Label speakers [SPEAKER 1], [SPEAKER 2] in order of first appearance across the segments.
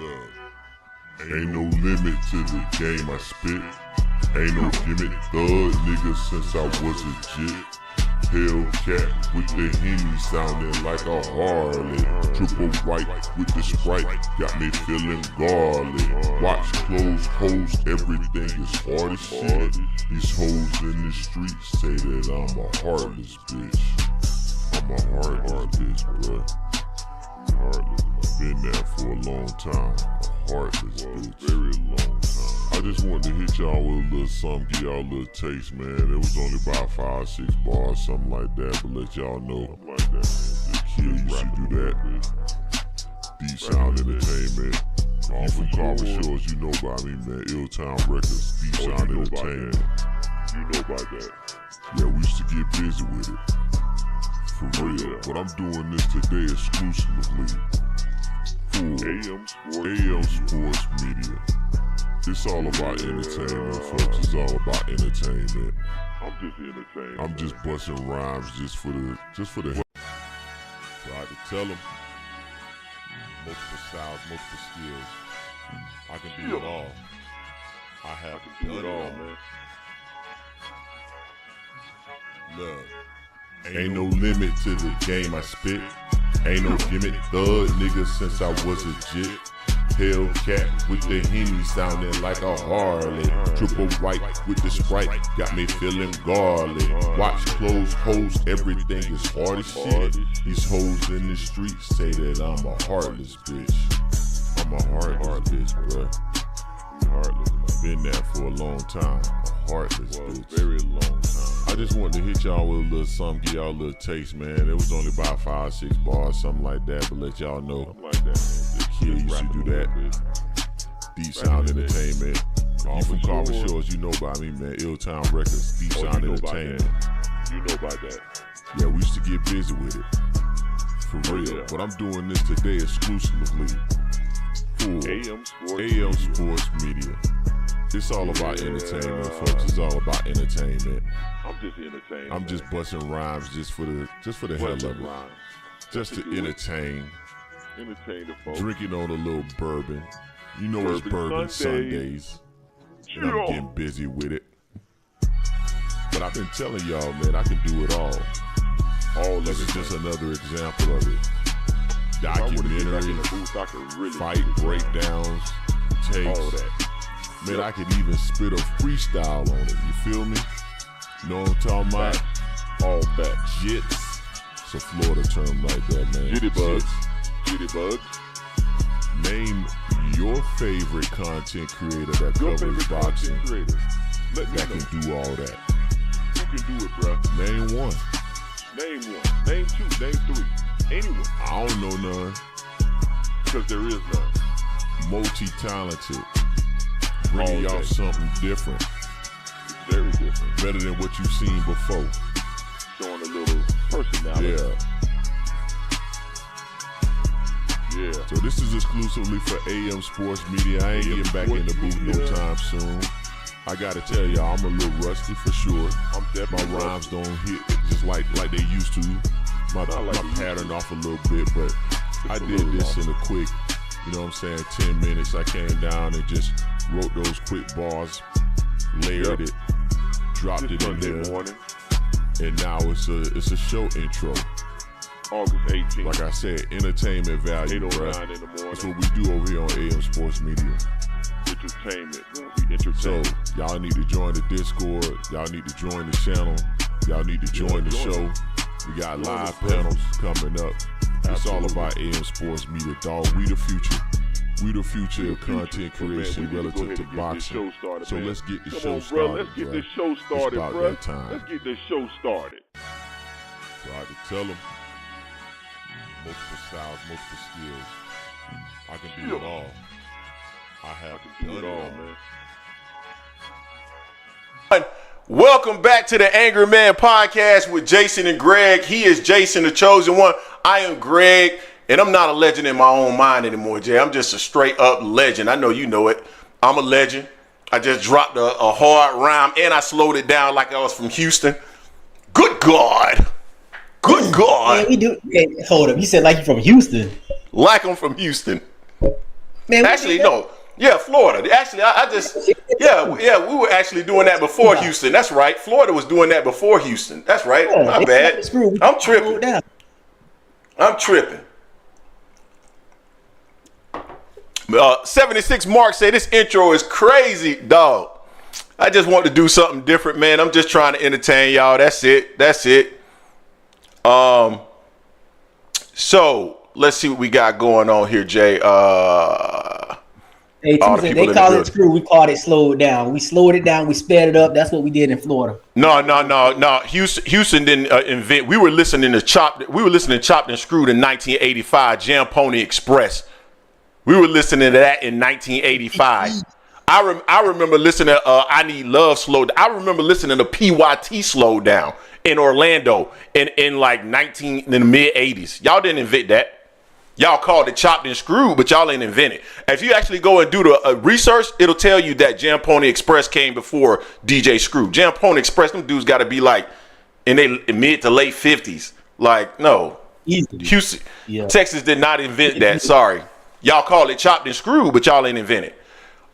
[SPEAKER 1] Look, ain't no limit to the game I spit. Ain't no gimmick thug nigga since I was a jit. Hellcat with the Henny sounding like a Harley. Triple white with the Sprite got me feeling garlic. Watch clothes, hoes, everything is hard as shit. These hoes in the streets say that I'm a heartless bitch. I'm a heartless bitch, bruh. Heartless. Been there for a long time. A heartless bitch. Very long time. I just wanted to hit y'all with a little something, give y'all a little taste, man. It was only about 5-6 bars, something like that, but let y'all know. Like that, man. The kid used to do that. Deep Sound Entertainment. You from Carver Shores, you know about me, man. Illtown Records, Deep Sound Entertainment. You know about that. Yeah, we used to get busy with it. For real. But I'm doing this today exclusively for AM Sports Media. It's all about entertainment, folks. It's all about entertainment. I'm just entertaining. I'm just busting rhymes just for the Try to tell them. Multiple styles, multiple skills. I can do it all. I can do it all, man. Look, ain't no limit to the game I spit. Ain't no gimmick thug nigga since I was a jit. Hellcat with the Henny sounding like a Harley. Triple white with the Sprite got me feeling garlic. Watch clothes, hoes, everything is hard as shit. These hoes in the streets say that I'm a heartless bitch. I'm a heartless bitch, bruh. Heartless. I've been there for a long time. A heartless bitch. Very long time. I just wanted to hit y'all with a little something, give y'all a little taste, man. It was only about 5-6 bars, something like that, but let y'all know. Like that, man. The kid used to do that. Deep Sound Entertainment. You from Carver Shores, you know about me, man. Illtown Records, Deep Sound Entertainment. You know about that. Yeah, we used to get busy with it. For real. But I'm doing this today exclusively for AM Sports Media. It's all about entertainment, folks. It's all about entertainment. I'm just entertaining. I'm just busting rhymes just for the hell of it. Just to entertain. Entertain the folks. Drinking on a little bourbon. You know it's Bourbon Sundays. And I'm getting busy with it. But I've been telling y'all, man, I can do it all. This is just another example of it. Documentary, fight breakdowns, takes. All that. Man, I could even spit a freestyle on it. You feel me? You know what I'm talking about? All that. Jits. It's a Florida term like that, man. Jitty bugs. Name your favorite content creator that covers boxing that can do all that. Who can do it, bro? Name one. Name one. Name two. Name three. Anyone. I don't know none. Because there is none. Multi-talented. Bringing y'all something different. It's very different. Better than what you've seen before. Showing a little personality. Yeah. So this is exclusively for AM Sports Media. I ain't getting back in the booth no time soon. I gotta tell y'all, I'm a little rusty for sure. My rhymes don't hit just like they used to. My pattern off a little bit, but I did this in a quick, you know what I'm saying, 10 minutes. I came down and just wrote those quick bars, layered it, dropped it in there, and now it's a show intro. August 18th. Like I said, entertainment value, bro. That's what we do over here on AM Sports Media. Entertainment, we entertain. So y'all need to join the Discord. Y'all need to join the channel. Y'all need to join the show. We got live panels coming up. It's all about AM Sports Media, dog. We the future. We the future of content creation relative to boxing. So let's get the show started. Let's get this show started, bro. Let's get this show started. Try to tell them. Multiple styles, multiple skills. I can do it all. I can do it all, man.
[SPEAKER 2] Welcome back to the Angry Man Podcast with Jason and Greg. He is Jason, the chosen one. I am Greg, and I'm not a legend in my own mind anymore, Jay. I'm just a straight up legend. I know you know it. I'm a legend. I just dropped a hard rhyme, and I slowed it down like I was from Houston. Good God. Good God.
[SPEAKER 3] Man, we do. Hey, hold up. You said like you from Houston.
[SPEAKER 2] Like I'm from Houston.
[SPEAKER 3] Man,
[SPEAKER 2] Actually, no. Yeah, Florida. Actually, we were actually doing that before Houston. That's right. Florida was doing that before Houston. That's right.
[SPEAKER 3] Yeah,
[SPEAKER 2] My bad. I'm tripping. I'm tripping. 76 Mark said this intro is crazy, dog. I just want to do something different, man. I'm just trying to entertain y'all. That's it. So let's see what we got going on here, Jay.
[SPEAKER 3] Hey, they call it screw. We called it slowed down. We slowed it down. We sped it up. That's what we did in Florida.
[SPEAKER 2] No. Houston didn't invent. We were listening to Chopped and Screwed in 1985. Jam Pony Express. We were listening to that in 1985. I remember listening to I Need Love Slowed Down. I remember listening to PYT Slowed Down in Orlando in like in the mid 80s. Y'all didn't invent that. Y'all called it Chopped and Screwed, but y'all ain't invent it. If you actually go and do the research, it'll tell you that Jam Pony Express came before DJ Screw. Jam Pony Express, them dudes got to be like in their mid to late 50s. Like, no.
[SPEAKER 3] Easily.
[SPEAKER 2] Houston, Texas did not invent that. Sorry. Y'all call it Chopped and Screwed, but y'all ain't invent it.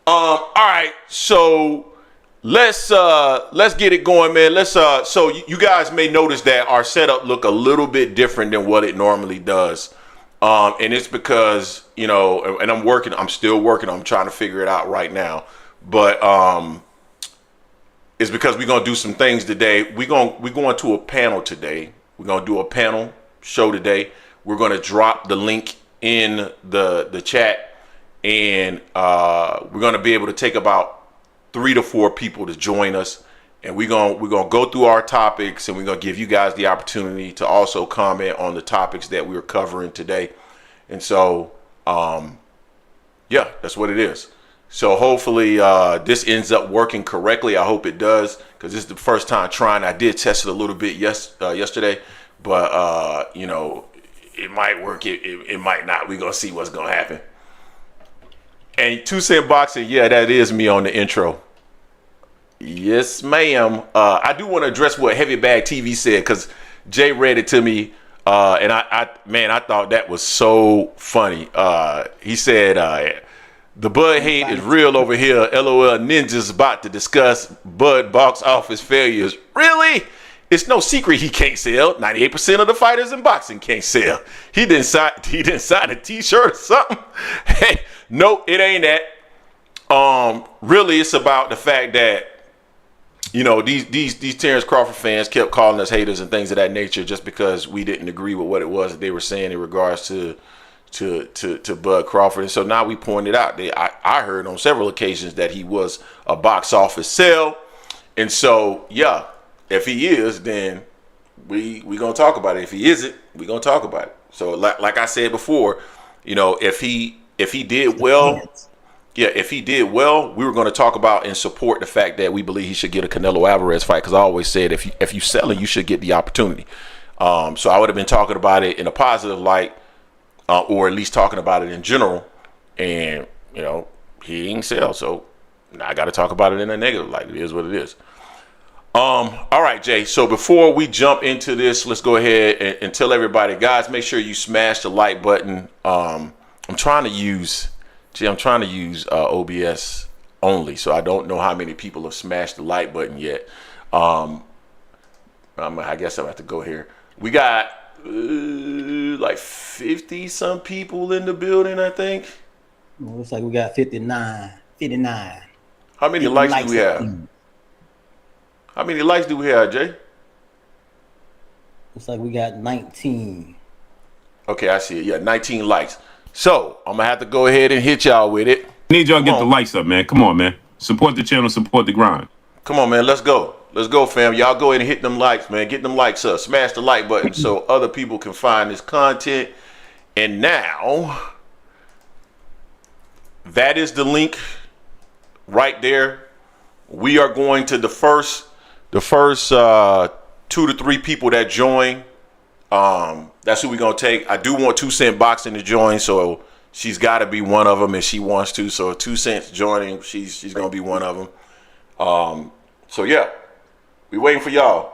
[SPEAKER 2] All right, so let's get it going, man. So you guys may notice that our setup look a little bit different than what it normally does. And it's because, and I'm still working. I'm trying to figure it out right now. But it's because we're gonna do some things today. We're going to a panel today. We're gonna do a panel show today. We're gonna drop the link in the chat. And we're gonna be able to take about 3 to 4 people to join us, and we're gonna go through our topics, and we're gonna give you guys the opportunity to also comment on the topics that we're covering today. And so, that's what it is. So hopefully this ends up working correctly. I hope it does, because this is the first time trying. I did test it a little bit yesterday, but it might work. It might not. We're gonna see what's gonna happen. And 2 Cent Boxing, that is me on the intro. Yes, ma'am. I do want to address what Heavy Bag TV said, because Jay read it to me, and I thought that was so funny. He said, the Bud hate is real over here. LOL Ninja's about to discuss Bud box office failures. Really? It's no secret he can't sell. 98% of the fighters in boxing can't sell. He didn't sign a t-shirt or something. Hey, no, it ain't that. Really, it's about the fact that, these Terence Crawford fans kept calling us haters and things of that nature just because we didn't agree with what it was that they were saying in regards to Bud Crawford. And so now we pointed out that I heard on several occasions that he was a box office sell. And so, if he is, then we gonna talk about it. If he isn't, we gonna talk about it. So like I said before, if he did well, we were going to talk about and support the fact that we believe he should get a Canelo Alvarez fight, because I always said if you selling, you should get the opportunity. So I would have been talking about it in a positive light, or at least talking about it in general. And he ain't sell, so now I got to talk about it in a negative light. It is what it is. All right, Jay. So before we jump into this, let's go ahead and tell everybody, guys, make sure you smash the like button. I'm trying to use OBS only, so I don't know how many people have smashed the like button yet. I guess I'll have to go here. We got like 50 some people in the building, I think.
[SPEAKER 3] Looks like we got 59.
[SPEAKER 2] How many likes do we have? How many likes do we have, Jay?
[SPEAKER 3] Looks like we got 19.
[SPEAKER 2] Okay, I see it. Yeah, 19 likes. So I'm gonna have to go ahead and hit y'all with it.
[SPEAKER 4] Need y'all to get the likes up, man. Come on, man. Support the channel, support the grind.
[SPEAKER 2] Come on, man. Let's go. Let's go, fam. Y'all go ahead and hit them likes, man. Get them likes up. Smash the like button so other people can find this content. And now, that is the link right there. We are going to the first 2 to 3 people that join. That's who we're going to take. I do want 2 Cent Boxing to join, so she's got to be one of them if she wants to. So 2 Cent's joining. She's going to be one of them. So, yeah, we waiting for y'all.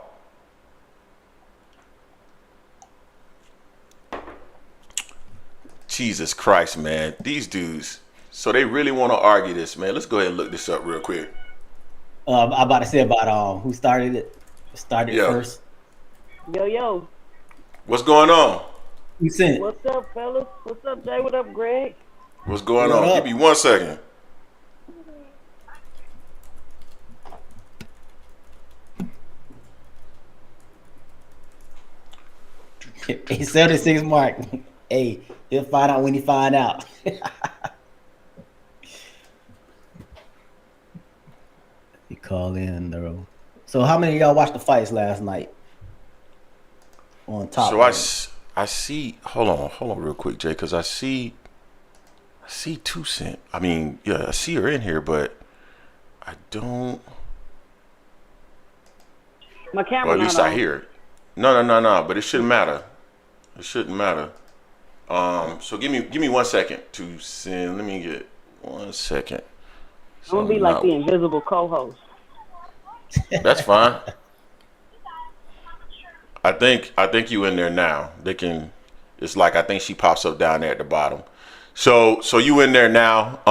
[SPEAKER 2] Jesus Christ, man. These dudes, So they really want to argue this, man. Let's go ahead and look this up real quick.
[SPEAKER 3] I'm about to say about who started it. Started first.
[SPEAKER 5] Yo.
[SPEAKER 2] What's going on?
[SPEAKER 3] Who sent it?
[SPEAKER 5] What's up, fellas? What's up, Jay? What up, Greg?
[SPEAKER 2] What's going on? Give me 1 second.
[SPEAKER 3] Hey, 76 Mark. Hey, he'll find out when he find out. He call in though. So how many of y'all watched the fights last night? On top.
[SPEAKER 2] So I see. Hold on, real quick, Jay, because I see 2 Cent. I mean, yeah, I see her in here, but I don't.
[SPEAKER 5] My camera.
[SPEAKER 2] Or at least I hear it. No. But it shouldn't matter. It shouldn't matter. So give me 1 second to send. Let me get 1 second.
[SPEAKER 5] I'm gonna be like the invisible co-host.
[SPEAKER 2] That's fine. I think you in there now. They can. It's like I think she pops up down there at the bottom. So you in there now.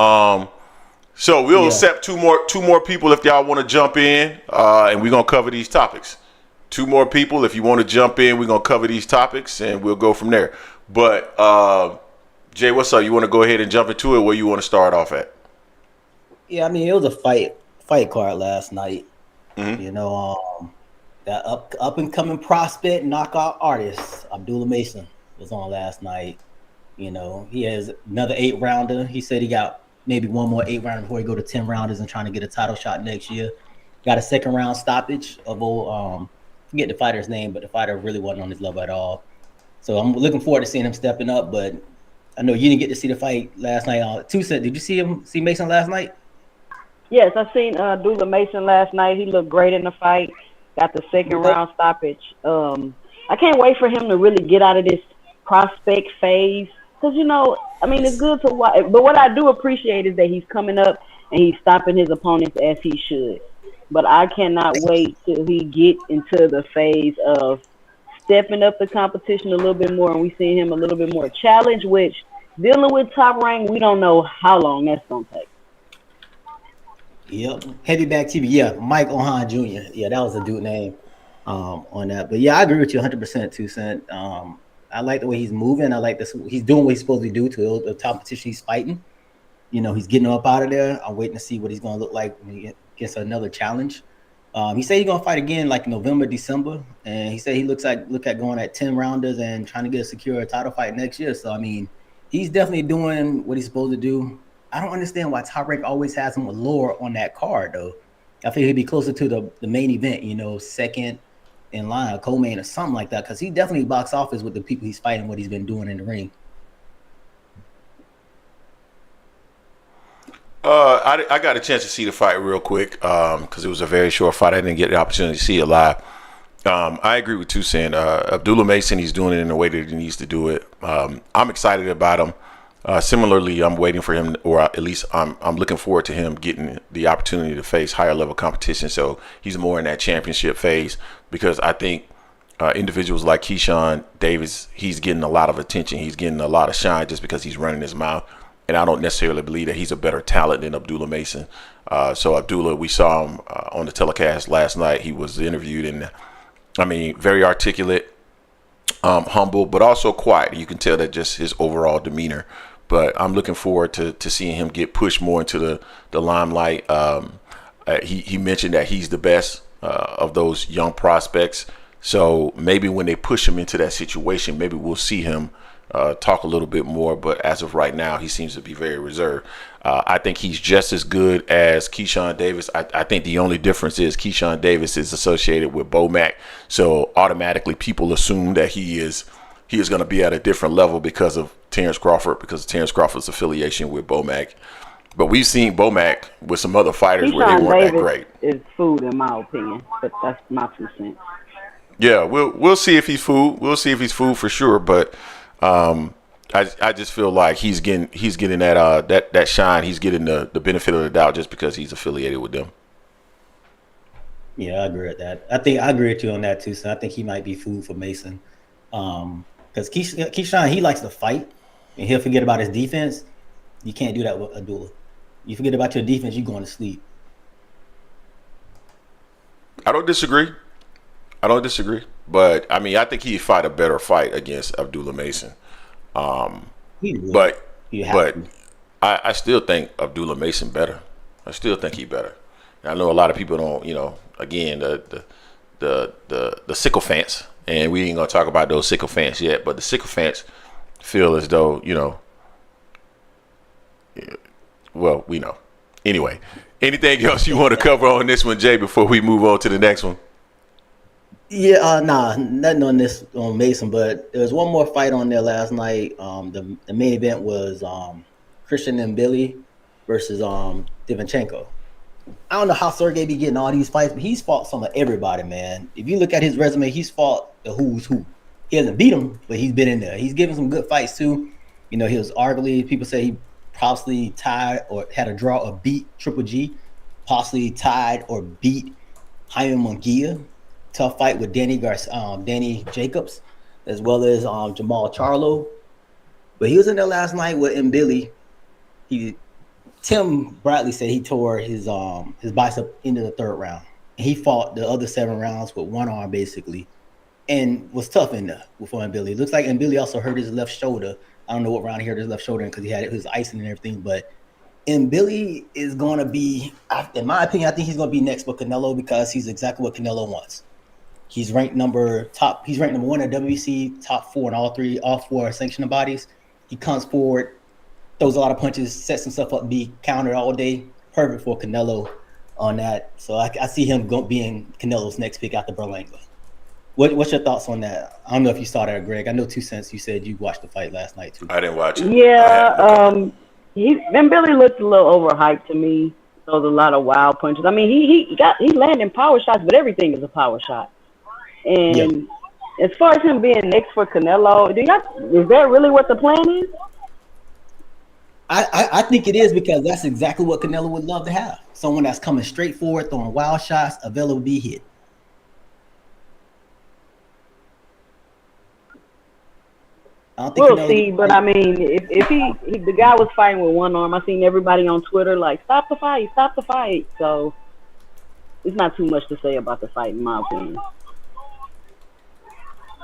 [SPEAKER 2] So we'll accept two more people if y'all want to jump in, and we're gonna cover these topics. 2 more people if you want to jump in. We're gonna cover these topics and we'll go from there. But Jay, what's up? You want to go ahead and jump into it? Where you want to start off at?
[SPEAKER 3] Yeah, I mean it was a fight card last night.
[SPEAKER 2] Mm-hmm.
[SPEAKER 3] You know, that up and coming prospect knockout artist Abdullah Mason was on last night. You know, he has another 8-rounder. He said he got maybe one more 8-rounder before he go to 10 rounders and trying to get a title shot next year. Got a 2nd round stoppage of forget the fighter's name, but the fighter really wasn't on his level at all. So I'm looking forward to seeing him stepping up. But I know you didn't get to see the fight last night. 2 Cent, did you see Mason last night?
[SPEAKER 5] Yes, I seen Abdullah Mason last night. He looked great in the fight. Got the 2nd round stoppage. I can't wait for him to really get out of this prospect phase. Because, you know, I mean, it's good to watch. But what I do appreciate is that he's coming up and he's stopping his opponents as he should. But I cannot wait till he get into the phase of stepping up the competition a little bit more, and we see him a little bit more challenged, which dealing with Top Rank, we don't know how long that's going to take.
[SPEAKER 3] Yep. Heavyback TV. Yeah, Mike Ohan Jr. Yeah, that was a dude name on that. But yeah, I agree with you 100%, 2 Cent. I like the way he's moving. I like this. He's doing what he's supposed to do to the competition he's fighting. You know, he's getting up out of there. I'm waiting to see what he's going to look like when he gets another challenge. He said he's going to fight again like November, December. And he said he look at going at 10 rounders and trying to secure a title fight next year. So, I mean, he's definitely doing what he's supposed to do. I don't understand why Top Rank always has him lower on that card, though. I think he'd be closer to the main event, you know, second in line, a co-main or something like that, because he definitely box office with the people he's fighting, what he's been doing in the ring.
[SPEAKER 2] I got a chance to see the fight real quick because it was a very short fight. I didn't get the opportunity to see it live. I agree with 2 Cent. Abdullah Mason, he's doing it in the way that he needs to do it. I'm excited about him. Similarly, I'm waiting for him, or at least I'm looking forward to him getting the opportunity to face higher level competition. So he's more in that championship phase, because I think individuals like Keyshawn Davis, he's getting a lot of attention. He's getting a lot of shine just because he's running his mouth. And I don't necessarily believe that he's a better talent than Abdullah Mason. So Abdullah, we saw him on the telecast last night. He was interviewed, and I mean, very articulate, humble, but also quiet. You can tell that just his overall demeanor. But I'm looking forward to seeing him get pushed more into the limelight. He mentioned that he's the best of those young prospects. So maybe when they push him into that situation, maybe we'll see him talk a little bit more. But as of right now, he seems to be very reserved. I think he's just as good as Keyshawn Davis. I think the only difference is Keyshawn Davis is associated with Bomac. So automatically people assume that he is going to be at a different level because of Terence Crawford, because of Terence Crawford's affiliation with Bomac. But we've seen Bomac with some other fighters where they weren't that great.
[SPEAKER 5] Is food, in my opinion, but that's my 2 cents.
[SPEAKER 2] Yeah, we'll see if he's food. We'll see if he's food for sure. But I just feel like he's getting that shine. He's getting the benefit of the doubt just because he's affiliated with them.
[SPEAKER 3] Yeah, I agree with that. I agree with you on that too. So I think he might be food for Mason. Because Keyshawn, he likes to fight, and he'll forget about his defense. You can't do that with Abdullah. You forget about your defense, you're going to sleep.
[SPEAKER 2] I don't disagree. But, I mean, I think he'd fight a better fight against Abdullah Mason. But I still think Abdullah Mason better. I still think he better. And I know a lot of people don't, again, the sycophants, and we ain't going to talk about those sycophants yet, but the sycophants feel as though, well, we know. Anyway, anything else you want to cover on this one, Jay, before we move on to the next one?
[SPEAKER 3] Yeah, nothing on this on Mason, but there was one more fight on there last night. The main event was Christian Mbili versus Divinchenko. I don't know how Sergey be getting all these fights, but he's fought some of everybody, man. If you look at his resume, he's fought the who's who. He hasn't beat him, but he's been in there. He's given some good fights too. He was arguably, people say he possibly tied or had a draw or beat Triple G, possibly tied or beat Jaime Munguia. Tough fight with Danny Jacobs, as well as Jamal Charlo. But he was in there last night with Mbili. Tim Bradley said he tore his bicep into the third round. And he fought the other 7 rounds with one arm basically, and was tough in there before Mbili. It looks like Mbili also hurt his left shoulder. I don't know what round he hurt his left shoulder because he had his icing and everything. But Mbili is going to be, in my opinion, I think he's going to be next for Canelo because he's exactly what Canelo wants. He's ranked number 1 at WBC, top 4 in all 4 sanctioning bodies. He comes forward, throws a lot of punches, sets himself up to be countered all day. Perfect for Canelo on that. So I see him being Canelo's next pick after Berlanga. What's your thoughts on that? I don't know if you saw that, Greg. I know 2 cents. You said you watched the fight last night too.
[SPEAKER 2] I didn't watch it.
[SPEAKER 5] Yeah, Billy looked a little overhyped to me. Throws a lot of wild punches. I mean, he's landing power shots, but everything is a power shot. And as far as him being next for Canelo, is that really what the plan is?
[SPEAKER 3] I think it is because that's exactly what Canelo would love to have. Someone that's coming straight forward, throwing wild shots, available to be hit.
[SPEAKER 5] We'll see, but I mean, if the guy was fighting with one arm, I seen everybody on Twitter like, stop the fight. So it's not too much to say about the fight, in my opinion.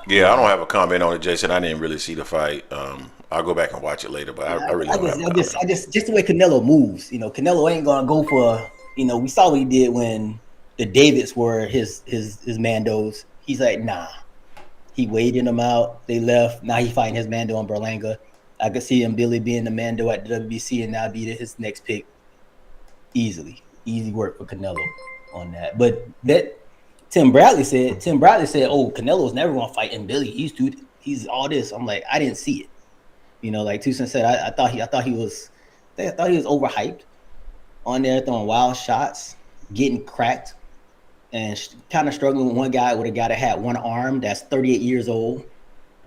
[SPEAKER 2] Yeah, I don't have a comment on it, Jason. I didn't really see the fight. I'll go back and watch it later, but I really don't
[SPEAKER 3] just the way Canelo moves. Canelo ain't gonna go for. We saw what he did when the Davids were his Mandos. He's like, nah. He waited them out. They left. Now he fighting his Mando on Berlanga. I could see him Billy being the Mando at the WBC and now be his next pick easily. Easy work for Canelo on that. But that Tim Bradley said, oh, Canelo's never gonna fight Billy. He's all this. I'm like, I didn't see it. Like 2 Cents said, I thought he was overhyped on there, throwing wild shots, getting cracked, and kind of struggling with a guy that had one arm that's 38 years old,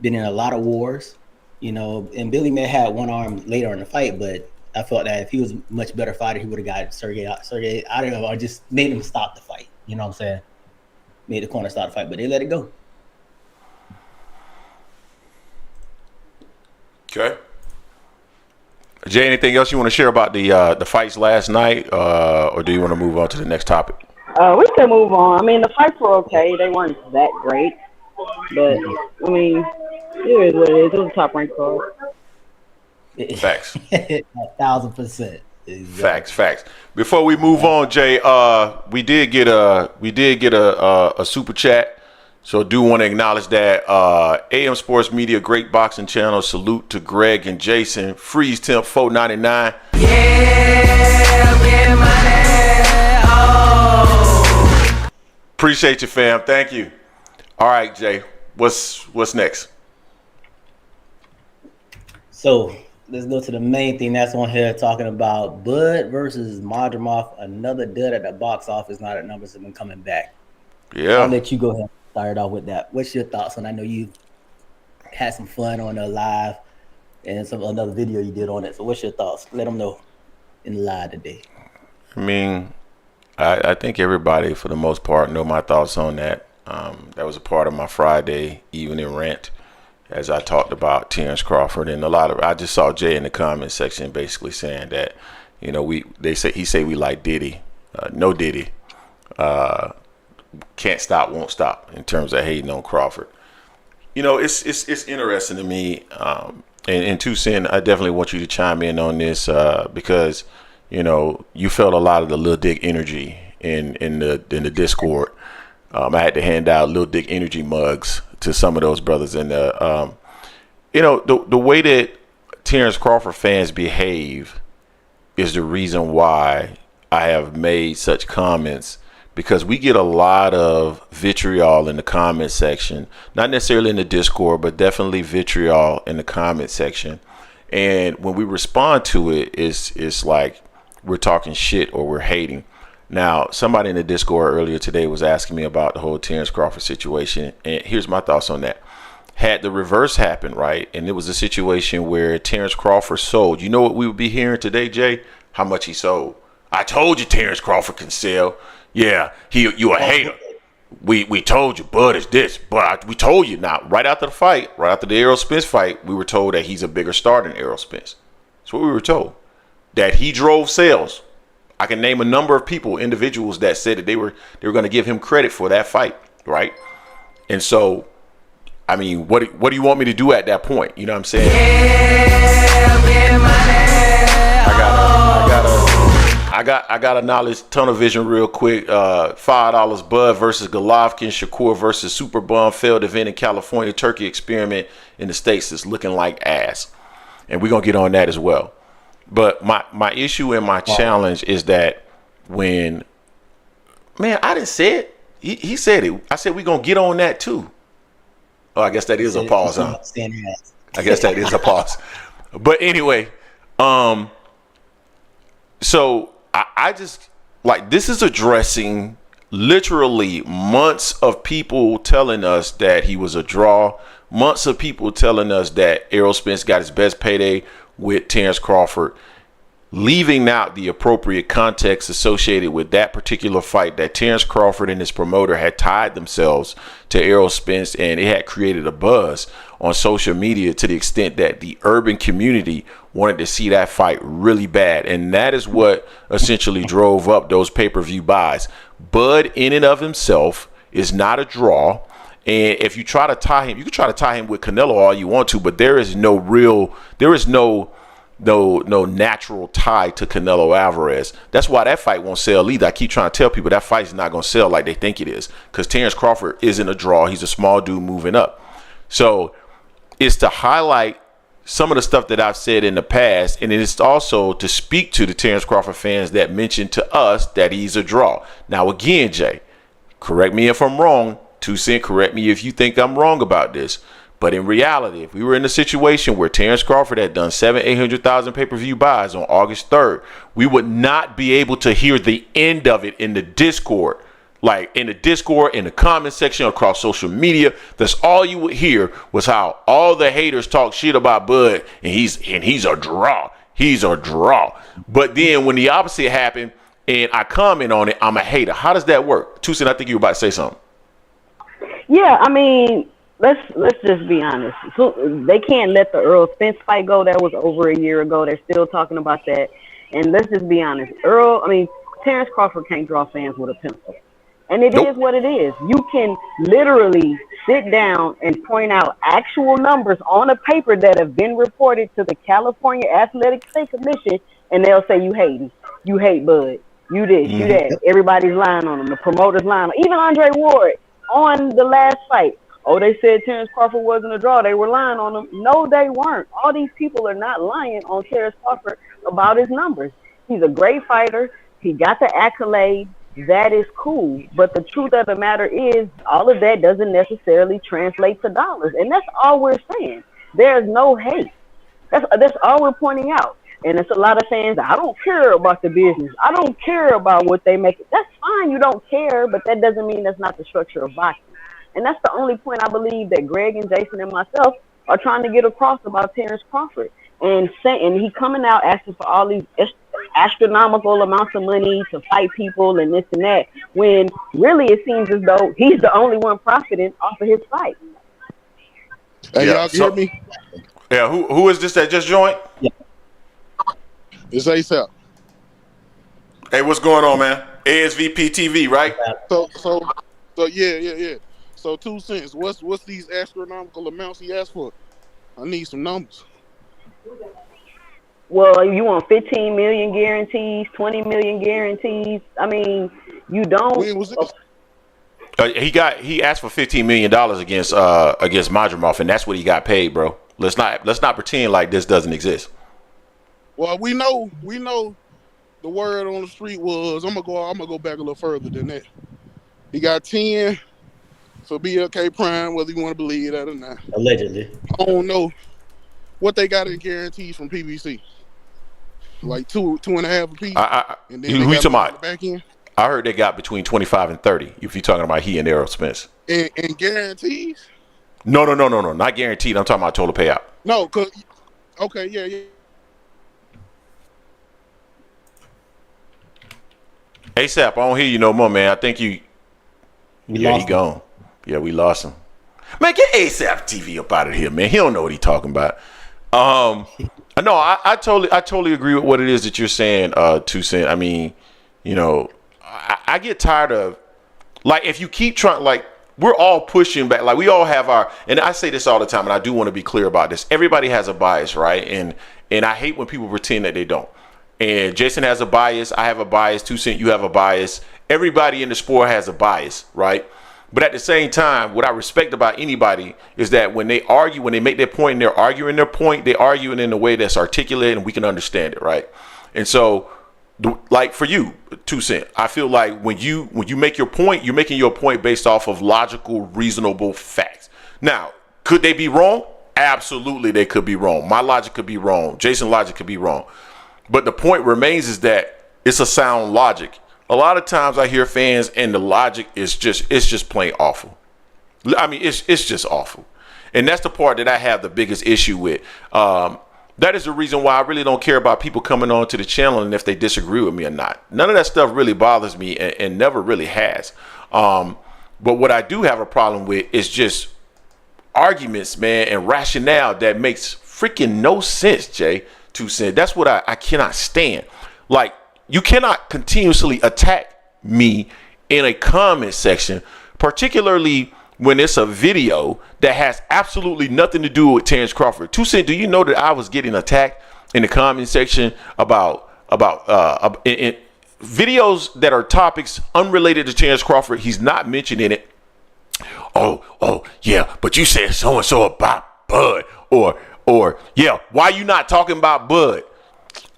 [SPEAKER 3] been in a lot of wars, and Billy may have had one arm later in the fight, but I felt that if he was a much better fighter, he would have got Sergey I don't know, or just made him stop the fight. You know what I'm saying? Made the corner stop the fight, but they let it go.
[SPEAKER 2] Okay. Jay, anything else you want to share about the fights last night, or do you want to move on to the next topic?
[SPEAKER 5] We can move on. I mean, the fights were okay. They weren't that great, but I mean, it is what it is. It was a top-ranked card.
[SPEAKER 2] Facts.
[SPEAKER 3] 1,000%. Exactly.
[SPEAKER 2] Facts. Before we move on, Jay, we did get a super chat. So do want to acknowledge that AM Sports Media, great boxing channel. Salute to Greg and Jason. Freeze temp $4.99. Yeah, money. Oh. Appreciate you, fam. Thank you. All right, Jay. What's next?
[SPEAKER 3] So let's go to the main thing that's on here, talking about Bud versus Madrimov. Another dud at the box office. Now that numbers have been coming back.
[SPEAKER 2] Yeah.
[SPEAKER 3] I'll let you go ahead. Start off with that. What's your thoughts on? I know you had some fun on the live and another video you did on it. So what's your thoughts? Let them know in the live today.
[SPEAKER 2] I mean, I think everybody for the most part know my thoughts on that. That was a part of my Friday evening rant, as I talked about Terence Crawford, and I just saw Jay in the comment section basically saying that, you know, he say we like Diddy, no Diddy, can't stop, won't stop in terms of hating on Crawford. You know, it's interesting to me, and Tucson, I definitely want you to chime in on this because, you know, you felt a lot of the Lil Dick energy in the Discord. I had to hand out Lil Dick energy mugs to some of those brothers, and you know, the way that Terence Crawford fans behave is the reason why I have made such comments, because we get a lot of vitriol in the comment section, not necessarily in the Discord, but definitely vitriol in the comment section. And when we respond to it, it's like we're talking shit or we're hating. Now, somebody in the Discord earlier today was asking me about the whole Terence Crawford situation, and here's my thoughts on that. Had the reverse happened, right, and it was a situation where Terence Crawford sold, you know what we would be hearing today, Jay? How much he sold. I told you Terence Crawford can sell. Yeah, you a hater. We told you Bud is this, but we told you. Now, right after the fight, right after the Errol Spence fight, we were told that he's a bigger star than Errol Spence. That's what we were told. That he drove sales. I can name a number of people, individuals that said that they were going to give him credit for that fight, right? And so, I mean, what do you want me to do at that point? You know what I'm saying? I got a knowledge tunnel vision real quick. $5 Bud versus Golovkin, Shakur versus Super Bum, failed event in California, Turkey experiment in the States is looking like ass. And we're gonna get on that as well. But my issue and my challenge is that when, man, I didn't say it. He said it. I said we're gonna get on that too. Oh, I guess that is a pause, huh? I guess that is a pause. But anyway, so I just, like, this is addressing literally months of people telling us that he was a draw, months of people telling us that Errol Spence got his best payday with Terence Crawford, leaving out the appropriate context associated with that particular fight, that Terence Crawford and his promoter had tied themselves to Errol Spence, and it had created a buzz on social media to the extent that the urban community wanted to see that fight really bad. And that is what essentially drove up those pay-per-view buys. Bud in and of himself is not a draw. And if you try to tie him, you can try to tie him with Canelo all you want to, but there is no natural tie to Canelo Alvarez. That's why that fight won't sell either. I keep trying to tell people that fight is not going to sell like they think it is, because Terence Crawford isn't a draw. He's a small dude moving up. So it's to highlight some of the stuff that I've said in the past, and it's also to speak to the Terence Crawford fans that mentioned to us that he's a draw. Now, again, Jay, correct me if I'm wrong. 2 Cent, correct me if you think I'm wrong about this. But in reality, if we were in a situation where Terence Crawford had done 800,000 pay-per-view buys on August 3rd, we would not be able to hear the end of it in the Discord. Like in the Discord, in the comment section, across social media, that's all you would hear was how all the haters talk shit about Bud, and he's a draw. He's a draw. But then when the opposite happened and I comment on it, I'm a hater. How does that work? Tucson, I think you were about to say something.
[SPEAKER 5] Yeah, I mean, let's just be honest. So they can't let the Errol Spence fight go. That was over a year ago. They're still talking about that. And let's just be honest. Terence Crawford can't draw fans with a pencil. And it is what it is. You can literally sit down and point out actual numbers on a paper that have been reported to the California Athletic State Commission, and they'll say you hating. You hate Bud. You this, you that. Everybody's lying on him. The promoter's lying on him. Even Andre Ward on the last fight. Oh, they said Terence Crawford wasn't a draw. They were lying on him. No, they weren't. All these people are not lying on Terence Crawford about his numbers. He's a great fighter. He got the accolade. That is cool. But the truth of the matter is all of that doesn't necessarily translate to dollars. And that's all we're saying. There's no hate. That's all we're pointing out. And it's a lot of fans, I don't care about the business. I don't care about what they make. That's fine. You don't care, but that doesn't mean that's not the structure of boxing. And that's the only point I believe that Greg and Jason and myself are trying to get across about Terence Crawford. And he coming out asking for all these astronomical amounts of money to fight people and this and that, when really it seems as though he's the only one profiting off of his fight.
[SPEAKER 6] Hey,
[SPEAKER 2] Yeah.
[SPEAKER 6] y'all can hear me?
[SPEAKER 2] Yeah. Who is this that just joined?
[SPEAKER 6] It's ASAP.
[SPEAKER 2] Hey, what's going on, man? ASVP TV, right?
[SPEAKER 6] So yeah. So 2 cents. What's these astronomical amounts he asked for? I need some numbers.
[SPEAKER 5] Well, you want 15 million guarantees, 20 million guarantees. I mean, you don't.
[SPEAKER 6] When was this?
[SPEAKER 2] He asked for $15 million against Madrimov, and that's what he got paid, bro. Let's not pretend like this doesn't exist.
[SPEAKER 6] Well, we know the word on the street was I'm gonna go back a little further than that. He got 10 for BLK Prime, whether you want to believe that or not.
[SPEAKER 3] Allegedly.
[SPEAKER 6] I don't know what they got in guarantees from PBC. Like two and a half a piece.
[SPEAKER 2] And then who you talking about?
[SPEAKER 6] Back in.
[SPEAKER 2] I heard they got between 25 and 30. If you're talking about he and Errol Spence.
[SPEAKER 6] And guarantees?
[SPEAKER 2] No, not guaranteed. I'm talking about total payout.
[SPEAKER 6] No, cause okay, yeah.
[SPEAKER 2] ASAP, I don't hear you no more, man. I think he gone. Yeah, we lost him. Man, get ASAP TV up out of here, man. He don't know what he talking about. No, I totally agree with what it is that you're saying, 2 Cent. I mean, you know, I get tired of, like, if you keep trying, like, we're all pushing back. Like, we all have our, and I say this all the time, and I do want to be clear about this. Everybody has a bias, right? And I hate when people pretend that they don't. And Jason has a bias. I have a bias. 2 Cent, you have a bias. Everybody in the sport has a bias, right? But at the same time, what I respect about anybody is that when they argue, when they make their point and they're arguing their point, they argue it in a way that's articulate and we can understand it, right? And so, like for you, 2 Cent, I feel like when you make your point, you're making your point based off of logical, reasonable facts. Now, could they be wrong? Absolutely, they could be wrong. My logic could be wrong. Jason's logic could be wrong. But the point remains is that it's a sound logic. A lot of times I hear fans and the logic is just plain awful. I mean, it's just awful. And that's the part that I have the biggest issue with. That is the reason why I really don't care about people coming on to the channel and if they disagree with me or not. None of that stuff really bothers me and never really has. But what I do have a problem with is just arguments, man, and rationale that makes freaking no sense, Jay. 2 Cent. That's what I cannot stand. Like, you cannot continuously attack me in a comment section, particularly when it's a video that has absolutely nothing to do with Terence Crawford. 2 Cent, do you know that I was getting attacked in the comment section about in videos that are topics unrelated to Terence Crawford? He's not mentioning it. Oh, yeah, but you said so-and-so about Bud. Or, yeah, why you not talking about Bud?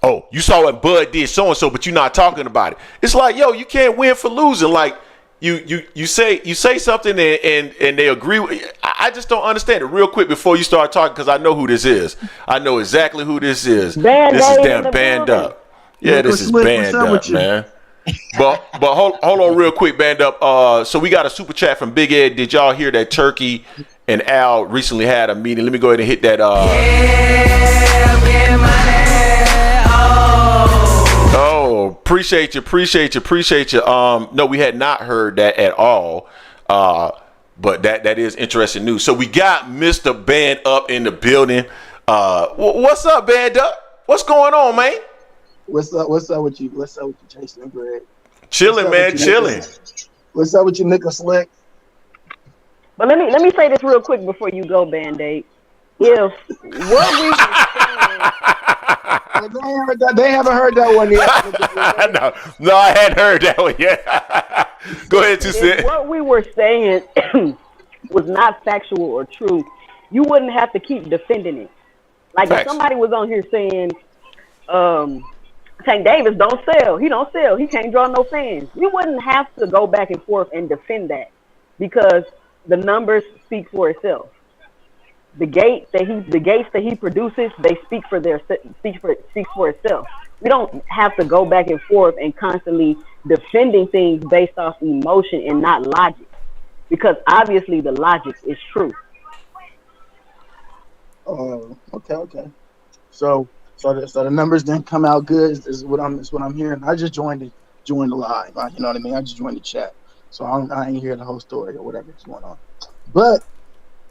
[SPEAKER 2] Oh, you saw what Bud did so-and-so, but you're not talking about it. It's like, yo, you can't win for losing. Like, you say something and they agree with. I just don't understand it. Real quick before you start talking, because I know who this is. I know exactly who this is. This is damn Band Up. Yeah, this is Band Up, man. But hold on real quick, Band Up. So we got a super chat from Big Ed. Did y'all hear that Turki and Al recently had a meeting? Let me go ahead and hit that. Oh, appreciate you. No, we had not heard that at all. But that is interesting news. So we got Mr. Band Up in the building. What's up, Band Up? What's going on, man?
[SPEAKER 7] What's up with you? What's up with you, Jason and Greg?
[SPEAKER 2] Chilling, man, chilling.
[SPEAKER 7] What's up with you, Nickel Slick?
[SPEAKER 5] But let me say this real quick before you go, Band-Aid. If what we
[SPEAKER 7] they haven't heard that one yet.
[SPEAKER 2] No, I hadn't heard that one yet. Go ahead, 2 Cent.
[SPEAKER 5] If what we were saying was not factual or true, you wouldn't have to keep defending it. Like Facts. If somebody was on here saying, Tank Davis don't sell. He don't sell. He can't draw no fans. You wouldn't have to go back and forth and defend that because the numbers speak for itself. The gates that he produces, they speak for itself. We don't have to go back and forth and constantly defending things based off emotion and not logic, because obviously the logic is true.
[SPEAKER 7] Okay. So the numbers didn't come out good. Is what I'm hearing. I just joined the live. You know what I mean? I just joined the chat, so I ain't hear the whole story or whatever's going on. But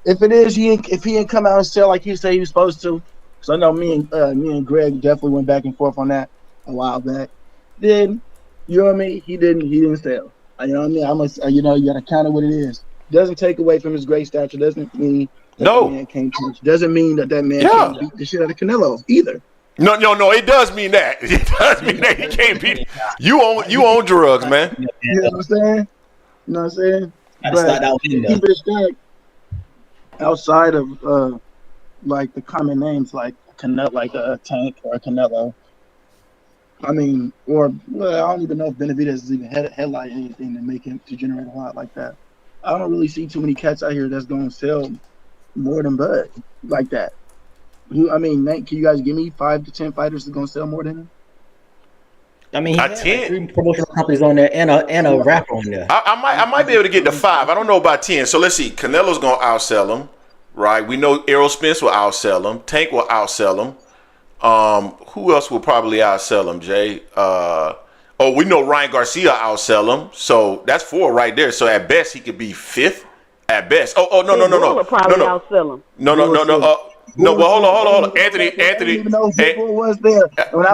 [SPEAKER 7] if it is, if he didn't come out and sell like he said he was supposed to, because I know me and Greg definitely went back and forth on that a while back. Then, you know what I mean? He didn't sell. You know what I mean? I must, you gotta count it what it is. Doesn't take away from his great stature. Doesn't mean that man can't punch. Doesn't mean that man can't beat the shit out of Canelo either.
[SPEAKER 2] No. It does mean that. It does mean that he can't beat it. You own drugs, man.
[SPEAKER 7] You know what I'm saying? You know what I'm saying? But keep it a stack. Outside of like the common names like Canelo, like a Tank or a Canelo. I mean, I don't even know if Benavidez is even headlight anything to make him to generate a lot like that. I don't really see too many cats out here that's going to sell more than Bud like that. Nate, can you guys give me 5 to 10 fighters that's going to sell more than him?
[SPEAKER 3] I mean, he had like 3 promotional companies on there and a rapper on there.
[SPEAKER 2] I might be able to get to 5. I don't know about 10. So let's see. Canelo's going to outsell him, right? We know Errol Spence will outsell him. Tank will outsell him. Who else will probably outsell him, Jay? We know Ryan Garcia outsell him. So that's 4 right there. So at best he could be 5th. At best. No.
[SPEAKER 5] Will probably outsell him.
[SPEAKER 2] No. No, but hold on. Anthony.
[SPEAKER 7] I didn't even know Pitbull was there. Hold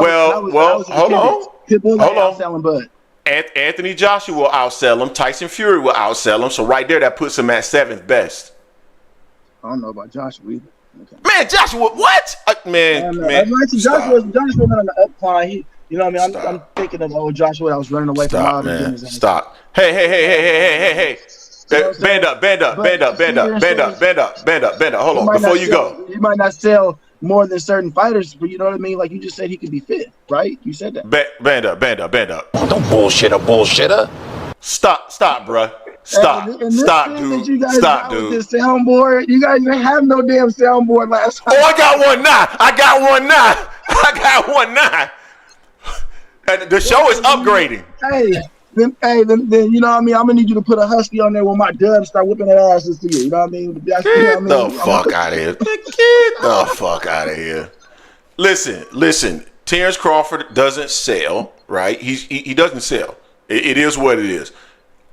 [SPEAKER 7] on. Pitbull outselling Bud.
[SPEAKER 2] Anthony Joshua will outsell him. Tyson Fury will outsell him. So right there, that puts him at 7th best.
[SPEAKER 7] I don't know about Joshua either. Okay.
[SPEAKER 2] Man, Joshua, what? Man.
[SPEAKER 7] Joshua went on the upcline. You know what I mean? I'm thinking of old Joshua that was running away from all the gyms.
[SPEAKER 2] Stop. Hey. Band up. Hold on, before you go.
[SPEAKER 7] He might not sell more than certain fighters, but you know what I mean? Like you just said he could be 5th, right? You said that.
[SPEAKER 2] Band up.
[SPEAKER 8] Don't bullshitter.
[SPEAKER 2] Stop, bruh. Stop, dude. Stop, dude.
[SPEAKER 7] This soundboard, you guys didn't have no damn soundboard last time.
[SPEAKER 2] Oh, I got one now. The show is upgrading.
[SPEAKER 7] Then you know what I mean? I'm gonna need you to put a husky on there when my dubs start whipping that asses to you. You know what I mean?
[SPEAKER 2] Get the fuck out of here. Get the fuck out of here. Listen. Terence Crawford doesn't sell, right? He doesn't sell. It is what it is.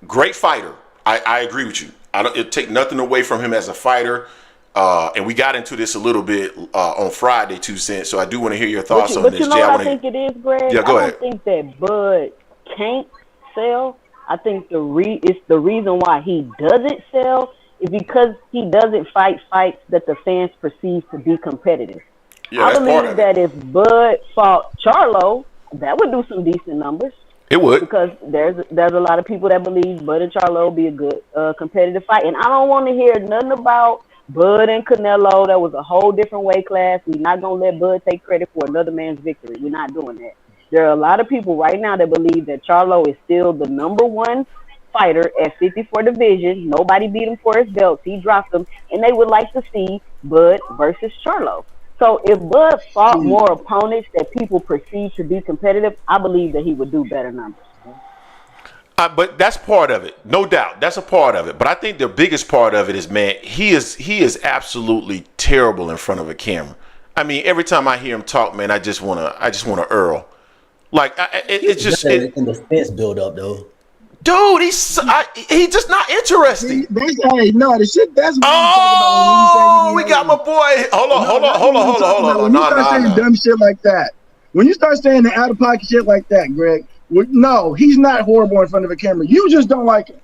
[SPEAKER 2] Great fighter. I agree with you. It take nothing away from him as a fighter. And we got into this a little bit on Friday, 2 cents. So I do want to hear your thoughts on this.
[SPEAKER 5] But you know what I think it is, Greg?
[SPEAKER 2] Yeah, go ahead.
[SPEAKER 5] I don't think that Bud can't sell. I think it's the reason why he doesn't sell is because he doesn't fight fights that the fans perceive to be competitive.
[SPEAKER 2] Yeah,
[SPEAKER 5] I believe that if Bud fought Charlo, that would do some decent numbers.
[SPEAKER 2] It would,
[SPEAKER 5] because there's a lot of people that believe Bud and Charlo will be a good competitive fight, and I don't want to hear nothing about Bud and Canelo. That was a whole different weight class. We're not gonna let Bud take credit for another man's victory. We're not doing that. There are a lot of people right now that believe that Charlo is still the number 1 fighter at 54 division. Nobody beat him for his belts. He dropped them, and they would like to see Bud versus Charlo. So if Bud fought more opponents that people perceive to be competitive, I believe that he would do better numbers.
[SPEAKER 2] But that's part of it, no doubt. That's a part of it. But I think the biggest part of it is, man, he is absolutely terrible in front of a camera. I mean, every time I hear him talk, man, I just wanna Earl. Like it's just
[SPEAKER 3] in the Spence build up though.
[SPEAKER 2] Dude, he's just not interesting.
[SPEAKER 7] The shit. That's what
[SPEAKER 2] we got my boy. Hold on.
[SPEAKER 7] When you start saying dumb shit like that, when you start saying the out of pocket shit like that, Greg, no, he's not horrible in front of a camera. You just don't like him.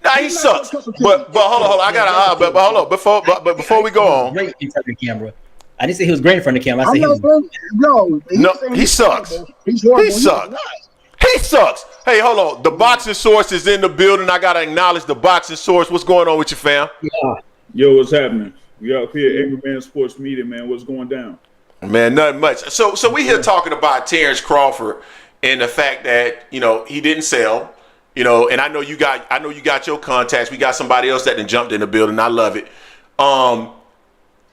[SPEAKER 2] Nah, he sucks. But hold on. I got but hold on. Before we go on.
[SPEAKER 3] Great in front of the camera. I didn't say he was great in front of the camera. I said
[SPEAKER 2] he sucks. He sucks. He sucks. Hey, hold on. The boxing source is in the building. I gotta acknowledge the boxing source. What's going on with you, fam?
[SPEAKER 9] Yeah. Yo, what's happening? We out here, Angry Man Sports Media, man. What's going down?
[SPEAKER 2] Man, nothing much. So we here talking about Terence Crawford and the fact that he didn't sell. And I know you got your contacts. We got somebody else that then jumped in the building. I love it.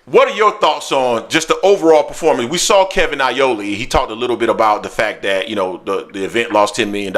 [SPEAKER 2] What are your thoughts on just the overall performance? We saw Kevin Iole. He talked a little bit about the fact that, the event lost $10 million.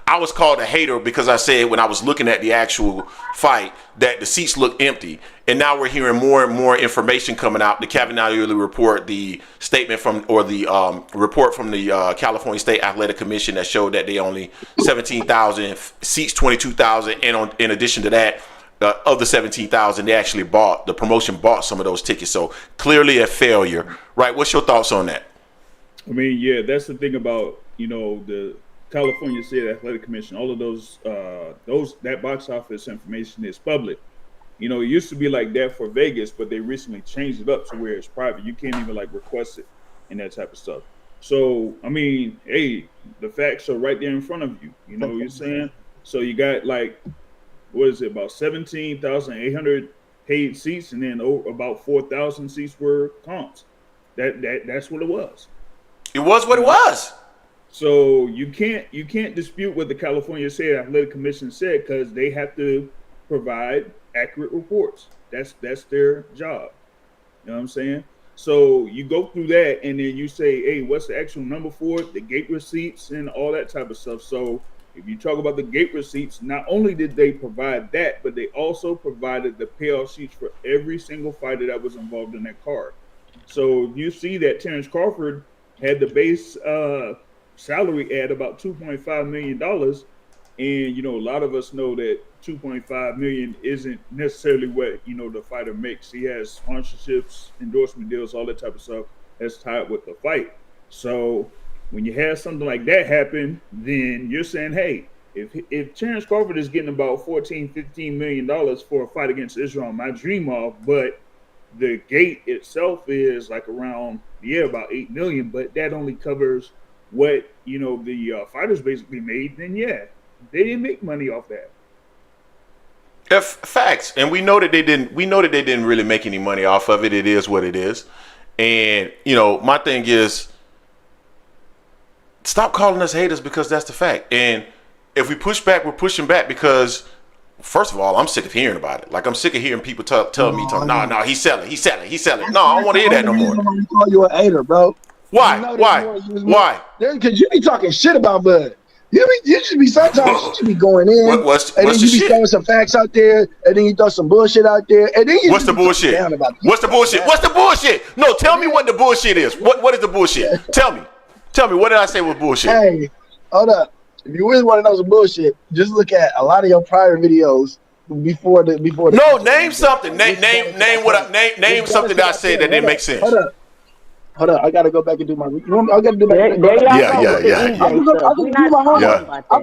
[SPEAKER 2] I was called a hater because I said when I was looking at the actual fight that the seats looked empty. And now we're hearing more and more information coming out. The Kevin Iole report, the statement report from the California State Athletic Commission that showed that they only 17,000 seats, 22,000. And in addition to that, of the 17,000, they actually the promotion bought some of those tickets. So clearly a failure, right? What's your thoughts on that?
[SPEAKER 9] I mean, yeah, that's the thing about, the California State Athletic Commission. All of that box office information is public. It used to be like that for Vegas, but they recently changed it up to where it's private. You can't even request it and that type of stuff. So, I mean, hey, the facts are right there in front of you. You know what you're saying? So you got about 17,800 paid seats, and then about 4,000 seats were comps. That's what it was.
[SPEAKER 2] It was what it was.
[SPEAKER 9] So you can't dispute what the California State Athletic Commission said, because they have to provide accurate reports. That's their job. You know what I'm saying? So you go through that, and then you say, hey, what's the actual number for it? The gate receipts and all that type of stuff. So if you talk about the gate receipts, not only did they provide that, but they also provided the payoff sheets for every single fighter that was involved in that card. So you see that Terence Crawford had the base salary at about $2.5 million. And, a lot of us know that $2.5 million isn't necessarily what, the fighter makes. He has sponsorships, endorsement deals, all that type of stuff that's tied with the fight. So when you have something like that happen, then you're saying, hey, if Terence Crawford is getting about $14-15 million for a fight against Israil Madrimov, but the gate itself is around about $8 million, but that only covers what the fighters basically made, then they didn't make money off that.
[SPEAKER 2] Facts, and we know that they didn't. We know that they didn't really make any money off of it. It is what it is, and my thing is, stop calling us haters, because that's the fact. And if we push back, we're pushing back because, first of all, I'm sick of hearing about it. I'm sick of hearing people telling me, no, he's selling. No, I don't want to hear that no more.
[SPEAKER 7] I call you a hater, bro.
[SPEAKER 2] Why? Why?
[SPEAKER 7] Because you be talking shit about Bud. You should be sometimes you should be going in,
[SPEAKER 2] what's
[SPEAKER 7] and then
[SPEAKER 2] the
[SPEAKER 7] you be
[SPEAKER 2] shit?
[SPEAKER 7] throwing some facts out there, and then you throw some bullshit out there, and then you
[SPEAKER 2] what's the bullshit? What's the bullshit? What's the bullshit? No, tell me what the bullshit is. What is the bullshit? Tell me. What did I say was bullshit?
[SPEAKER 7] Hey, hold up. If you really want to know some bullshit, just look at a lot of your prior videos before the.
[SPEAKER 2] No, name something. Name something that I said that didn't make sense.
[SPEAKER 7] Hold up, I gotta go back and do my. I gotta do back.
[SPEAKER 2] Yeah.
[SPEAKER 7] I can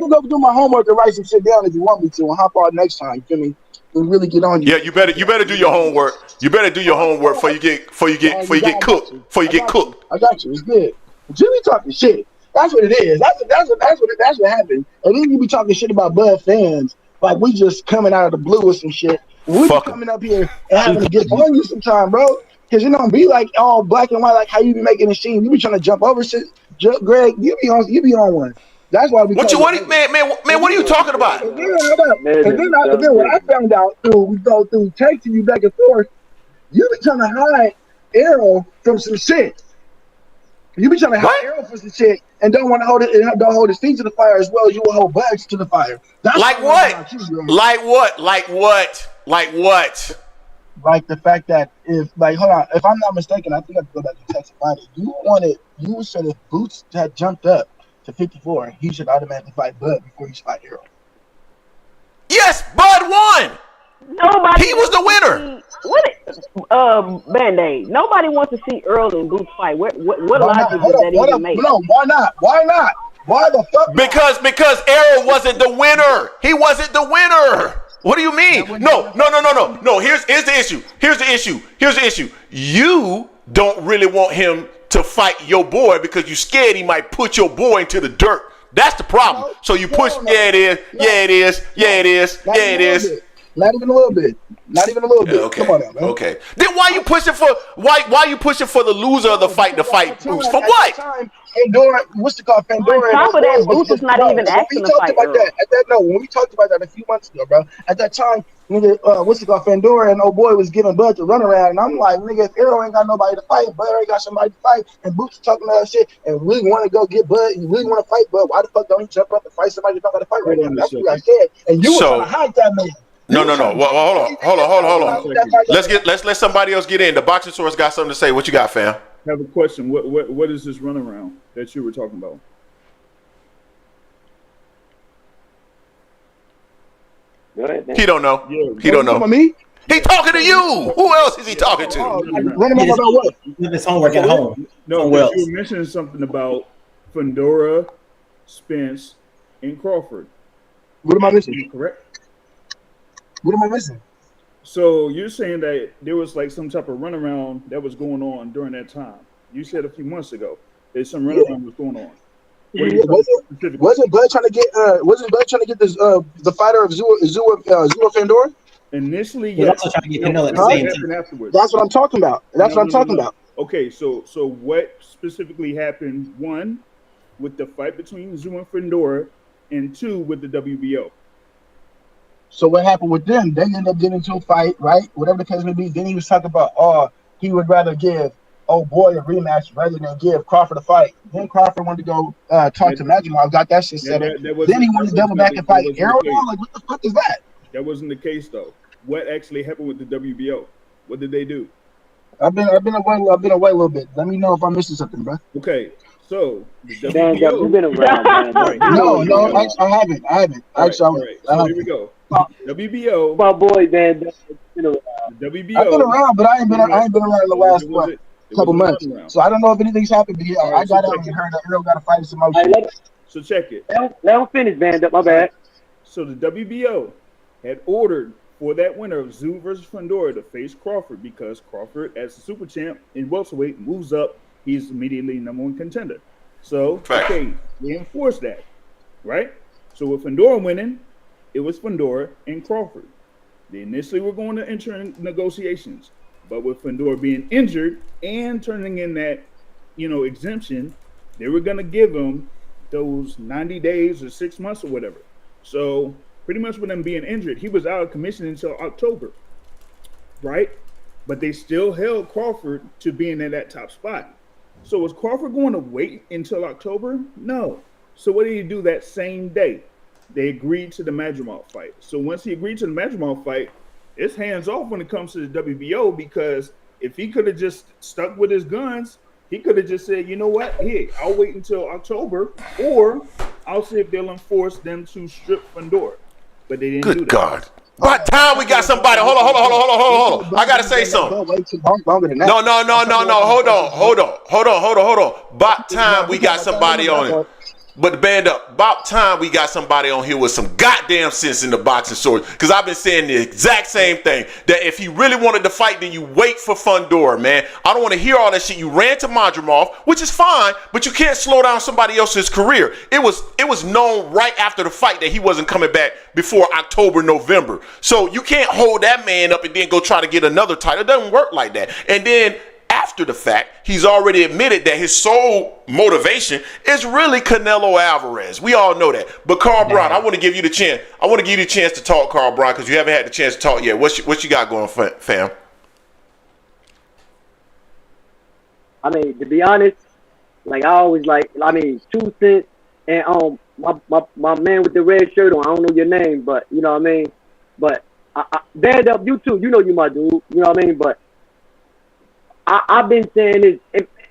[SPEAKER 7] go do my homework and write some shit down if you want me to, and hop on next time. You feel me? And really get on you.
[SPEAKER 2] Yeah, you better do your homework. You better do your homework before you get cooked.
[SPEAKER 7] I got you. It's good. But you be talking shit. That's what it is. That's what happened. And then you be talking shit about Bud fans like we just coming out of the blue with some shit. We be coming up here and having to get on you sometime, bro. Because you don't be like all black and white like how you be making a scene. You be trying to jump over shit. Greg, you be on one. That's why we.
[SPEAKER 2] Man, what are you talking about?
[SPEAKER 7] And then what I found out we go through texting you back and forth, you be trying to hide Errol from some shit. You be trying to hide Errol from some shit and don't want to hold it and don't hold his feet to the fire as well as you will hold Bugs to the fire. That's
[SPEAKER 2] like what? Like what?
[SPEAKER 7] Like the fact that if I'm not mistaken, I think I have to go back and text about it. You said if Boots had jumped up to 54, he should automatically fight Bud before he should fight Errol.
[SPEAKER 2] Yes, Bud won. He was the winner.
[SPEAKER 5] Band-Aid. Nobody wants to see Earl and Boots fight. What logic does that even make?
[SPEAKER 7] No, why not? Why the fuck?
[SPEAKER 2] Because Errol wasn't the winner. He wasn't the winner. What do you mean? No. Here's the issue. You don't really want him to fight your boy because you scared he might put your boy into the dirt. That's the problem. So you push. Yeah, it is.
[SPEAKER 7] Not even a little bit.
[SPEAKER 2] Okay.
[SPEAKER 7] Come on now, man.
[SPEAKER 2] Okay. Then why you pushing for the loser of the fight to fight Boots? For what?
[SPEAKER 7] Pandora, what's it called? Pandora.
[SPEAKER 5] On top of that, Boots is not even asking to fight.
[SPEAKER 7] When we talked about that a few months ago, bro. At that time, nigga, what's it called? Pandora and old boy was giving Bud the runaround, and I'm like, nigga, if Errol ain't got nobody to fight, Bud ain't got somebody to fight, and Boots is talking about that shit, and really want to go get Bud, and really want to fight Bud, why the fuck don't he jump up and fight somebody that don't got to fight right now? That's what I said, and you were trying to hide that man.
[SPEAKER 2] No. Well, hold on. Let's let somebody else get in. The boxing source got something to say. What you got, fam?
[SPEAKER 9] I have a question. What is this runaround that you were talking about?
[SPEAKER 10] Go ahead, man.
[SPEAKER 2] He don't know.
[SPEAKER 9] Yeah.
[SPEAKER 2] He don't know.
[SPEAKER 7] Me?
[SPEAKER 2] He talking to you. Who else is he talking to?
[SPEAKER 7] Run him about what?
[SPEAKER 3] His homework at home.
[SPEAKER 9] No,
[SPEAKER 3] Somewhere
[SPEAKER 9] because you
[SPEAKER 3] else.
[SPEAKER 9] were mentioning something about Fundora, Spence, and Crawford.
[SPEAKER 7] What am I missing?
[SPEAKER 9] Correct.
[SPEAKER 7] What am I missing?
[SPEAKER 9] So you're saying that there was like some type of runaround that was going on during that time. You said a few months ago there's some runaround was going on.
[SPEAKER 7] Wasn't Bud trying to get this the fighter of Zua Fandora?
[SPEAKER 9] Initially,
[SPEAKER 3] He was
[SPEAKER 9] yes.
[SPEAKER 3] also trying to get Canelo at the
[SPEAKER 9] What
[SPEAKER 3] same
[SPEAKER 9] happened
[SPEAKER 3] time.
[SPEAKER 9] afterwards?
[SPEAKER 7] That's what I'm talking about. That's what I'm talking about.
[SPEAKER 9] Okay, so what specifically happened? One, with the fight between Zoo and Fundora, and two, with the WBO.
[SPEAKER 7] So what happened with them? They ended up getting into a fight, right? Whatever the case may be. Then he was talking about, he would rather give boy a rematch rather than give Crawford a fight. Then Crawford wanted to go talk to Madrimov, got that shit set up. Then he wanted to double back and fight Errol. Like, what the fuck is that?
[SPEAKER 9] That wasn't the case though. What actually happened with the WBO? What did they do?
[SPEAKER 7] I've been away a little bit. Let me know if I'm missing something, bro.
[SPEAKER 9] Okay, so the
[SPEAKER 10] Dan,
[SPEAKER 9] WBO.
[SPEAKER 10] you've been around, man.
[SPEAKER 9] Right,
[SPEAKER 7] No, I haven't.
[SPEAKER 9] All right. So here we go. WBO.
[SPEAKER 10] My boy, man. You know,
[SPEAKER 9] WBO.
[SPEAKER 7] I've been around, but I ain't been around in the last couple months. So I don't know if anything's happened. But yeah, I got out and heard that Earl got to fight some more shit.
[SPEAKER 9] So check it.
[SPEAKER 10] let him finish, man. My bad.
[SPEAKER 9] So the WBO had ordered for that winner of Zoo versus Fundora to face Crawford because Crawford, as the super champ in welterweight, moves up. He's immediately number one contender. So, okay, they enforced that, right? So with Fundora winning, it was Fundora and Crawford. They initially were going to enter in negotiations, but with Fundora being injured and turning in that, exemption, they were going to give him those 90 days or 6 months or whatever. So pretty much with him being injured, he was out of commission until October, right? But they still held Crawford to being in that top spot. So was Crawford going to wait until October? No. So what did he do that same day? They agreed to the Madrimov fight. So once he agreed to the Madrimov fight, it's hands off when it comes to the WBO, because if he could have just stuck with his guns, he could have just said, you know what, here, I'll wait until October, or I'll see if they'll enforce them to strip Fundora. But they didn't do that.
[SPEAKER 2] Good God. By the time we got somebody, hold on. I gotta say something. No. Hold on. By the time we got somebody on it. But the band up, about time we got somebody on here with some goddamn sense in the boxing sword. Because I've been saying the exact same thing. That if he really wanted to fight, then you wait for Fundora, man. I don't want to hear all that shit. You ran to Madrimov, which is fine, but you can't slow down somebody else's career. It was known right after the fight that he wasn't coming back before October, November. So you can't hold that man up and then go try to get another title. It doesn't work like that. And then after the fact, he's already admitted that his sole motivation is really Canelo Alvarez. We all know that. But Carl Brown, I want to give you the chance. I want to give you the chance to talk, Carl Brown, because you haven't had the chance to talk yet. What you got going, fam?
[SPEAKER 10] I mean, to be honest, like I always 2 cents and my man with the red shirt on. I don't know your name, but you know what I mean. But I band up, you too. You know you my dude. You know what I mean. But I've been saying this,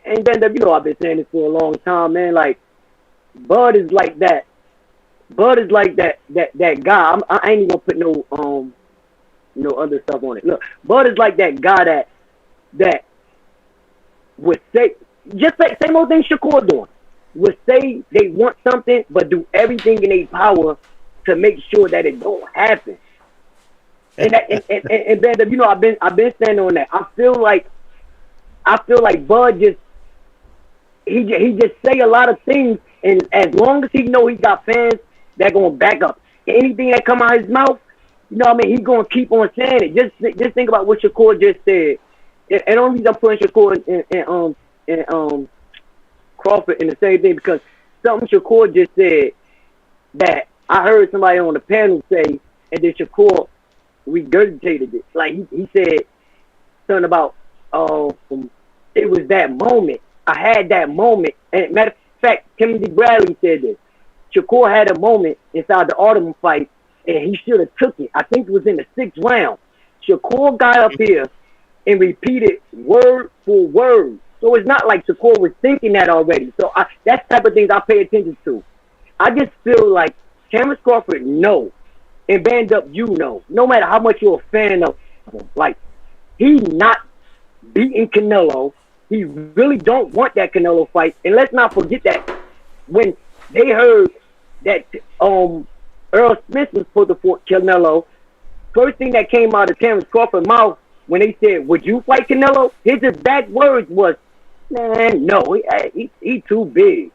[SPEAKER 10] and band up. You know I've been saying this for a long time, man. Like Bud is like that. Bud is like that guy. I ain't even gonna put no other stuff on it. Look, Bud is like that guy that would say same old thing Shakur doing. Would say they want something, but do everything in their power to make sure that it don't happen. And Band up, you know I've been standing on that. I feel like Bud just say a lot of things, and as long as he know he got fans that gonna back up anything that come out his mouth, you know what I mean, he's gonna keep on saying it. Just think about what Shakur just said. And the only reason I'm putting Shakur and Crawford in the same thing, because something Shakur just said that I heard somebody on the panel say, and then Shakur regurgitated it. Like he said something about it was that moment. I had that moment. And matter of fact, Timothy Bradley said this. Shakur had a moment inside the Audubon fight, and he should have took it. I think it was in the 6th round. Shakur got up here and repeated word for word. So it's not like Shakur was thinking that already. So that's the type of things I pay attention to. I just feel like Terence Crawford knows and band up, no matter how much you're a fan of him, like, he not beating Canelo. He really don't want that Canelo fight. And let's not forget that when they heard that Earl Smith was supposed to fight Canelo, first thing that came out of Terence Crawford's mouth when they said, would you fight Canelo? His exact words was, man, no, he too big.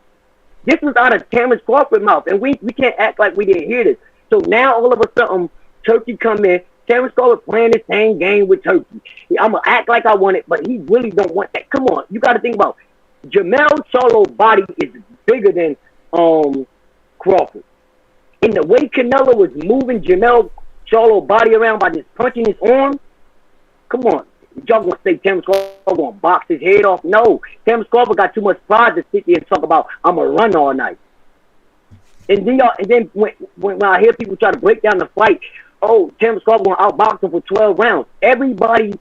[SPEAKER 10] This was out of Terence Crawford's mouth, and we can't act like we didn't hear this. So now all of a sudden, Turki come in, Terence Crawford playing the same game with Turki. I'm going to act like I want it, but he really don't want that. Come on, you got to think about Jamel Charlo's body is bigger than Crawford. And the way Canelo was moving Jamel Charlo's body around by just punching his arm, come on. Y'all going to say Terence Crawford going to box his head off? No. Terence Crawford got too much pride to sit there and talk about, I'm going to run all night. And then when I hear people try to break down the fight, oh, Terence Crawford going to outbox him for 12 rounds. Everybody,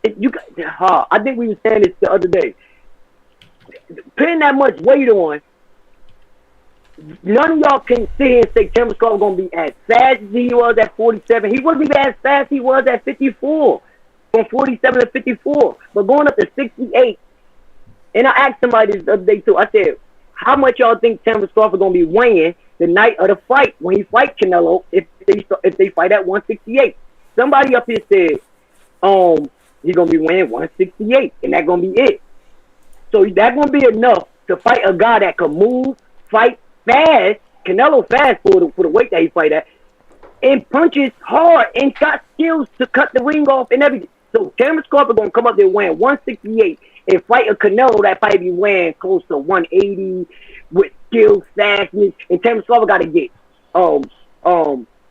[SPEAKER 10] I think we were saying this the other day. Putting that much weight on, none of y'all can sit here and say Terence Crawford going to be as fast as he was at 47. He wasn't even as fast as he was at 54. From 47 to 54. But going up to 68, and I asked somebody this other day too, I said, how much y'all think Terence Crawford going to be weighing the night of the fight when he fight Canelo if they fight at 168? Somebody up here said, he's going to be weighing 168, and that's going to be it. So that's going to be enough to fight a guy that can move, fight fast, Canelo fast for the weight that he fight at, and punches hard and got skills to cut the ring off and everything. So Terence Crawford going to come up there weighing 168 and fight a Canelo that probably be weighing close to 180 with skill, fastness. And Terence Crawford got to get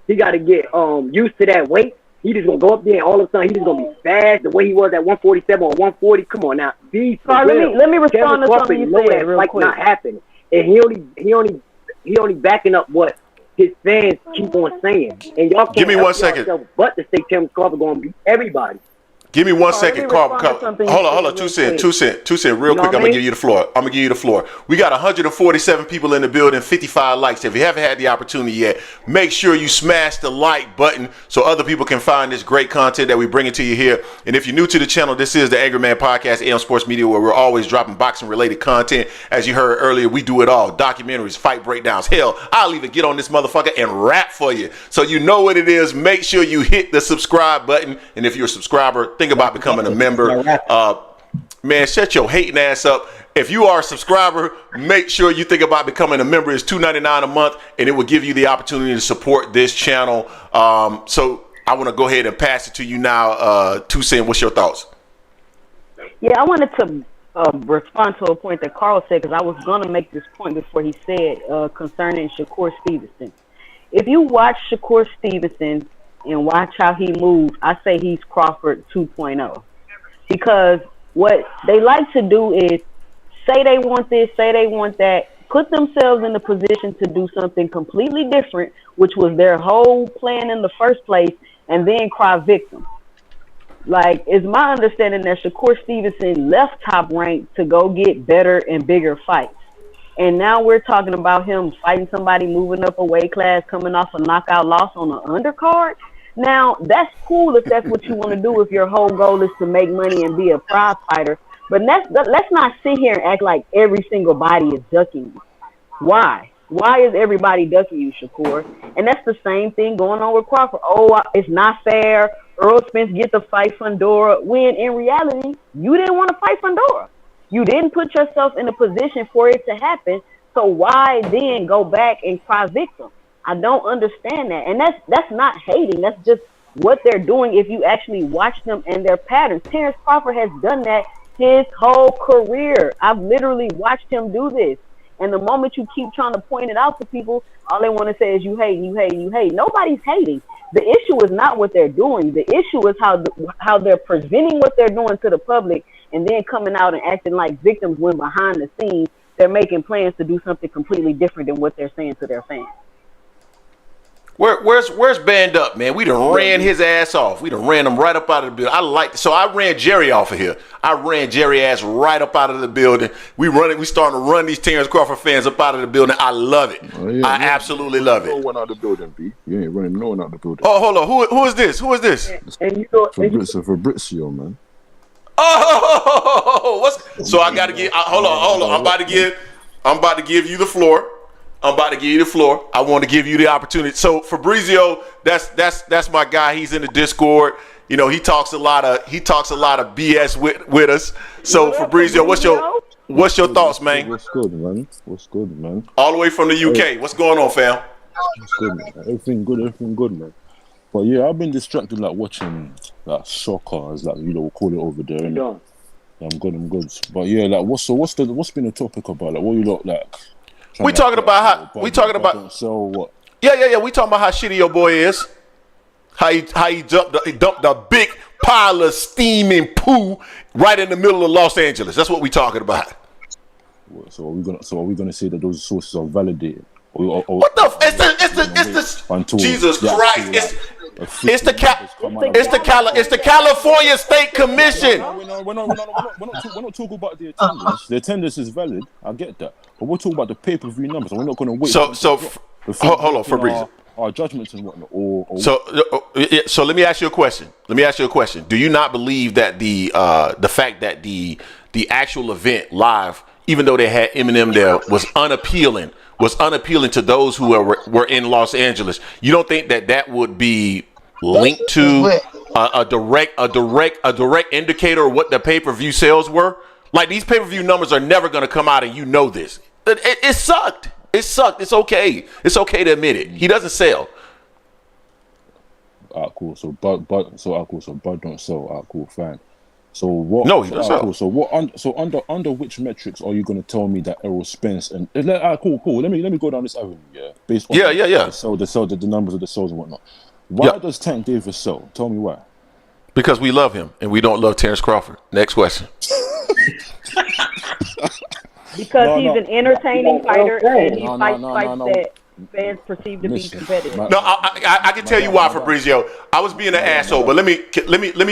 [SPEAKER 10] he got to get used to that weight. He just gonna go up there and all of a sudden he just gonna be fast the way he was at 147 or 140. Come on now,
[SPEAKER 5] let me respond to something you said real quick.
[SPEAKER 10] Not happening, and he only backing up what his fans keep on saying. And y'all can't
[SPEAKER 2] give me 1 second.
[SPEAKER 10] But to say Terence Crawford gonna beat everybody.
[SPEAKER 2] Give me 1 second, Carl. Hold on. 2 cent, real quick. I'm gonna give you the floor. We got 147 people in the building, 55 likes. If you haven't had the opportunity yet, make sure you smash the like button so other people can find this great content that we bring it to you here. And if you're new to the channel, this is the Angry Man Podcast, AM Sports Media, where we're always dropping boxing related content. As you heard earlier, we do it all: documentaries, fight breakdowns. Hell, I'll even get on this motherfucker and rap for you. So you know what it is. Make sure you hit the subscribe button. And if you're a subscriber, think about becoming a member. Man, shut your hating ass up. If you are a subscriber, make sure you think about becoming a member. It's $2.99 a month, and it will give you the opportunity to support this channel. So I want to go ahead and pass it to you now. 2 Cent, what's your thoughts?
[SPEAKER 5] Yeah, I wanted to respond to a point that Carl said, because I was going to make this point before he said concerning Shakur Stevenson. If you watch Shakur Stevenson and watch how he moves, I say he's Crawford 2.0. Because what they like to do is say they want this, say they want that, put themselves in the position to do something completely different, which was their whole plan in the first place, and then cry victim. Like, it's my understanding that Shakur Stevenson left Top Rank to go get better and bigger fights. And now we're talking about him fighting somebody, moving up a weight class, coming off a knockout loss on an undercard. Now, that's cool if that's what you want to do, if your whole goal is to make money and be a prize fighter. But let's not sit here and act like every single body is ducking you. Why? Why is everybody ducking you, Shakur? And that's the same thing going on with Crawford. Oh, it's not fair. Earl Spence get to fight Fundora, when in reality, you didn't want to fight Fundora. You didn't put yourself in a position for it to happen. So why then go back and cry victim? I don't understand that. And that's not hating. That's just what they're doing if you actually watch them and their patterns. Terence Crawford has done that his whole career. I've literally watched him do this. And the moment you keep trying to point it out to people, all they want to say is you hate, you hate, you hate. Nobody's hating. The issue is not what they're doing. The issue is how they're presenting what they're doing to the public, and then coming out and acting like victims when behind the scenes they're making plans to do something completely different than what they're saying to their fans.
[SPEAKER 2] Where's Band Up, man? We done ran his ass off. We done ran him right up out of the building. So I ran Jerry off of here. I ran Jerry ass right up out of the building. We starting to run these Terence Crawford fans up out of the building. I love it. I absolutely love it.
[SPEAKER 11] No one out of the building, B. You ain't running no one out of the building.
[SPEAKER 2] Oh, hold on. Who is this? Who is this?
[SPEAKER 11] Fabrizio, man.
[SPEAKER 2] Oh, so I gotta get. Hold on. I'm about to give you the floor. I want to give you the opportunity. So Fabrizio, that's my guy. He's in the Discord. You know, he talks a lot of BS with us. So Fabrizio, what's your thoughts, man?
[SPEAKER 11] What's good, man?
[SPEAKER 2] All the way from the UK. What's going on, fam?
[SPEAKER 11] What's good, man? Everything good, man. But yeah, I've been distracted like watching like soccer, as like we'll call it over there. Yeah. I'm good. But yeah, like what's been the topic about? Like what you lot like?
[SPEAKER 2] We talking about how we talking about.
[SPEAKER 11] So what?
[SPEAKER 2] Yeah. We talking about how shitty your boy is. How he dumped a big pile of steaming poo right in the middle of Los Angeles. That's what we talking about.
[SPEAKER 11] So are we gonna say that those sources are validated?
[SPEAKER 2] What the? It's the Jesus Christ! It's the California State Commission.
[SPEAKER 11] We're not talking about the attendance. The attendance is valid. I get that, but we're talking about the pay-per-view numbers. And we're not going to wait.
[SPEAKER 2] Hold on, Fabrizio.
[SPEAKER 11] Our judgments and whatnot.
[SPEAKER 2] So let me ask you a question. Do you not believe that the fact that the actual event live, even though they had Eminem there, was unappealing to those who were in Los Angeles? You don't think that would be linked to a direct indicator of what the pay-per-view sales were? Like, these pay-per-view numbers are never going to come out, and you know this. It sucked. It's okay. It's okay to admit it. He doesn't sell.
[SPEAKER 11] Cool. So Bud don't sell. Cool, fine. So what?
[SPEAKER 2] No, he doesn't.
[SPEAKER 11] Cool. So what? So under which metrics are you going to tell me that Errol Spence and cool. Let me go down this avenue. Yeah. Based on the numbers of the sales and whatnot. Why does Tank Davis sell? Tell me why.
[SPEAKER 2] Because we love him and we don't love Terence Crawford. Next question.
[SPEAKER 5] Because he's an entertaining fighter and he fights that fans perceive to be competitive.
[SPEAKER 2] No, I can tell you why, Fabrizio. I was being an asshole, but let me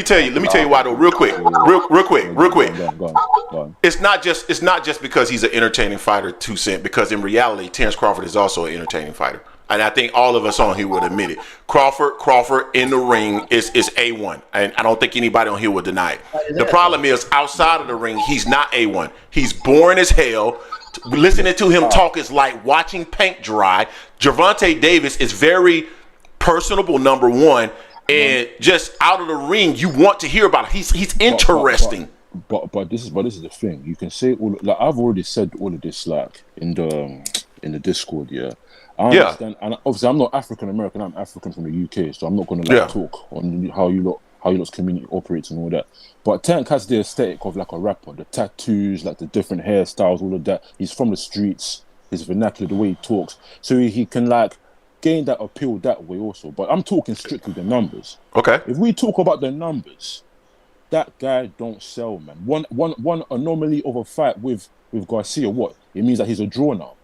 [SPEAKER 2] tell you why though, real quick.
[SPEAKER 11] Go on.
[SPEAKER 2] It's not just because he's an entertaining fighter, 2 Cent, because in reality, Terence Crawford is also an entertaining fighter. And I think all of us on here would admit it. Crawford in the ring is A1. And I don't think anybody on here would deny it. The problem is, outside of the ring, he's not A1. He's boring as hell. Listening to him talk is like watching paint dry. Gervonta Davis is very personable, number one. And just out of the ring, you want to hear about it. He's interesting.
[SPEAKER 11] But this is the thing. You can say all, like I've already said all of this, like in the Discord, yeah. I understand, and obviously I'm not African American. I'm African from the UK, so I'm not going to talk on how you lot's community operates and all that. But Tank has the aesthetic of like a rapper, the tattoos, like the different hairstyles, all of that. He's from the streets, his vernacular, the way he talks, so he can like gain that appeal that way also. But I'm talking strictly the numbers.
[SPEAKER 2] Okay.
[SPEAKER 11] If we talk about the numbers, that guy don't sell, man. One anomaly of a fight with Garcia, what? It means that he's a draw now.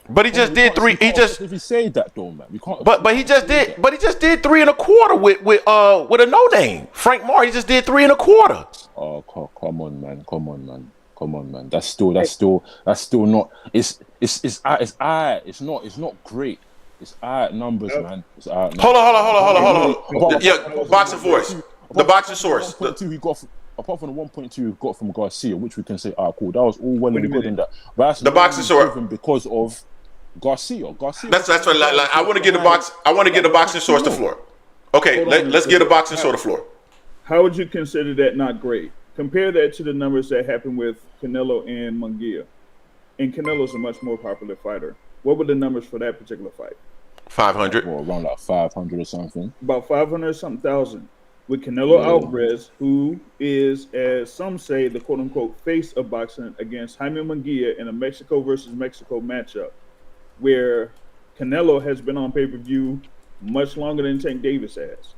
[SPEAKER 2] But he just did three.
[SPEAKER 11] If he say that though, man, we can't.
[SPEAKER 2] But he just did. But he just did 3 1/4 with a no name. Frank Marr. He just did 3 1/4.
[SPEAKER 11] Oh, come on, man. That's still not. It's not great. It's numbers, man. It's numbers.
[SPEAKER 2] Hold on. Yeah, boxing force. The boxing source.
[SPEAKER 11] Apart from the 1.2 we got from Garcia, which we can say, cool, that was all well and good in that. But that's
[SPEAKER 2] the boxing source
[SPEAKER 11] because of Garcia.
[SPEAKER 2] That's what. Like, I want to get the box. I want to get the boxing source to the floor. Okay, let's get a boxing source to the floor.
[SPEAKER 9] How would you consider that not great? Compare that to the numbers that happened with Canelo and Munguia. And Canelo's a much more popular fighter. What were the numbers for that particular fight?
[SPEAKER 2] 500.
[SPEAKER 11] Or around like 500 or something.
[SPEAKER 9] About 500 or something thousand. With Canelo Alvarez, who is, as some say, the quote-unquote face of boxing, against Jaime Munguia in a Mexico versus Mexico matchup, where Canelo has been on pay-per-view much longer than Tank Davis has.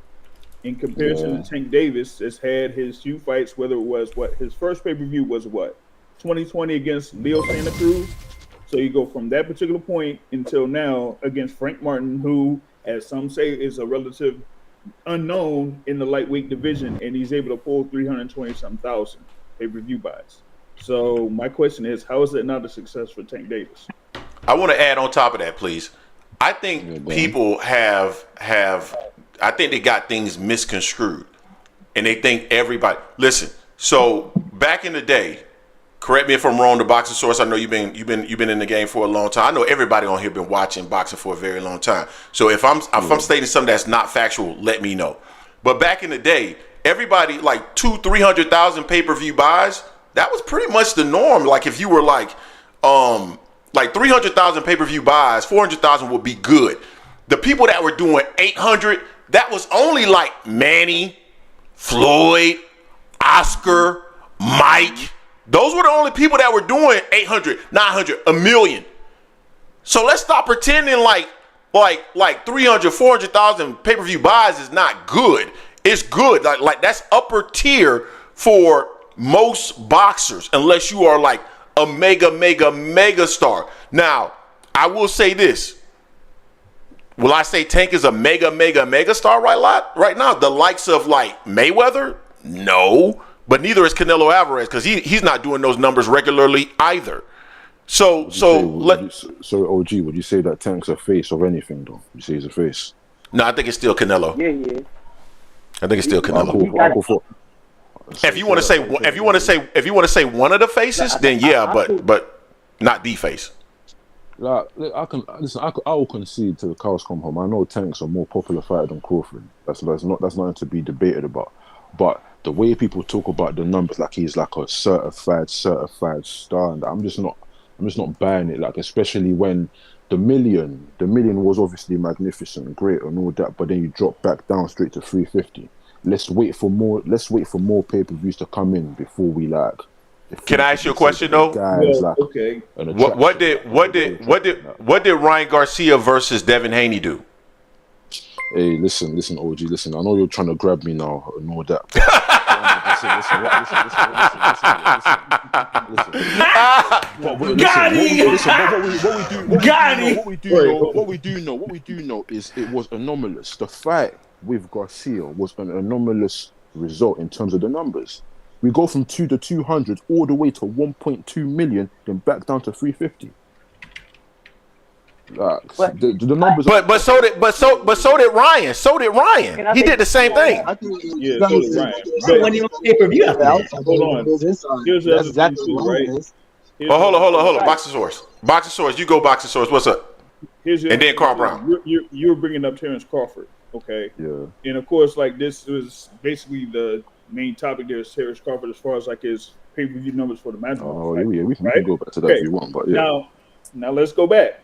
[SPEAKER 9] In comparison to Tank Davis, has had his few fights, whether it was his first pay-per-view was 2020 against Leo Santa Cruz. So you go from that particular point until now against Frank Martin, who as some say, is a relative unknown in the lightweight division, and he's able to pull 320-something thousand pay-per-view buys. So my question is, how is that not a success for Tank Davis?
[SPEAKER 2] I want to add on top of that, please. I think people have I think they got things misconstrued, and they think everybody. Listen, so back in the day, correct me if I'm wrong, the Boxing Source. I know you've been in the game for a long time. I know everybody on here been watching boxing for a very long time. So if I'm stating something that's not factual, let me know. But back in the day, everybody like 200,000-300,000 pay-per-view buys. That was pretty much the norm. Like if you were like 300,000 pay-per-view buys, 400,000 would be good. The people that were doing 800, that was only like Manny, Floyd, Oscar, Mike. Those were the only people that were doing 800, 900, a million. So let's stop pretending like 300, 400,000 pay-per-view buys is not good. It's good. Like that's upper tier for most boxers, unless you are like a mega star. Now, I will say this. Will I say Tank is a mega star right now? The likes of like Mayweather? No. But neither is Canelo Alvarez, because he's not doing those numbers regularly either. So
[SPEAKER 11] OG, would you say that Tank's a face of anything though? You say he's a face?
[SPEAKER 2] No, I think it's still Canelo.
[SPEAKER 10] Yeah.
[SPEAKER 2] I think it's still Canelo. If you want to say one of the faces, then yeah, but not the face.
[SPEAKER 11] Like, I will concede to the cows come home. I know Tank's a more popular fighter than Crawford. That's nothing to be debated about. But the way people talk about the numbers, like he's like a certified star, and I'm just not buying it. Like especially when the million was obviously magnificent, great, and all that, but then you drop back down straight to 350. Let's wait for more pay-per-views to come in before we like.
[SPEAKER 2] Can I ask you a question though?
[SPEAKER 9] Okay.
[SPEAKER 2] What did Ryan Garcia versus Devin Haney do?
[SPEAKER 11] Hey, listen, OG, listen. I know you're trying to grab me now and all that. What we do know is it was anomalous. The fight with Garcia was an anomalous result in terms of the numbers. We go from 2 to 200 all the way to 1.2 million, then back down to 350. The numbers.
[SPEAKER 2] But so did Ryan. So did Ryan. He did the same thing.
[SPEAKER 9] Yeah, so did Ryan.
[SPEAKER 3] So when you pay-per-view,
[SPEAKER 9] hold on. Here's the other thing too, right?
[SPEAKER 2] Hold on. Boxing-saurus. You go Boxing-saurus. What's up? And then Carl Brown.
[SPEAKER 9] You were bringing up Terence Crawford, okay?
[SPEAKER 11] Yeah.
[SPEAKER 9] And of course, like this was basically the main topic there is Terence Crawford as far as like his pay-per-view numbers for the match.
[SPEAKER 11] Oh, yeah, we can go back to that if you want, but yeah.
[SPEAKER 9] Now let's go back.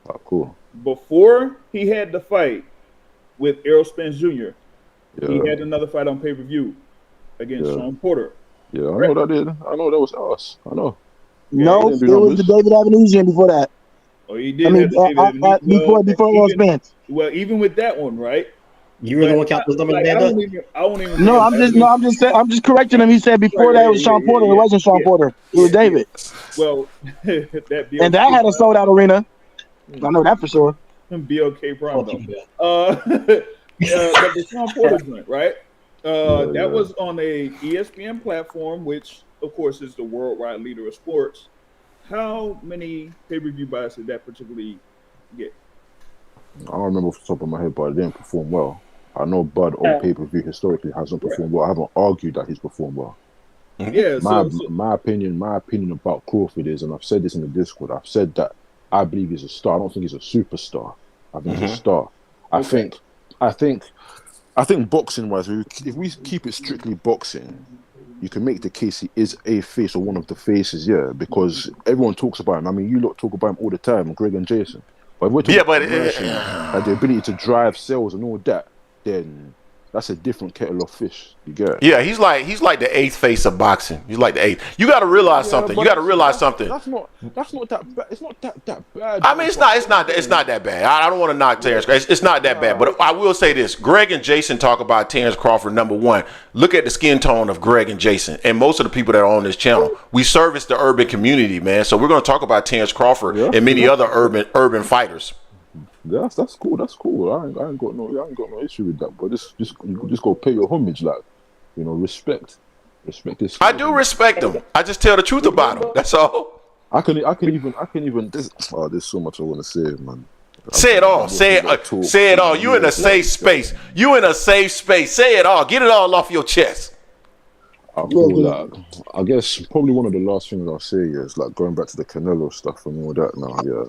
[SPEAKER 11] Oh, cool.
[SPEAKER 9] Before he had the fight with Errol Spence Jr., he had another fight on pay-per-view against Sean Porter.
[SPEAKER 11] Yeah, I know that did. I know that was us. I know.
[SPEAKER 7] No, it was the David Avenesian before that.
[SPEAKER 9] Oh, he did.
[SPEAKER 7] Before Errol Spence.
[SPEAKER 9] Well, even with that one, right?
[SPEAKER 3] You really want to count those numbers?
[SPEAKER 9] I won't even.
[SPEAKER 7] No, I'm just correcting him. He said before that it was Sean Porter. It wasn't Sean Porter. It was David.
[SPEAKER 9] Well,
[SPEAKER 7] that had a sold out arena. I know that for sure.
[SPEAKER 9] BLK problem. But the Sean Porter joint, right? That was on a ESPN platform, which of course is the worldwide leader of sports. How many pay-per-view buys did that particularly get?
[SPEAKER 11] I don't remember off the top of my head, but it didn't perform well. I know Bud on pay-per-view historically hasn't performed well. I haven't argued that he's performed well.
[SPEAKER 9] Yeah.
[SPEAKER 11] My opinion about Crawford is, and I've said this in the Discord, I've said that I believe he's a star. I don't think he's a superstar. I think he's a star. I think boxing wise, if we keep it strictly boxing, you can make the case he is a face or one of the faces, because everyone talks about him. I mean, you lot talk about him all the time, Greg and Jason. But if we're talking about the ability to drive sales and all that, then that's a different kettle of fish. You get it?
[SPEAKER 2] Yeah, he's like the eighth face of boxing. He's like the eighth. You got to realize something. That's not
[SPEAKER 11] that bad. It's not that bad.
[SPEAKER 2] I mean, it's not that bad. I don't want to knock Terence. It's not that bad. But I will say this: Greg and Jason talk about Terence Crawford. Number one, look at the skin tone of Greg and Jason, and most of the people that are on this channel. We service the urban community, man. So we're going to talk about Terence Crawford and many other urban fighters.
[SPEAKER 11] That's cool. That's cool. I ain't got no issue with that. But you just go pay your homage, like, you know, respect this.
[SPEAKER 2] I do respect him. I just tell the truth about him. That's all.
[SPEAKER 11] I can even. There's so much I want to say, man.
[SPEAKER 2] Say it all. Say it all. You in a safe space. You in a safe space. Say it all. Get it all off your chest.
[SPEAKER 11] I feel like, I guess probably one of the last things I'll say is like going back to the Canelo stuff and all that now, yeah.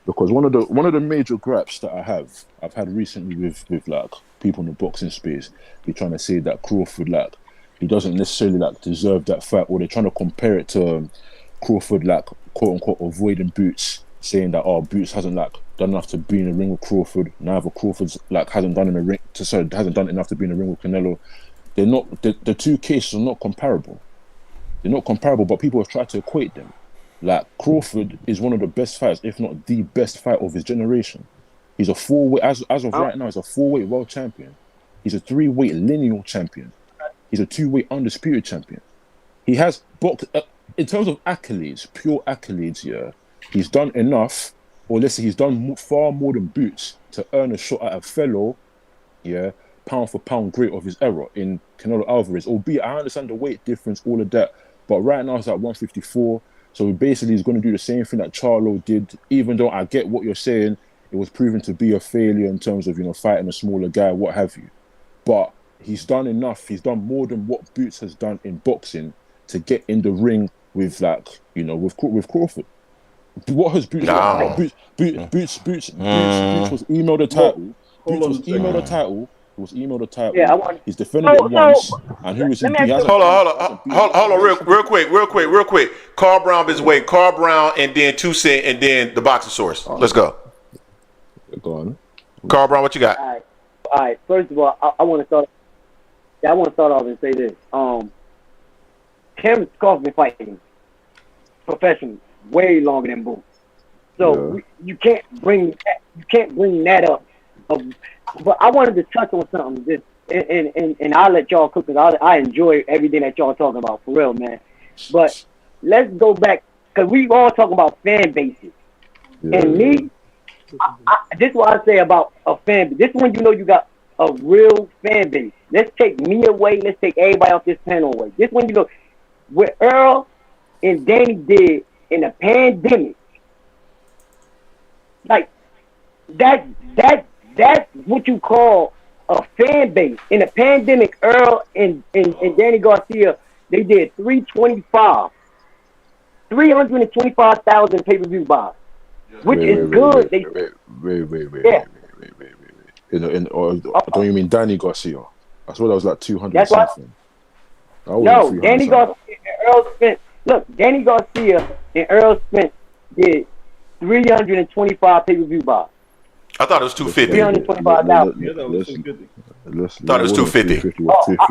[SPEAKER 11] Because one of the major gripes that I've had recently with like people in the boxing space, they're trying to say that Crawford, like, he doesn't necessarily like deserve that fight, or they're trying to compare it to Crawford, like, quote unquote avoiding Boots, saying that Boots hasn't like done enough to be in the ring with Crawford. Neither Crawford's like hasn't done enough to be in the ring with Canelo. They're not, the two cases are not comparable. They're not comparable, but people have tried to equate them. Like, Crawford is one of the best fighters, if not the best fighter of his generation. He's a 4-weight, as of right now, he's a 4-weight world champion. He's a 3-weight lineal champion. He's a 2-weight undisputed champion. He has boxed, in terms of accolades, pure accolades, yeah, he's done enough, or let's say he's done far more than Boots to earn a shot at a fellow, yeah, pound for pound great of his era in Canelo Alvarez. Albeit, I understand the weight difference, all of that, but right now he's at 154. So basically, he's going to do the same thing that Charlo did. Even though I get what you're saying, it was proven to be a failure in terms of, you know, fighting a smaller guy, what have you. But he's done enough. He's done more than what Boots has done in boxing to get in the ring with, like, you know, with Crawford. What has Boots done? Boots was emailed the title. Boots was emailed the title. He was emailed the title. Yeah, he's defended it once. And who is he?
[SPEAKER 2] Hold on, real quick. Carl Brown is waiting. Carl Brown, and then 2 Cent, and then the boxing source. Let's go.
[SPEAKER 11] Go on.
[SPEAKER 2] Carl Brown, what you got?
[SPEAKER 10] All right. First of all, I want to start. Yeah, I want to start off and say this. Terence Crawford been fighting professionally way longer than Boots. So you can't bring that up. But I wanted to touch on something, and I'll let y'all cook, because I enjoy everything that y'all talking about, for real, man. But let's go back, because we all talking about fan bases. Yeah. And me, this is what I say about a fan base. This is when you know you got a real fan base. Let's take me away. Let's take everybody off this panel away. This is when you know what Earl and Danny did in the pandemic. Like, that's what you call a fan base. In the pandemic, Earl and Danny Garcia, they did 325,000 pay-per-view buys, which is good.
[SPEAKER 11] Wait. Don't you mean Danny Garcia? I swear that was like 200 something.
[SPEAKER 10] No, Danny Garcia and Earl Spence. Look, Danny Garcia and Earl Spence did 325 pay-per-view buys.
[SPEAKER 2] I thought it was 250.
[SPEAKER 10] 325,000.
[SPEAKER 9] Yeah, that was 250.
[SPEAKER 2] Thought it was 250.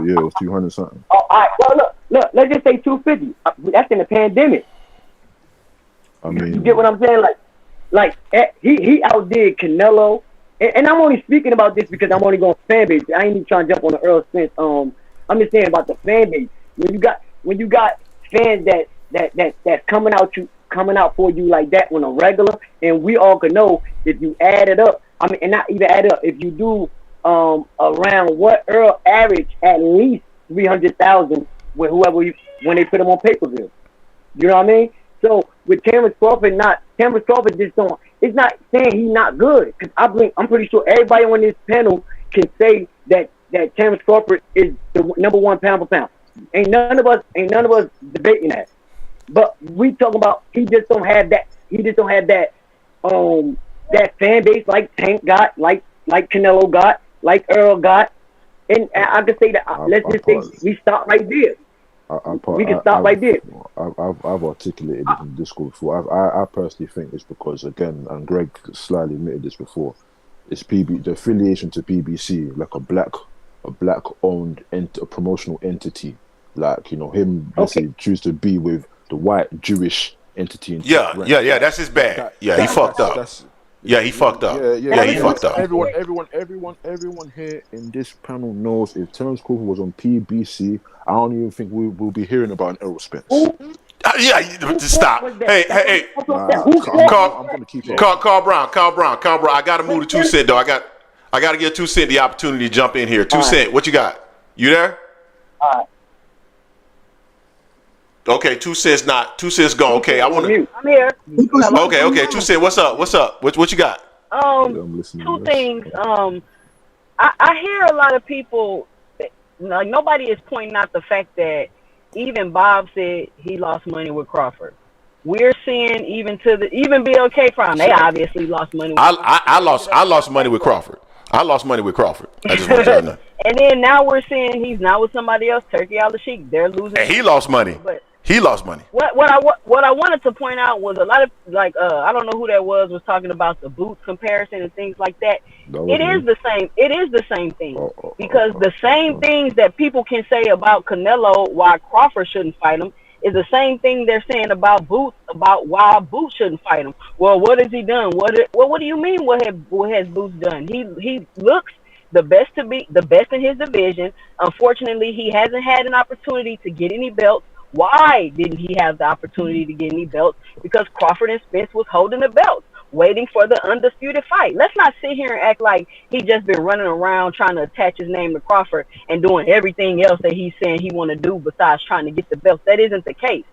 [SPEAKER 11] Yeah, it was 200 something.
[SPEAKER 10] Oh, all right. Well, look. Let's just say 250. That's in the pandemic.
[SPEAKER 11] I mean,
[SPEAKER 10] you get what I'm saying? Like he outdid Canelo, and I'm only speaking about this because I'm only going fan base. I ain't even trying to jump on the Earl Spence. I'm just saying about the fan base. When you got fans that's coming out for you like that on a regular, and we all can know if you add it up, I mean, and not even add up, if you do around what Earl averaged at least 300,000 with whoever when they put him on pay-per-view. You know what I mean? So with Terence Crawford just don't. It's not saying he's not good, because I'm pretty sure everybody on this panel can say that Terence Crawford is the number one pound for pound. Ain't none of us debating that. But we talking about he just don't have that. He just don't have that that fan base like Tank got, like Canelo got, like Earl got. And I can say that. Let's just say we stop right there. We can stop right there.
[SPEAKER 11] I've articulated this in Discord before. I personally think it's because, again, and Greg slightly admitted this before, it's the affiliation to PBC, like a black owned a promotional entity. Like, you know, him, let's say, choose to be with the white Jewish entity.
[SPEAKER 2] Yeah, that's his bad. He fucked up. Yeah, he fucked up.
[SPEAKER 11] Yeah,
[SPEAKER 2] he fucked up.
[SPEAKER 11] Everyone here in this panel knows if Terence Crawford was on PBC, I don't even think we'll be hearing about an Errol Spence.
[SPEAKER 2] Just stop. Hey.
[SPEAKER 11] I'm gonna keep it.
[SPEAKER 2] Carl Brown. I gotta move to 2 Cent though. I gotta give 2 Cent the opportunity to jump in here. 2 Cent, what you got? You there?
[SPEAKER 10] All right.
[SPEAKER 2] Okay, 2 Cent's gone. Okay, I want to.
[SPEAKER 5] I'm here.
[SPEAKER 2] Okay. 2 Cent, what's up? What you got?
[SPEAKER 5] Two things. I hear a lot of people, like nobody is pointing out the fact that even Bob said he lost money with Crawford. We're seeing even BLK Crown, they obviously lost money with
[SPEAKER 2] I lost money with Crawford. I just want to know.
[SPEAKER 5] And then now we're seeing he's not with somebody else, Turki Alalshikh. They're losing.
[SPEAKER 2] And he lost money. He lost money.
[SPEAKER 5] What I wanted to point out was a lot of I don't know who that was talking about the boots comparison and things like that. It is the same thing because the same things that people can say about Canelo why Crawford shouldn't fight him is the same thing they're saying about Boots about why Boots shouldn't fight him. Well, what has he done? What do you mean? What has Boots done? He looks the best in his division. Unfortunately, he hasn't had an opportunity to get any belts. Why didn't he have the opportunity to get any belts? Because Crawford and Spence was holding the belts, waiting for the undisputed fight. Let's not sit here and act like he just been running around trying to attach his name to Crawford and doing everything else that he's saying he want to do besides trying to get the belts. That isn't the case.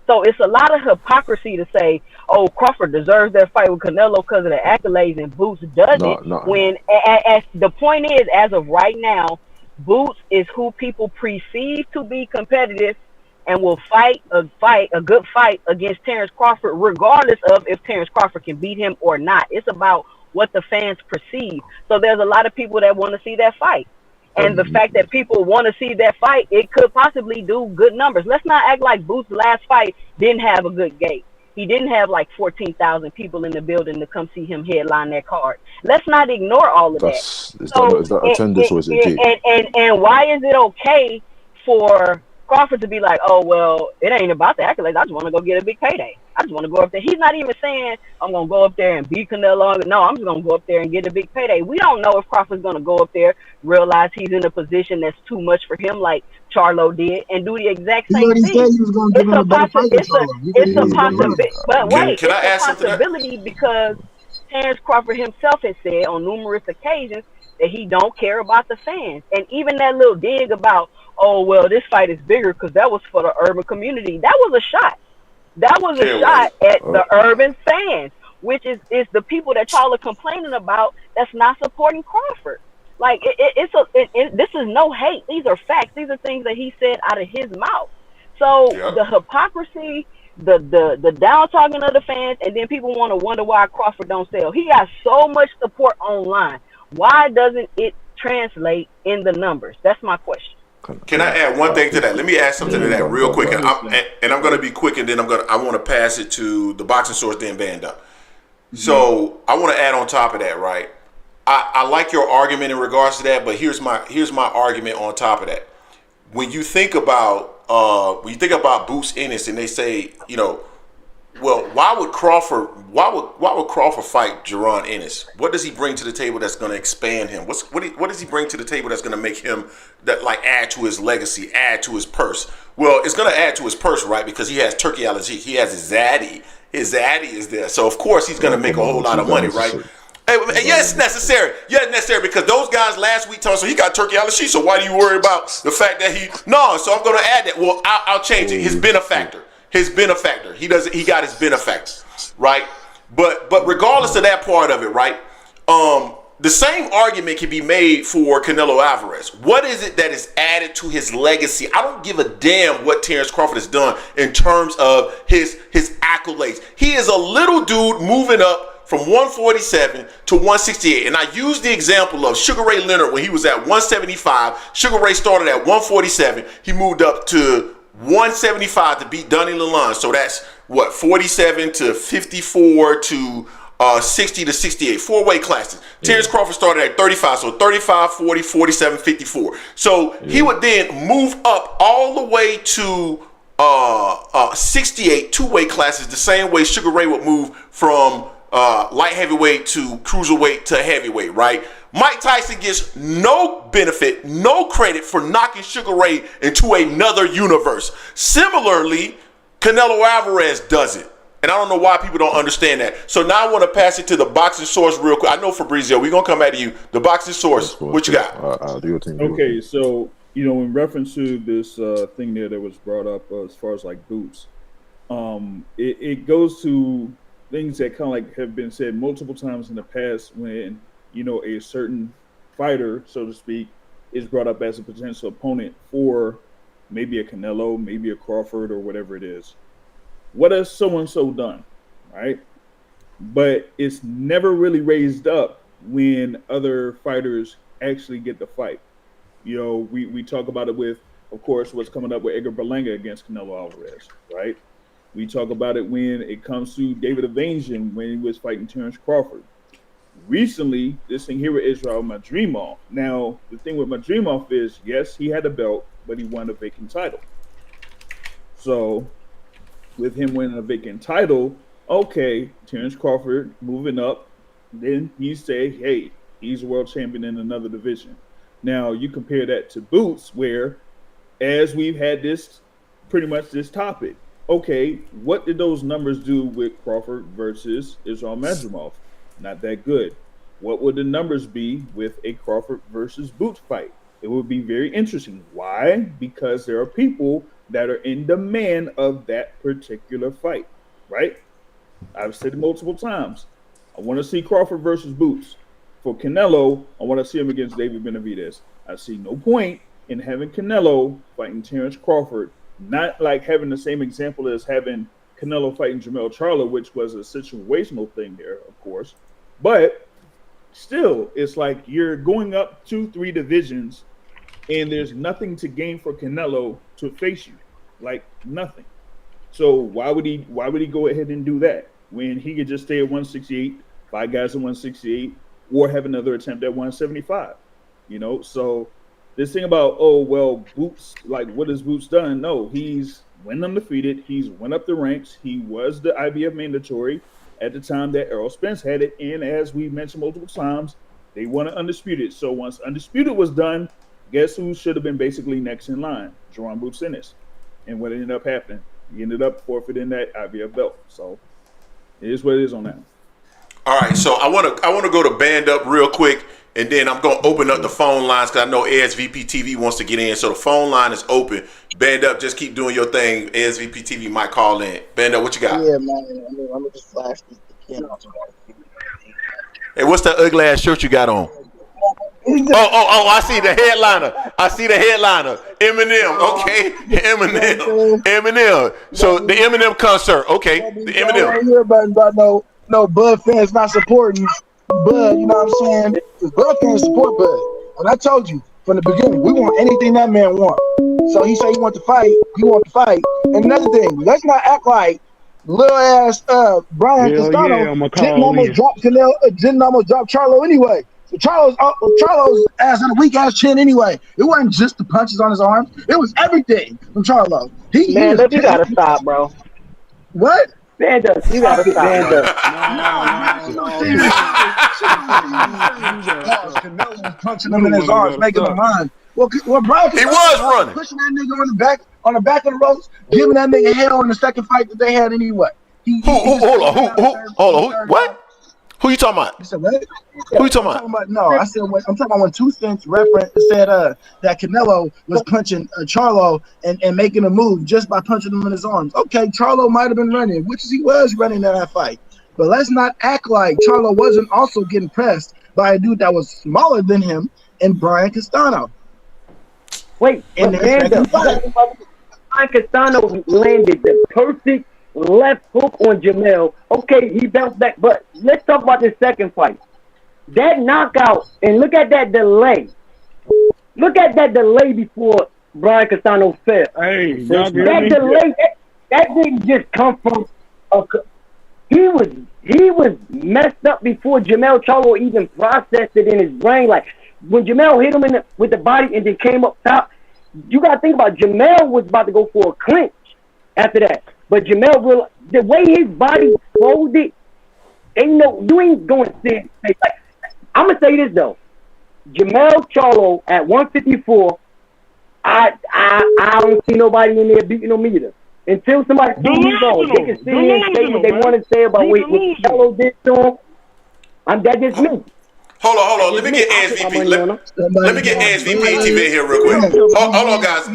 [SPEAKER 5] So it's a lot of hypocrisy to say, oh, Crawford deserves that fight with Canelo because of the accolades and Boots doesn't. When as the point is, as of right now, Boots is who people perceive to be competitive and will fight a good fight against Terence Crawford, regardless of if Terence Crawford can beat him or not. It's about what the fans perceive. So there's a lot of people that want to see that fight. And the fact that people want to see that fight, it could possibly do good numbers. Let's not act like Boots' last fight didn't have a good gate. He didn't have like 14,000 people in the building to come see him headline that card. Let's not ignore all of that.
[SPEAKER 11] Is that attendance or is it gate?
[SPEAKER 5] And why is it okay for Crawford to be like, oh, well, it ain't about the accolades. I just want to go get a big payday. I just want to go up there. He's not even saying, I'm going to go up there and beat Canelo. No, I'm just going to go up there and get a big payday. We don't know if Crawford's going to go up there, realize he's in a position that's too much for him, like Charlo did, and do the exact same thing. It's a possibility. But wait,
[SPEAKER 2] can I add
[SPEAKER 5] something? It's a possibility because Terence Crawford himself has said on numerous occasions that he don't care about the fans. And even that little dig about, oh, well, this fight is bigger because that was for the urban community. That was a shot. That was a shot at the urban fans, which is the people that y'all are complaining about that's not supporting Crawford. Like, this is no hate. These are facts. These are things that he said out of his mouth. So the hypocrisy, the down-talking of the fans, and then people want to wonder why Crawford don't sell. He got so much support online. Why doesn't it translate in the numbers? That's my question.
[SPEAKER 2] Can I add one thing to that? Let me add something to that real quick, and I'm going to be quick, and then I want to pass it to the boxing source, then Vanda. So I want to add on top of that, right? I like your argument in regards to that, but here's my argument on top of that. When you think about Boots Ennis, and they say, well, why would Crawford fight Jaron Ennis? What does he bring to the table that's going to expand him? What does he bring to the table that's going to make him add to his legacy, add to his purse? Well, it's going to add to his purse, right? Because he has Turki Alalshikh, he has his zaddy. His zaddy is there, so of course he's going to make a whole lot of money, right? Yes, necessary. Yeah, necessary because those guys last week told us, so he got Turki Alalshikh. So why do you worry about the fact that So I'm going to add that. Well, I'll change it. His benefactor. He got his benefactor, right? But regardless of that part of it, right? The same argument can be made for Canelo Alvarez. What is it that is added to his legacy? I don't give a damn what Terence Crawford has done in terms of his accolades. He is a little dude moving up from 147 to 168. And I use the example of Sugar Ray Leonard when he was at 175. Sugar Ray started at 147. He moved up to 175 to beat Donnie Lalonde. So that's what, 47 to 54 to 60 to 68, 4 weight classes. Terence Crawford started at 35, so 35, 40, 47, 54. So he would then move up all the way to 68, 2 weight classes, the same way Sugar Ray would move from light heavyweight to cruiserweight to heavyweight, right? Mike Tyson gets no benefit, no credit for knocking Sugar Ray into another universe. Similarly, Canelo Alvarez does it. And I don't know why people don't understand that. So now I want to pass it to the boxing source real quick. I know Fabrizio, we're going to come back to you. The boxing source, what you got?
[SPEAKER 9] Okay, so, in reference to this thing there that was brought up as far as like boots, it goes to things that kind of like have been said multiple times in the past when, a certain fighter, so to speak, is brought up as a potential opponent for maybe a Canelo, maybe a Crawford, or whatever it is. What has so-and-so done, right? But it's never really raised up when other fighters actually get the fight. We talk about it with, of course, what's coming up with Edgar Berlanga against Canelo Alvarez, right? We talk about it when it comes to David Evansian when he was fighting Terence Crawford. Recently, this thing here with Israil Madrimov. Now, the thing with Madrimov is, yes, he had a belt, but he won a vacant title. So, with him winning a vacant title, okay, Terence Crawford moving up, then you say, hey, he's a world champion in another division. Now, you compare that to Boots, where, as we've had this, pretty much this topic, okay, what did those numbers do with Crawford versus Israil Madrimov? Not that good. What would the numbers be with a Crawford versus Boots fight? It would be very interesting. Why? Because there are people that are in demand of that particular fight, right? I've said it multiple times. I want to see Crawford versus Boots. For Canelo, I want to see him against David Benavidez. I see no point in having Canelo fighting Terence Crawford, not like having the same example as having Canelo fighting Jermell Charlo, which was a situational thing there, of course. But still, it's like you're going up 2-3 divisions and there's nothing to gain for Canelo to face you. Like nothing. So why would he go ahead and do that when he could just stay at 168, 5 guys at 168, or have another attempt at 175? So this thing about, Boots, like what has Boots done? No, he's went undefeated. He's went up the ranks. He was the IBF mandatory at the time that Errol Spence had it. And as we mentioned multiple times, they won Undisputed. So once Undisputed was done, guess who should have been basically next in line? Jerome Boots Ennis. And what ended up happening? He ended up forfeiting that IBF belt. So it is what it is on that.
[SPEAKER 2] All right, so I want to go to Band Up real quick, and then I'm going to open up the phone lines because I know ASVP TV wants to get in. So the phone line is open. Band Up, just keep doing your thing. ASVP TV might call in. Band Up, what you got?
[SPEAKER 7] Yeah, man. I'm gonna just flash this again.
[SPEAKER 2] Hey, what's that ugly ass shirt you got on? Oh, I see the headliner. Eminem, okay. Eminem. So the Eminem concert, okay. The Eminem.
[SPEAKER 7] I ain't hear about no Bud fans not supporting Bud, you know what I'm saying? Because Bud fans support Bud. And I told you from the beginning, we want anything that man wants. So he said he want to fight, And another thing, let's not act like little ass Brian Castano didn't almost drop Charlo anyway. So Charlo's ass had a weak ass chin anyway. It wasn't just the punches on his arms. It was everything from Charlo.
[SPEAKER 10] You gotta stop, bro.
[SPEAKER 7] What?
[SPEAKER 10] Stand up. You gotta stand up.
[SPEAKER 7] Canelo was punching him in his arms, making him run. Well, Brian,
[SPEAKER 2] he was running,
[SPEAKER 7] pushing that nigga on the back of the ropes, giving that nigga hell in the second fight that they had anyway.
[SPEAKER 2] Hold on. What? Who you talking about?
[SPEAKER 7] You said what?
[SPEAKER 2] Who you talking about?
[SPEAKER 7] No, I said I'm talking about when 2 Cents reference said that Canelo was punching Charlo and making a move just by punching him in his arms. Okay, Charlo might have been running, which he was running in that fight. But let's not act like Charlo wasn't also getting pressed by a dude that was smaller than him and Brian Castano.
[SPEAKER 10] Wait, Brian Castano landed the perfect left hook on Jermell. Okay, he bounced back, but let's talk about this second fight. That knockout, and look at that delay. Look at that delay before Brian Castano fell.
[SPEAKER 12] Hey,
[SPEAKER 10] that delay, that didn't just come from he was messed up before Jermell Charlo even processed it in his brain. Like when Jermell hit him with the body and then came up top, you gotta think about Jermell was about to go for a clinch after that. But Jermell, the way his body folded you ain't going to see. Like, I'm gonna say this though, Jermell Charlo at 154. I don't see nobody in there beating him either. Until somebody proves me wrong, they can sit here and say what they want to say about what Charlo did to him. That's just me.
[SPEAKER 2] Hold on. Let me get ASVP. Let me get ASVP TV here real quick. Hold on, guys,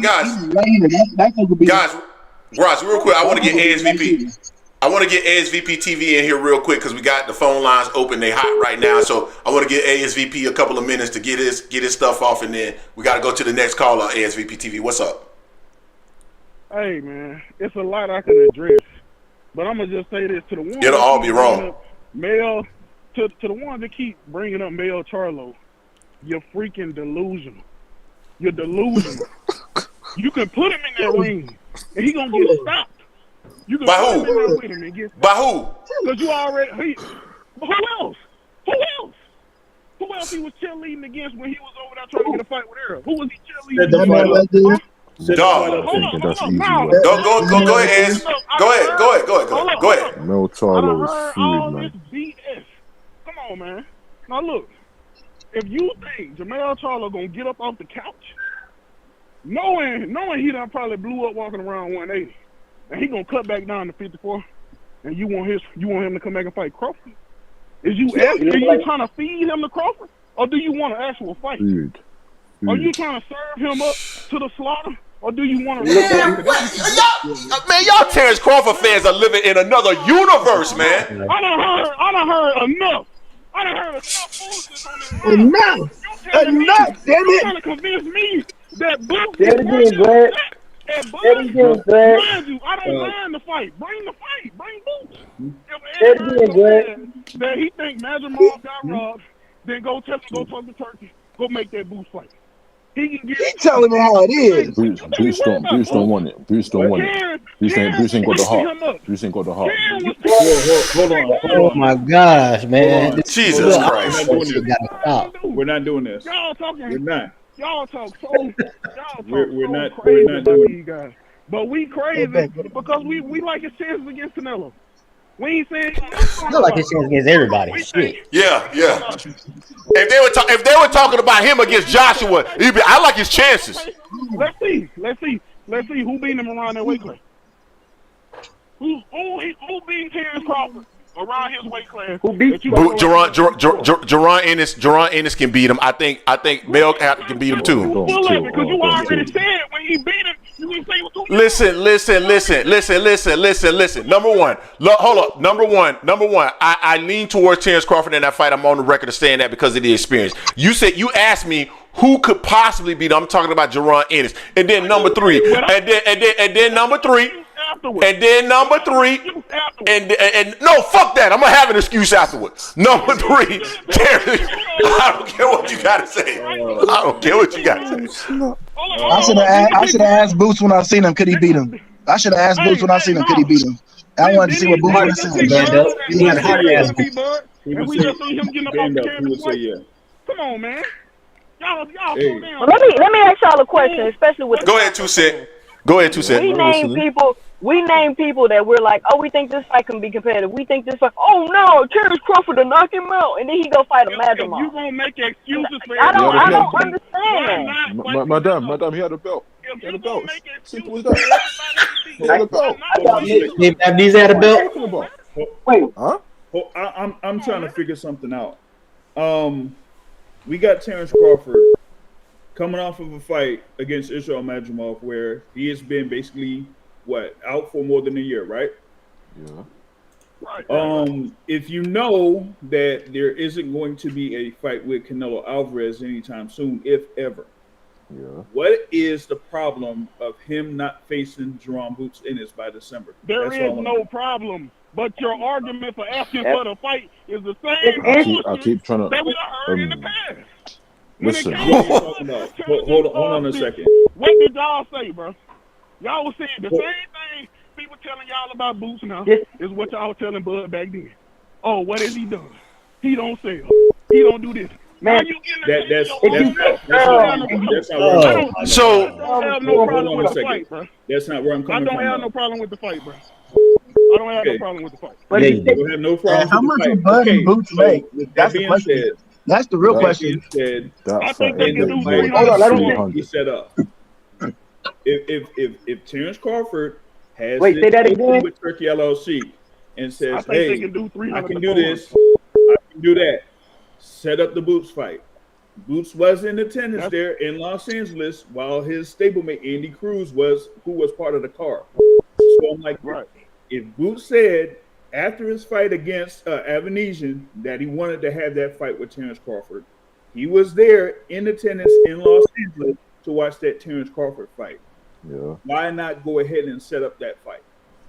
[SPEAKER 2] Ross, real quick. I want to get ASVP. I want to get ASVP TV in here real quick because we got the phone lines open. They hot right now, so I want to get ASVP a couple of minutes to get his stuff off, and then we got to go to the next caller. ASVP TV, what's up?
[SPEAKER 6] Hey man, it's a lot I can address, but I'm gonna just say this to the ones.
[SPEAKER 2] It'll all be wrong.
[SPEAKER 6] To the ones that keep bringing up Mel Charlo, you're freaking delusional. You're delusional. You can put him in that ring, and he gonna get stopped. You can
[SPEAKER 2] By
[SPEAKER 6] put
[SPEAKER 2] who?
[SPEAKER 6] him in there with him and get stopped.
[SPEAKER 2] By who?
[SPEAKER 6] Because you already. Who else? Who else he was cheerleading against when he was over there trying to get a fight with Earl? Who was he cheerleading against?
[SPEAKER 2] Dog. Go ahead, Az. Go ahead.
[SPEAKER 11] Mel Charlo is
[SPEAKER 6] all
[SPEAKER 11] food,
[SPEAKER 6] this
[SPEAKER 11] man.
[SPEAKER 6] BS. Come on, man. Now look, if you think Jermell Charlo gonna get up off the couch, knowing he done probably blew up walking around 180, and he gonna cut back down to 54, and you want him to come back and fight Crawford? Are you trying to feed him to Crawford, or do you want an actual fight?
[SPEAKER 11] Food.
[SPEAKER 6] Are you trying to serve him up to the slaughter, or do you want to?
[SPEAKER 2] Man, y'all Terence Crawford fans are living in another universe, man.
[SPEAKER 6] I done heard enough. I done heard enough foolishness on this.
[SPEAKER 7] Enough, damn it.
[SPEAKER 6] You're trying to convince me that Boots
[SPEAKER 10] Say it again, Greg.
[SPEAKER 6] Mind you, I don't mind the fight. Bring the fight. Bring Boots. If that he think Madrimov got robbed, then go talk to Turkey. Go make that Boots fight. He
[SPEAKER 7] telling me how it is.
[SPEAKER 11] Bruce don't want it. Bruce don't want it. Bruce ain't got the heart. Bruce ain't got the heart.
[SPEAKER 9] Hold on.
[SPEAKER 3] Oh my gosh, man!
[SPEAKER 2] Jesus Christ!
[SPEAKER 9] We're not doing this.
[SPEAKER 6] Y'all talking.
[SPEAKER 9] We're not.
[SPEAKER 6] Y'all talk so.
[SPEAKER 9] We're not
[SPEAKER 6] crazy
[SPEAKER 9] doing
[SPEAKER 6] you guys. But we crazy because we like his chances against Canelo. We ain't saying
[SPEAKER 3] I feel like his chances against everybody. Shit.
[SPEAKER 2] Yeah. If they were talking about him against Joshua, I like his chances.
[SPEAKER 6] Let's see who beat him around that weight class. Who beat Terence Crawford around his weight class? Who beat
[SPEAKER 2] Jerron Ennis can beat him. I think Mel can beat him too.
[SPEAKER 6] Because you already said when he beat him, you didn't say what.
[SPEAKER 2] Listen. Number one, hold up. Number one. I lean towards Terence Crawford in that fight. I'm on the record of saying that because of the experience. You asked me who could possibly beat him. I'm talking about Jerron Ennis. And then number three. And then number three. And no, fuck that. I'm gonna have an excuse afterwards. Number three, Terry. I don't care what you gotta say.
[SPEAKER 7] I should have asked Boots when I seen him. Could he beat him? I should have asked Boots when I seen him. Could he beat him? I wanted to see what Boots would have said.
[SPEAKER 6] We just see him getting up off the camera. Come on, man. Y'all slow down.
[SPEAKER 5] Well, let me ask y'all a question, especially with.
[SPEAKER 2] Go ahead, 2 Cent.
[SPEAKER 5] We name people that we're like, oh, we think this fight can be competitive. We think this fight, oh no, Terence Crawford to knock him out, and then he go fight a Madrimov.
[SPEAKER 6] You gonna make excuses for
[SPEAKER 5] I don't understand
[SPEAKER 11] that. Madam, he had a belt. Simple as that.
[SPEAKER 3] He had a belt. Abdi's had a belt.
[SPEAKER 7] Wait,
[SPEAKER 11] huh?
[SPEAKER 9] I'm trying to figure something out. We got Terence Crawford coming off of a fight against Israil Madrimov where he has been basically out for more than a year, right?
[SPEAKER 11] Yeah.
[SPEAKER 9] If you know that there isn't going to be a fight with Canelo Alvarez anytime soon, if ever, what is the problem of him not facing Jerron Boots Ennis by December?
[SPEAKER 6] There is no problem. But your argument for asking for the fight is the same.
[SPEAKER 11] I keep trying to.
[SPEAKER 6] That we heard in the past.
[SPEAKER 11] Listen.
[SPEAKER 9] Hold on a second.
[SPEAKER 6] What did y'all say, bro? Y'all was saying the same thing people telling y'all about Boots now is what y'all was telling Bud back then. Oh, what has he done? He don't sell. He don't do this.
[SPEAKER 10] Man,
[SPEAKER 9] that's not
[SPEAKER 6] so I don't have no problem with the fight, bro.
[SPEAKER 9] That's not where I'm coming from.
[SPEAKER 6] I don't have no problem with the fight, bro. I don't have no problem with the fight.
[SPEAKER 9] But you don't have no problem.
[SPEAKER 7] How much would Bud and Boots make? That's the question. That's the real question.
[SPEAKER 6] I think they can do
[SPEAKER 9] he set up. If Terence Crawford has
[SPEAKER 10] say that again
[SPEAKER 9] with Turki Alalshikh and says,
[SPEAKER 6] "Hey,
[SPEAKER 9] I can do this, I can do that," set up the Boots fight. Boots was in attendance there in Los Angeles while his stablemate Andy Cruz who was part of the card. So I'm like, if Boots said after his fight against Avanesian that he wanted to have that fight with Terence Crawford, he was there in attendance in Los Angeles to watch that Terence Crawford fight.
[SPEAKER 11] Yeah.
[SPEAKER 9] Why not go ahead and set up that fight?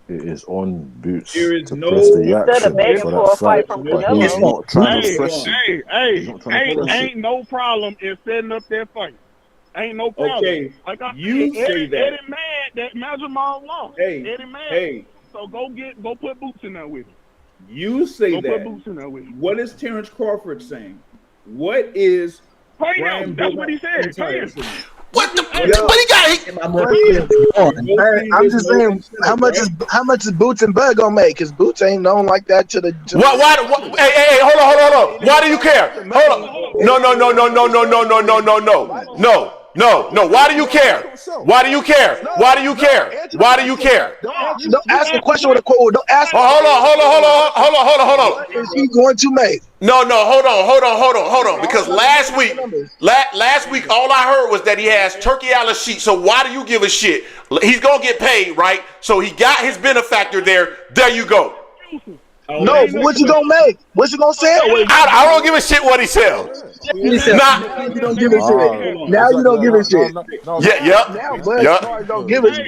[SPEAKER 11] It is on Boots
[SPEAKER 9] there is
[SPEAKER 11] to
[SPEAKER 9] no
[SPEAKER 11] press the action
[SPEAKER 5] begging
[SPEAKER 11] for
[SPEAKER 5] for a
[SPEAKER 11] that
[SPEAKER 5] fight
[SPEAKER 11] fight,
[SPEAKER 5] from
[SPEAKER 11] but
[SPEAKER 5] Canelo.
[SPEAKER 11] he's not trying to press it.
[SPEAKER 6] Ain't no problem in setting up that fight. Ain't no problem.
[SPEAKER 9] Okay,
[SPEAKER 6] like I
[SPEAKER 9] you
[SPEAKER 6] said,
[SPEAKER 9] say that.
[SPEAKER 6] Eddie mad that Madrimov lost. Eddie mad.
[SPEAKER 9] Hey.
[SPEAKER 6] So go put Boots in there with him.
[SPEAKER 9] You say
[SPEAKER 6] go
[SPEAKER 9] that.
[SPEAKER 6] Put Boots in there with him.
[SPEAKER 9] What is Terence Crawford saying? What is
[SPEAKER 6] pay him? That's what he said. Pay him.
[SPEAKER 2] What the? But he got
[SPEAKER 7] it. I'm just saying, how much is Boots and Bud gonna make? Because Boots ain't known like that to the.
[SPEAKER 2] Why? Hey, hold on. Why do you care? Hold on. No. Why do you care? Why do you care?
[SPEAKER 7] Don't ask the question with a quote. Don't ask.
[SPEAKER 2] Hold on.
[SPEAKER 7] What is he going to make?
[SPEAKER 2] No. Hold on. Because last week, all I heard was that he has Turki Alalshikh. So why do you give a shit? He's gonna get paid, right? So he got his benefactor there. There you go.
[SPEAKER 7] No, what you gonna make? What you gonna sell?
[SPEAKER 2] I don't give a shit what he sells.
[SPEAKER 7] Now you don't give a shit. Now you don't give a shit.
[SPEAKER 2] Yeah.
[SPEAKER 7] Don't give a shit.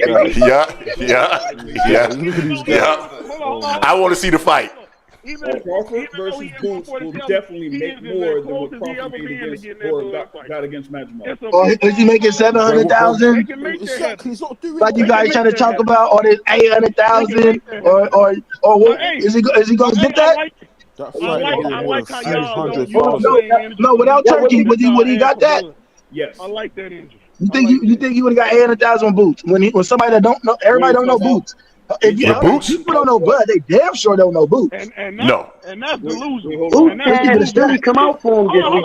[SPEAKER 2] Yeah. I want to see the fight.
[SPEAKER 9] Crawford versus Boots will definitely make more than what Crawford got against Madrimov.
[SPEAKER 7] Or is he making 700,000? Like you guys trying to talk about, or this 800,000, or what? Is he gonna get that?
[SPEAKER 6] I like how y'all
[SPEAKER 7] no, without Turkey, would he got that?
[SPEAKER 9] Yes,
[SPEAKER 6] I like that engine.
[SPEAKER 7] You think he would have got 800,000 on Boots when somebody that don't know, everybody don't know Boots. If people don't know Bud, they damn sure don't know Boots.
[SPEAKER 6] And that's delusional.
[SPEAKER 10] Boots had his duty come out for him this week.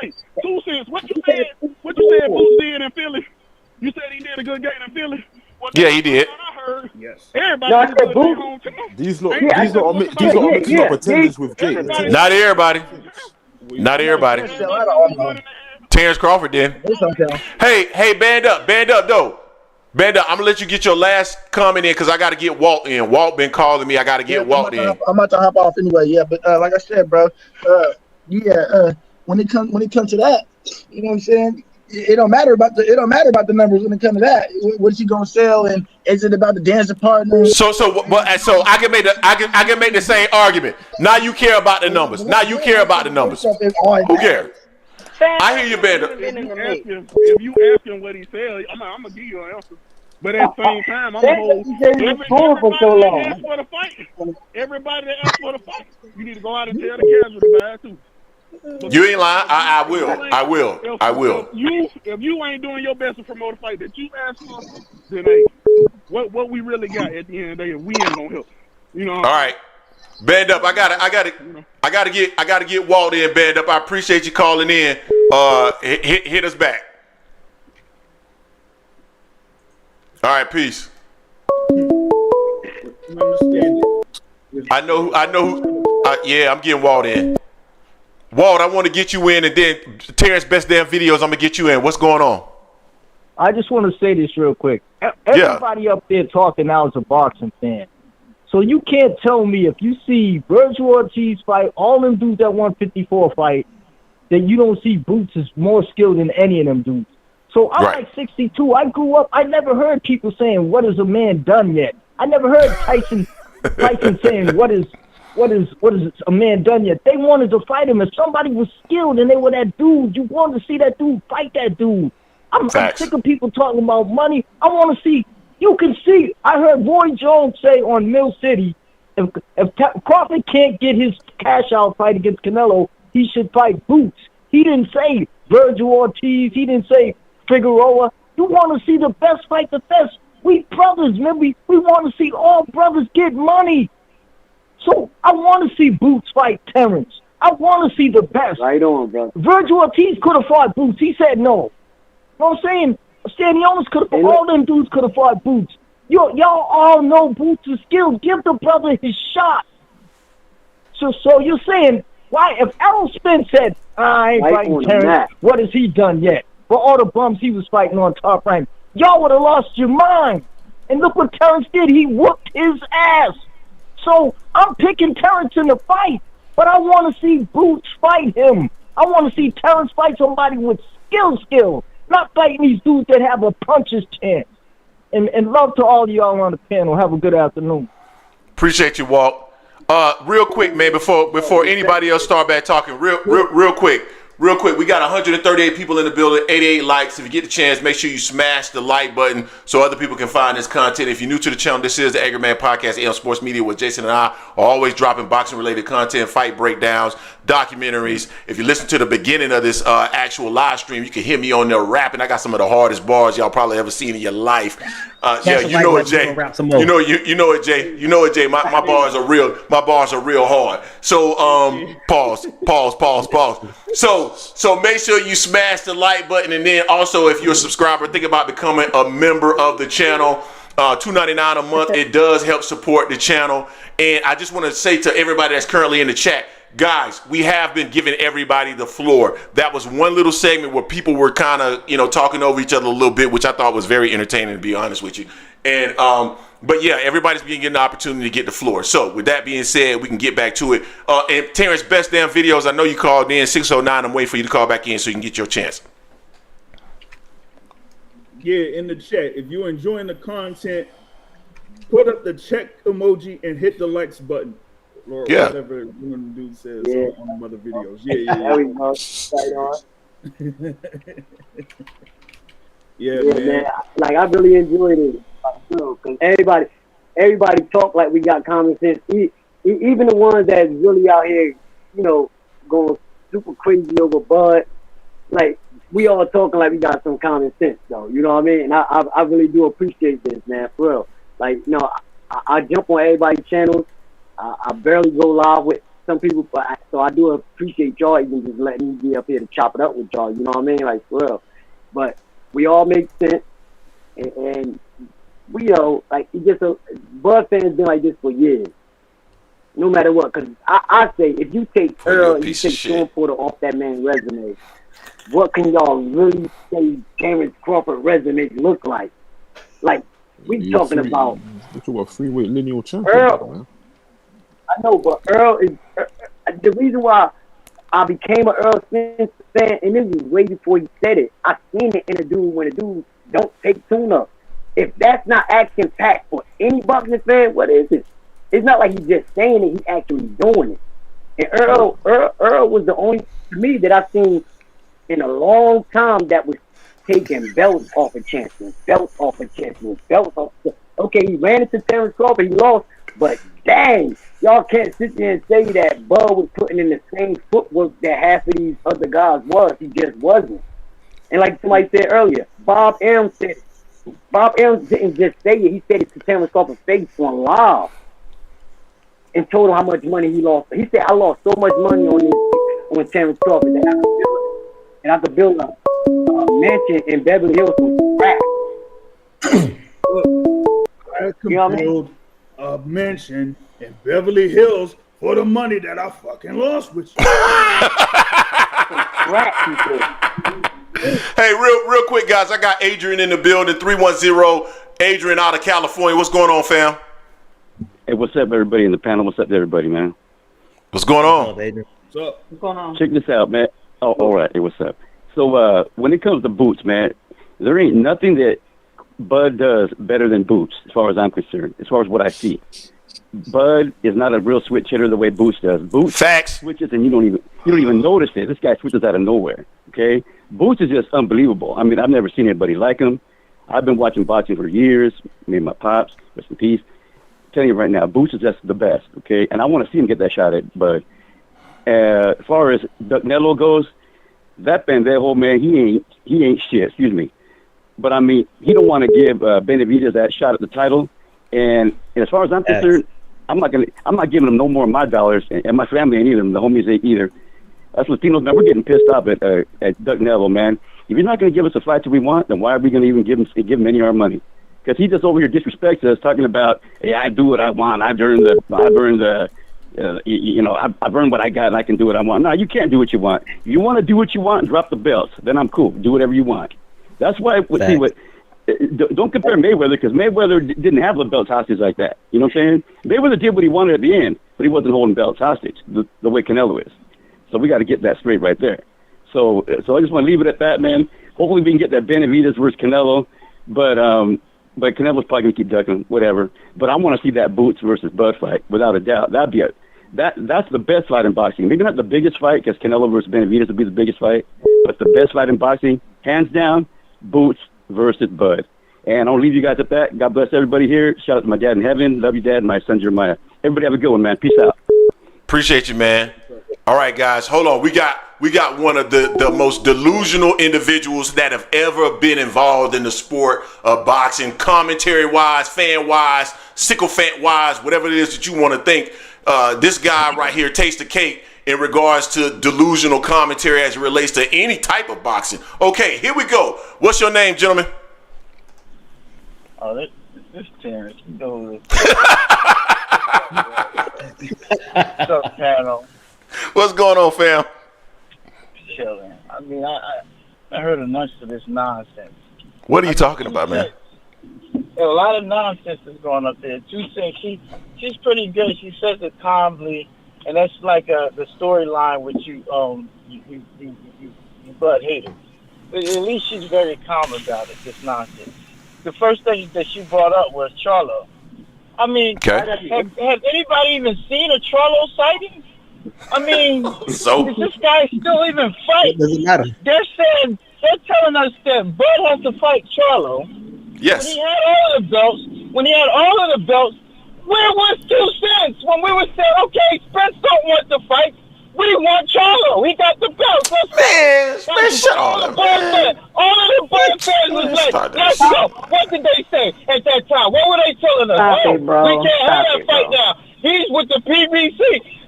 [SPEAKER 6] Wait. 2 cents. What you said Boots did in Philly? You said he did a good game in Philly?
[SPEAKER 2] Yeah, he did.
[SPEAKER 9] Yes.
[SPEAKER 6] Everybody did Boots.
[SPEAKER 11] These lot are mixing up pretenders with Jake.
[SPEAKER 2] Not everybody. Terence Crawford did. Hey, band up though. Band up. I'm gonna let you get your last comment in because I gotta get Walt in. Walt been calling me. I gotta get Walt in.
[SPEAKER 7] I'm about to hop off anyway. Yeah, but like I said, bro. When it comes to that, you know what I'm saying? It don't matter about the numbers when it comes to that. What's he gonna sell, and is it about the dancing partners?
[SPEAKER 2] So I can make the same argument. Now you care about the numbers. Who cares? I hear you, Bender.
[SPEAKER 6] If you ask him what he said, I'm gonna give you an answer. But at the same time, I'm gonna hold everybody that asked for the fight. You need to go out and tell the casualty guys too.
[SPEAKER 2] You ain't lying. I will.
[SPEAKER 6] If you ain't doing your best to promote a fight that you asked for, then hey, what we really got at the end of the day, we ain't gonna help. You know.
[SPEAKER 2] All right. Band up. I gotta get Walt in. Band up. I appreciate you calling in. Hit us back. All right. Peace. I know. Yeah, I'm getting Walt in. Walt, I want to get you in, and then Terrence Best Damn Videos. I'm gonna get you in. What's going on?
[SPEAKER 12] I just want to say this real quick. Everybody up there talking now is a boxing fan. So you can't tell me if you see Virgil Ortiz fight, all them dudes at 154 fight, that you don't see Boots is more skilled than any of them dudes. So I'm like 62. I grew up. I never heard people saying, "What has a man done yet?" I never heard Tyson saying, "What is a man done yet?" They wanted to fight him. If somebody was skilled and they were that dude, you wanted to see that dude fight that dude. I'm sick of people talking about money. I want to see. You can see. I heard Roy Jones say on Mill City, if Crawford can't get his cash out fight against Canelo, he should fight Boots. He didn't say Virgil Ortiz. He didn't say Figueroa. You want to see the best fight the best. We brothers, man. We want to see all brothers get money. So I want to see Boots fight Terence. I want to see the best.
[SPEAKER 10] Right on, bro.
[SPEAKER 12] Virgil Ortiz could have fought Boots. He said no. You know what I'm saying? Stanionis could have, all them dudes could have fought Boots. Y'all all know Boots' skills. Give the brother his shot. So you're saying, why, if Errol Spence said, I ain't fighting Terence, what has he done yet? For all the bums he was fighting on Top Rank, y'all would have lost your mind. And look what Terence did. He whooped his ass. So I'm picking Terence in the fight, but I want to see Boots fight him. I want to see Terence fight somebody with skill, not fighting these dudes that have a puncher's chance. And love to all of y'all on the panel. Have a good afternoon.
[SPEAKER 2] Appreciate you, Walt. Real quick, man, before anybody else start back talking, real quick. We got 138 people in the building, 88 likes. If you get the chance, make sure you smash the like button so other people can find this content. If you're new to the channel, this is the Angry Man Podcast, AM Sports Media, where Jason and I are always dropping boxing-related content, fight breakdowns, documentaries. If you listen to the beginning of this actual live stream, you can hear me on there rapping. I got some of the hardest bars y'all probably ever seen in your life. Yeah, you know it, Jay. You know it, Jay. You know it, Jay. My bars are real. My bars are real hard. So pause. So make sure you smash the like button, and then also if you're a subscriber, think about becoming a member of the channel. $2.99 a month. It does help support the channel. And I just want to say to everybody that's currently in the chat, guys, we have been giving everybody the floor. That was one little segment where people were kind of, talking over each other a little bit, which I thought was very entertaining, to be honest with you. And but yeah, everybody's been getting the opportunity to get the floor. So with that being said, we can get back to it. And Terrence, best damn videos. I know you called in 609. I'm waiting for you to call back in so you can get your chance.
[SPEAKER 9] Yeah, in the chat. If you're enjoying the content, put up the check emoji and hit the likes button. Or whatever one of the dudes says on the other videos. Yeah.
[SPEAKER 10] There we go. Right on.
[SPEAKER 9] Yeah, man.
[SPEAKER 10] Like, I really enjoyed it. Because everybody talk like we got common sense. Even the ones that's really out here, going super crazy over Bud. Like, we all talking like we got some common sense, though. You know what I mean? And I really do appreciate this, man, for real. Like, I jump on everybody's channels. I barely go live with some people, so I do appreciate y'all even just letting me be up here to chop it up with y'all. You know what I mean? Like, for real. But we all make sense, and we like, it's just Bud fans been like this for years. No matter what, because I say if you take Earl and you take Sean Porter off that man's resume, what can y'all really say Terence Crawford resume look like? Like, we talking about
[SPEAKER 11] freeweight lineal champion,
[SPEAKER 10] Earl.
[SPEAKER 11] Man.
[SPEAKER 10] I know, but Earl is the reason why I became an Earl Spence fan, and this was way before he said it. I seen it in a dude when a dude don't take tune-up. If that's not action-packed for any boxing fan, what is it? It's not like he's just saying it; he's actually doing it. And Earl was the only, to me, that I've seen in a long time that was taking belts off of champions, Okay, he ran into Terence Crawford, he lost, but dang, y'all can't sit there and say that Bud was putting in the same footwork that half of these other guys was. He just wasn't. And like somebody said earlier, Bob Arum didn't just say it. He said it to Terence Crawford's face on live and told him how much money he lost. He said, I lost so much money on Terence Crawford that I could build a mansion in Beverly Hills from scratch.
[SPEAKER 9] I could build a mansion in Beverly Hills for the money that I fucking lost with you.
[SPEAKER 2] Hey, real quick, guys. I got Adrian in the building. 310. Adrian out of California. What's going on, fam?
[SPEAKER 13] Hey, what's up, everybody in the panel? What's up to everybody, man?
[SPEAKER 2] What's going on?
[SPEAKER 9] What's up?
[SPEAKER 5] What's going on?
[SPEAKER 13] Check this out, man. Oh, all right. Hey, what's up? So, when it comes to Boots, man, there ain't nothing that Bud does better than Boots, as far as I'm concerned, as far as what I see. Bud is not a real switch hitter the way Boots does. Boots switches and you don't even notice it. This guy switches out of nowhere. Okay, Boots is just unbelievable. I mean, I've never seen anybody like him. I've been watching boxing for years. Me and my pops, rest in peace. I'm telling you right now, Boots is just the best. Okay, and I want to see him get that shot at Bud. As far as Duck Nello goes, that pendejo, man, he ain't shit. Excuse me. But I mean, he don't want to give Benavidez that shot at the title. And as far as I'm concerned, I'm not giving him no more of my dollars, and my family ain't either. The homies ain't either. Us Latinos, man, we're getting pissed off at Doug Neville, man. If you're not going to give us a fight that we want, then why are we going to even give him any of our money? Because he just over here disrespects us, talking about, hey, I do what I want. I've earned what I got, and I can do what I want. No, you can't do what you want. If you want to do what you want and drop the belts, then I'm cool. Do whatever you want. That's why. Don't compare Mayweather, because Mayweather didn't have the belts hostage like that. You know what I'm saying? Mayweather did what he wanted at the end, but he wasn't holding belts hostage the way Canelo is. So we got to get that straight right there. So I just want to leave it at that, man. Hopefully we can get that Benavidez versus Canelo, but Canelo's probably gonna keep ducking, whatever. But I want to see that Boots versus Bud fight without a doubt. That's the best fight in boxing. Maybe not the biggest fight, because Canelo versus Benavidez would be the biggest fight, but the best fight in boxing, hands down, Boots versus Bud. And I'll leave you guys at that. God bless everybody here. Shout out to my dad in heaven. Love you, Dad, and my son Jeremiah. Everybody have a good one, man. Peace out.
[SPEAKER 2] Appreciate you, man. All right, guys, hold on. We got one of the most delusional individuals that have ever been involved in the sport of boxing, commentary-wise, fan-wise, sycophant-wise, whatever it is that you want to think. This guy right here takes the cake in regards to delusional commentary as it relates to any type of boxing. Okay, here we go. What's your name, gentlemen?
[SPEAKER 14] Oh, this is Terence. You know What's up, panel?
[SPEAKER 2] What's going on, fam?
[SPEAKER 14] Chilling. I mean, I heard enough of this nonsense.
[SPEAKER 2] What are you talking about, man?
[SPEAKER 14] A lot of nonsense is going up there. She's pretty good. She says it calmly, and that's like the storyline with you butt haters. But at least she's very calm about it. This nonsense. The first thing that she brought up was Charlo. I mean, has anybody even seen a Charlo sighting? I mean, is this guy still even fight?
[SPEAKER 3] It doesn't matter.
[SPEAKER 14] They're telling us that Bud has to fight Charlo.
[SPEAKER 2] Yes.
[SPEAKER 14] When he had all of the belts, where was 2 cents when we were saying, okay, Spence don't want to fight, we want Charlo. He got the belts.
[SPEAKER 2] Man, shut up.
[SPEAKER 14] All of the Bud fans was like, let's go. What did they say at that time? What were they telling us? We can't have that fight now. He's with the PBC.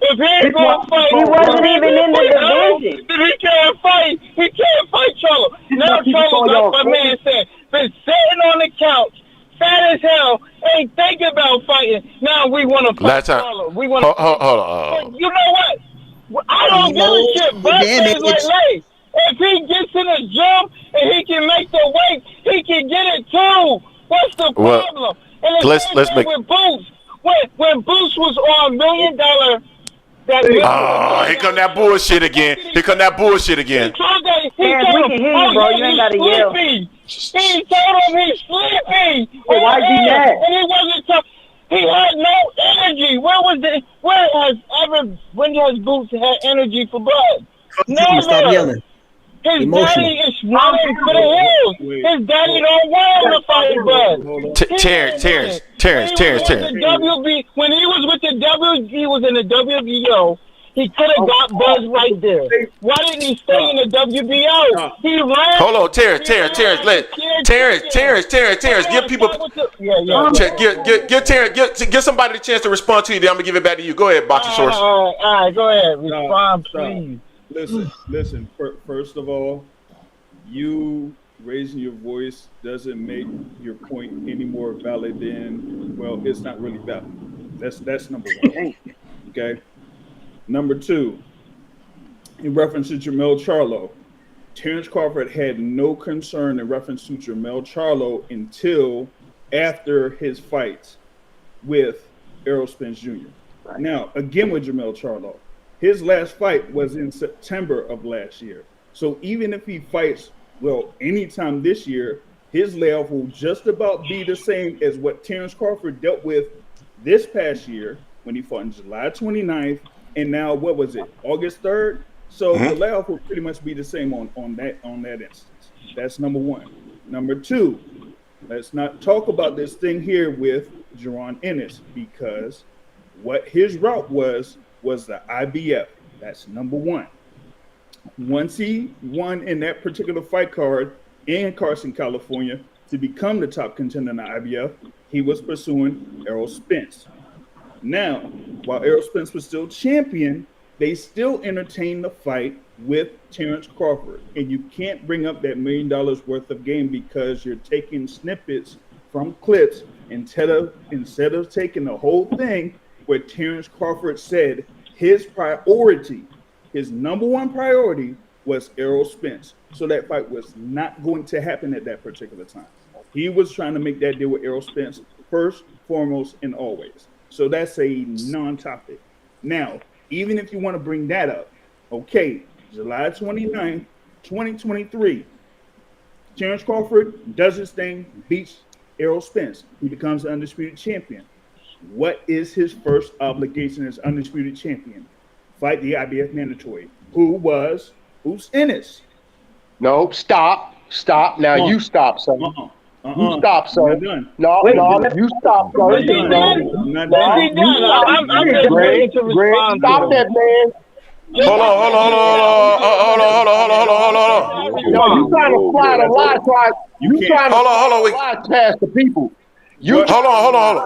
[SPEAKER 14] If he ain't going to fight,
[SPEAKER 5] he wasn't even in the division.
[SPEAKER 14] Then he can't fight. He can't fight Charlo. Now Charlo, like my man said, been sitting on the couch, fat as hell, ain't thinking about fighting. Now we want to fight Charlo. We want to.
[SPEAKER 2] Hold on.
[SPEAKER 14] You know what? I don't give a shit. But if he gets in the gym and he can make the weight, he can get it too. What's the problem? And the same thing with Boots. When Boots was on $1 million,
[SPEAKER 2] here come that bullshit again. He told him,
[SPEAKER 5] He told him he's sleepy.
[SPEAKER 10] Well, why is he mad?
[SPEAKER 5] And he wasn't tough. He had no energy. When has Boots had energy for Bud? Never.
[SPEAKER 3] Stop yelling.
[SPEAKER 5] His daddy is running for the hills. His daddy don't want to fight Bud.
[SPEAKER 2] Terrence.
[SPEAKER 5] When he was with the W, he was in the WBO. He could have got Buzz right there. Why didn't he stay in the WBO? He ran.
[SPEAKER 2] Hold on, Terrence. Give people. Give somebody the chance to respond to you. Then I'm gonna give it back to you. Go ahead, Boxing Source.
[SPEAKER 5] All right, go ahead. Respond, please.
[SPEAKER 9] Listen. First of all, you raising your voice doesn't make your point any more valid than, well, it's not really valid. That's number one. Okay. Number two, in reference to Jermell Charlo, Terence Crawford had no concern in reference to Jermell Charlo until after his fight with Errol Spence Jr. Right. Now, again with Jermell Charlo, his last fight was in September of last year. So even if he fights, well, anytime this year, his layoff will just about be the same as what Terence Crawford dealt with this past year when he fought on July 29th. And now, what was it, August 3rd? So the layoff will pretty much be the same on that instance. That's number one. Number two, let's not talk about this thing here with Jaron Ennis, because what his route was the IBF. That's number one. Once he won in that particular fight card, in Carson, California, to become the top contender in the IBF, he was pursuing Errol Spence. Now, while Errol Spence was still champion, they still entertained the fight with Terence Crawford. And you can't bring up that $1 million worth of game because you're taking snippets from clips instead of taking the whole thing where Terence Crawford said his priority, his number one priority was Errol Spence. So that fight was not going to happen at that particular time. He was trying to make that deal with Errol Spence first, foremost, and always. So that's a non-topic. Now, even if you want to bring that up, okay, July 29th, 2023, Terence Crawford does his thing, beats Errol Spence. He becomes the undisputed champion. What is his first obligation as undisputed champion? Fight the IBF mandatory. Who's Ennis?
[SPEAKER 15] No, stop. Now you stop, son. You stop, son. No, you stop, son.
[SPEAKER 14] Is he done?
[SPEAKER 15] Greg, stop that, man.
[SPEAKER 2] Hold on.
[SPEAKER 15] You trying to fly the lie, you trying to fly past the people.
[SPEAKER 2] Hold on.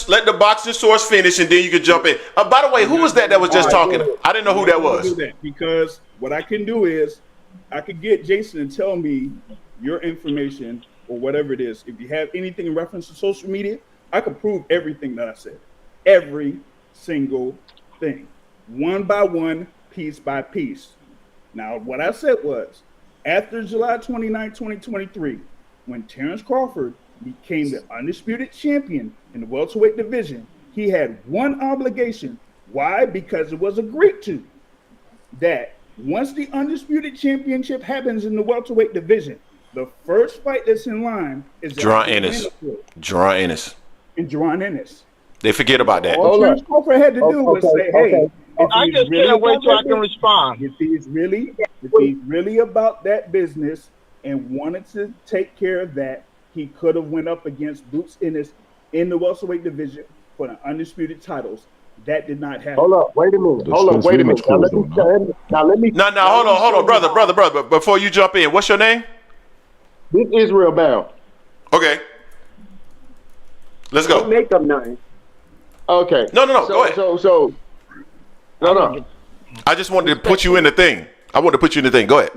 [SPEAKER 2] Let the boxing source finish, and then you can jump in. By the way, who was that was just talking? I didn't know who that was.
[SPEAKER 9] Because what I can do is I could get Jason to tell me your information or whatever it is. If you have anything in reference to social media, I can prove everything that I said. Every single thing. One by one, piece by piece. Now, what I said was, after July 29, 2023, when Terence Crawford became the undisputed champion in the welterweight division, he had one obligation. Why? Because it was agreed to that once the undisputed championship happens in the welterweight division, the first fight that's in line is
[SPEAKER 2] Jerron Ennis. And
[SPEAKER 9] Jerron Ennis.
[SPEAKER 2] They forget about that.
[SPEAKER 9] All Terence Crawford had to do was say, hey,
[SPEAKER 14] I just can't wait till I can respond.
[SPEAKER 9] If he's really about that business and wanted to take care of that, he could have went up against Boots Ennis in the welterweight division for the undisputed titles. That did not happen.
[SPEAKER 15] Hold up, wait a minute. Now let me.
[SPEAKER 2] No, hold on, brother. Before you jump in, what's your name?
[SPEAKER 15] This is Israil Bound.
[SPEAKER 2] Okay. Let's go.
[SPEAKER 10] Don't make up nothing.
[SPEAKER 15] Okay.
[SPEAKER 2] No. Go ahead.
[SPEAKER 15] No.
[SPEAKER 2] I just wanted to put you in the thing. Go ahead.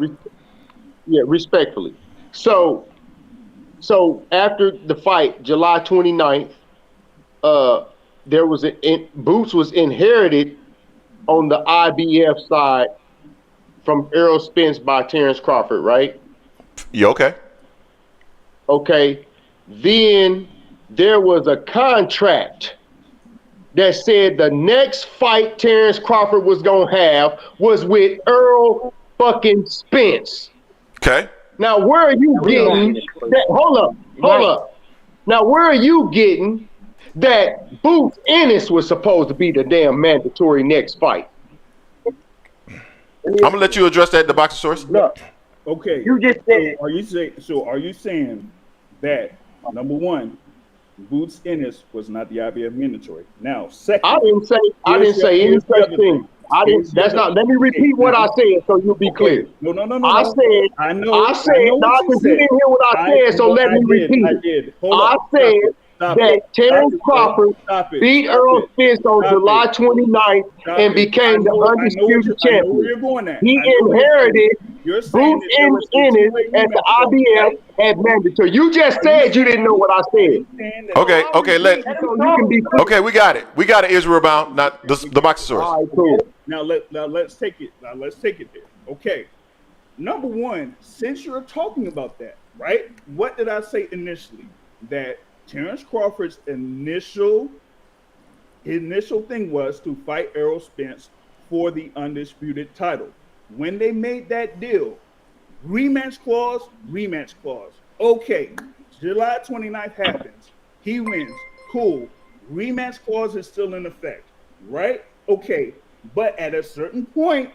[SPEAKER 15] Yeah, respectfully. So after the fight, July 29th, there was Boots was inherited on the IBF side from Errol Spence by Terence Crawford, right?
[SPEAKER 2] Yeah, okay.
[SPEAKER 15] Okay. Then there was a contract that said the next fight Terence Crawford was gonna have was with Errol fucking Spence.
[SPEAKER 2] Okay.
[SPEAKER 15] Now where are you getting that? Hold up. Now where are you getting that Boots Ennis was supposed to be the damn mandatory next fight?
[SPEAKER 2] I'm gonna let you address that. The boxing source.
[SPEAKER 15] Look.
[SPEAKER 9] Okay.
[SPEAKER 10] You just said.
[SPEAKER 9] Are you saying that number one, Boots Ennis was not the IBF mandatory? Now, second,
[SPEAKER 15] I didn't say any such thing. Let me repeat what I said so you'll be clear.
[SPEAKER 9] No.
[SPEAKER 15] I said, you didn't hear what I said, so let me repeat. I said that Terence Crawford beat Errol Spence on July 29th and became the undisputed champion. He inherited Boots Ennis at the IBF at mandatory. You just said you didn't know what I said.
[SPEAKER 2] Okay, we got it. We got it, Israil Bound, not the boxing source.
[SPEAKER 15] All right, cool.
[SPEAKER 9] Now let's take it there. Okay. Number one, since you're talking about that, right? What did I say initially? That Terence Crawford's initial thing was to fight Errol Spence for the undisputed title. When they made that deal, rematch clause. Okay, July 29th happens. He wins. Cool. Rematch clause is still in effect, right? Okay, but at a certain point,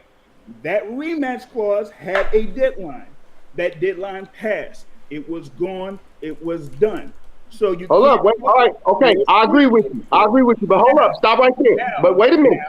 [SPEAKER 9] that rematch clause had a deadline. That deadline passed. It was gone. It was done. So you
[SPEAKER 15] hold up. Wait, all right. Okay. I agree with you. But hold up. Stop right there. But wait a minute.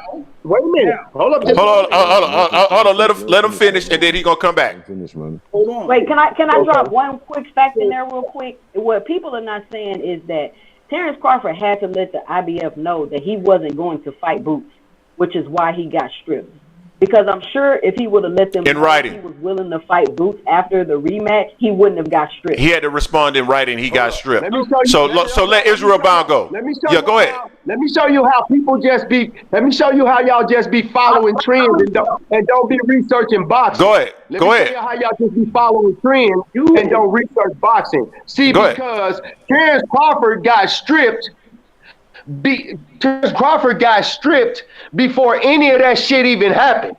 [SPEAKER 15] Hold up.
[SPEAKER 2] Hold on. Let him finish, and then he gonna come back.
[SPEAKER 11] Finish, man.
[SPEAKER 5] Hold on. Wait, can I drop one quick fact in there real quick? What people are not saying is that Terence Crawford had to let the IBF know that he wasn't going to fight Boots, which is why he got stripped. Because I'm sure if he would have let them know he was willing to fight Boots after the rematch, he wouldn't have got stripped.
[SPEAKER 2] He had to respond in writing. He got stripped. So let Israil Bound go. Go ahead.
[SPEAKER 15] Let me show you how people just be. Let me show you how y'all just be following trends and don't be researching boxing.
[SPEAKER 2] Go ahead.
[SPEAKER 15] Let me show you how y'all just be following trends and don't research boxing. See, because Terence Crawford got stripped. Terence Crawford got stripped before any of that shit even happened.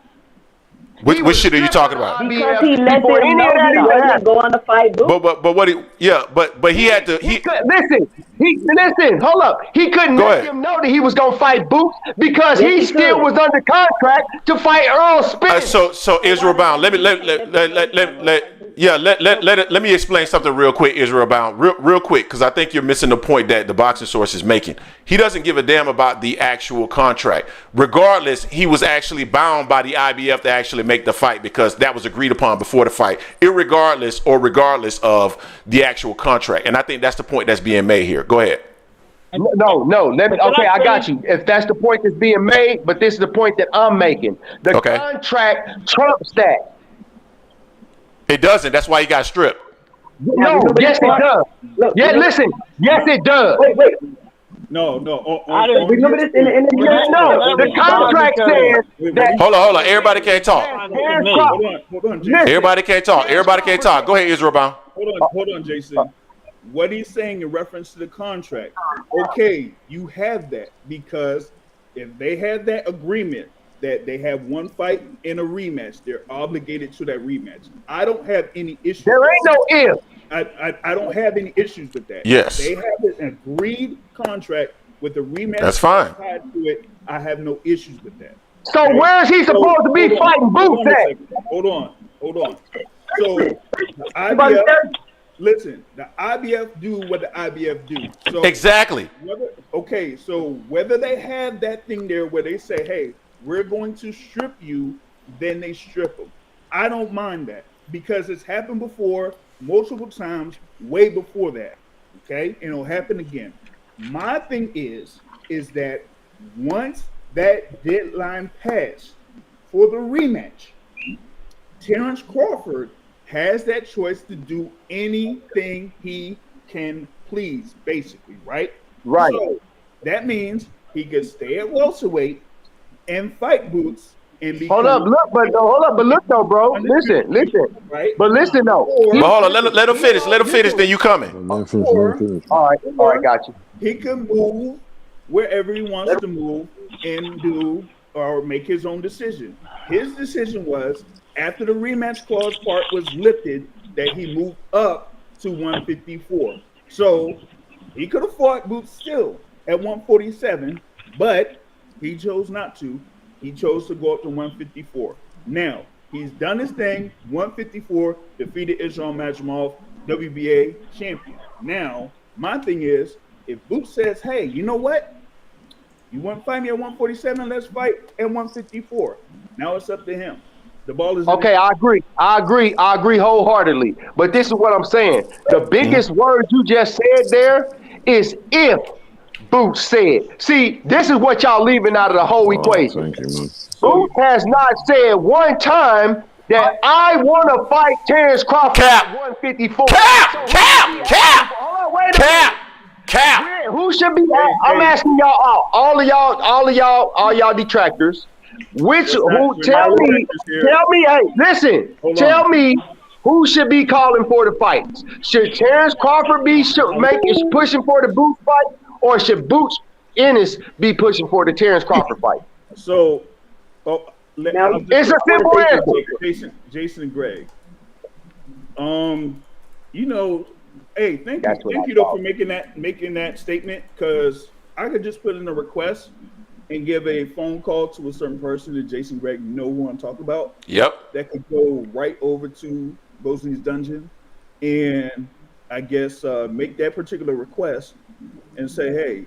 [SPEAKER 2] Which shit are you talking about?
[SPEAKER 5] Because he let them know he wasn't going to fight Boots.
[SPEAKER 2] But he had to.
[SPEAKER 15] Listen. Hold up. He couldn't let them know that he was going to fight Boots because he still was under contract to fight Earl Spence.
[SPEAKER 2] So Israil Bound. Let me explain something real quick, Israil Bound, real quick, because I think you're missing the point that the Boxing Source is making. He doesn't give a damn about the actual contract. Regardless, he was actually bound by the IBF to actually make the fight because that was agreed upon before the fight, regardless of the actual contract. And I think that's the point that's being made here. Go ahead.
[SPEAKER 15] No. I got you. If that's the point that's being made, but this is the point that I'm making. The contract trumps that.
[SPEAKER 2] It doesn't. That's why he got stripped.
[SPEAKER 15] No, yes it does. Listen. Yes it does.
[SPEAKER 9] Wait. No.
[SPEAKER 15] Remember this in the contract says that.
[SPEAKER 2] Hold on. Everybody can't talk.
[SPEAKER 9] Hold on, Jason.
[SPEAKER 2] Everybody can't talk. Go ahead, Israil Bound.
[SPEAKER 9] Hold on, Jason. What he's saying in reference to the contract. Okay, you have that because if they have that agreement that they have one fight and a rematch, they're obligated to that rematch. I don't have any issues.
[SPEAKER 15] There ain't no if.
[SPEAKER 9] I don't have any issues with that.
[SPEAKER 2] Yes.
[SPEAKER 9] They have an agreed contract with the rematch.
[SPEAKER 2] That's fine.
[SPEAKER 9] Tied to it. I have no issues with that.
[SPEAKER 15] So where is he supposed to be fighting Boots at?
[SPEAKER 9] Hold on. So the IBF, listen, the IBF do what the IBF do. So
[SPEAKER 2] exactly.
[SPEAKER 9] Whether they have that thing there where they say, hey, we're going to strip you, then they strip them. I don't mind that because it's happened before multiple times, way before that. Okay, and it'll happen again. My thing is that once that deadline passed for the rematch, Terence Crawford has that choice to do anything he can please, basically, right?
[SPEAKER 15] Right.
[SPEAKER 9] So that means he could stay at welterweight and fight Boots and be.
[SPEAKER 15] Hold up, look though, bro. Listen.
[SPEAKER 9] Right.
[SPEAKER 15] But listen though.
[SPEAKER 2] Hold on, let him finish. Let him finish. Then you coming.
[SPEAKER 15] All right, got you.
[SPEAKER 9] He can move wherever he wants to move and do or make his own decision. His decision was after the rematch clause part was lifted that he moved up to 154. So he could have fought Boots still at 147, but he chose not to. He chose to go up to 154. Now, he's done his thing. 154, defeated Israil Madrimov, WBA champion. Now, my thing is, if Boots says, hey, you know what? You want to fight me at 147? Let's fight at 154. Now it's up to him. The ball is
[SPEAKER 15] okay. I agree wholeheartedly. But this is what I'm saying. The biggest word you just said there is if Boots said. See, this is what y'all leaving out of the whole equation.
[SPEAKER 11] Thank you, man.
[SPEAKER 15] Boots has not said one time that I want to fight Terence Crawford at 154. Cap. Who should be? I'm asking y'all all y'all detractors. Tell me, hey, listen, tell me who should be calling for the fights? Should Terence Crawford be pushing for the Boots fight, or should Boots Ennis be pushing for the Terence Crawford fight?
[SPEAKER 9] So,
[SPEAKER 15] it's a simple answer.
[SPEAKER 9] Jason and Greg. Hey, thank you though for making that statement, because I could just put in a request and give a phone call to a certain person that Jason Greg know who I'm talking about.
[SPEAKER 2] Yep.
[SPEAKER 9] That could go right over to Bosnia's dungeon and I guess, make that particular request and say, hey,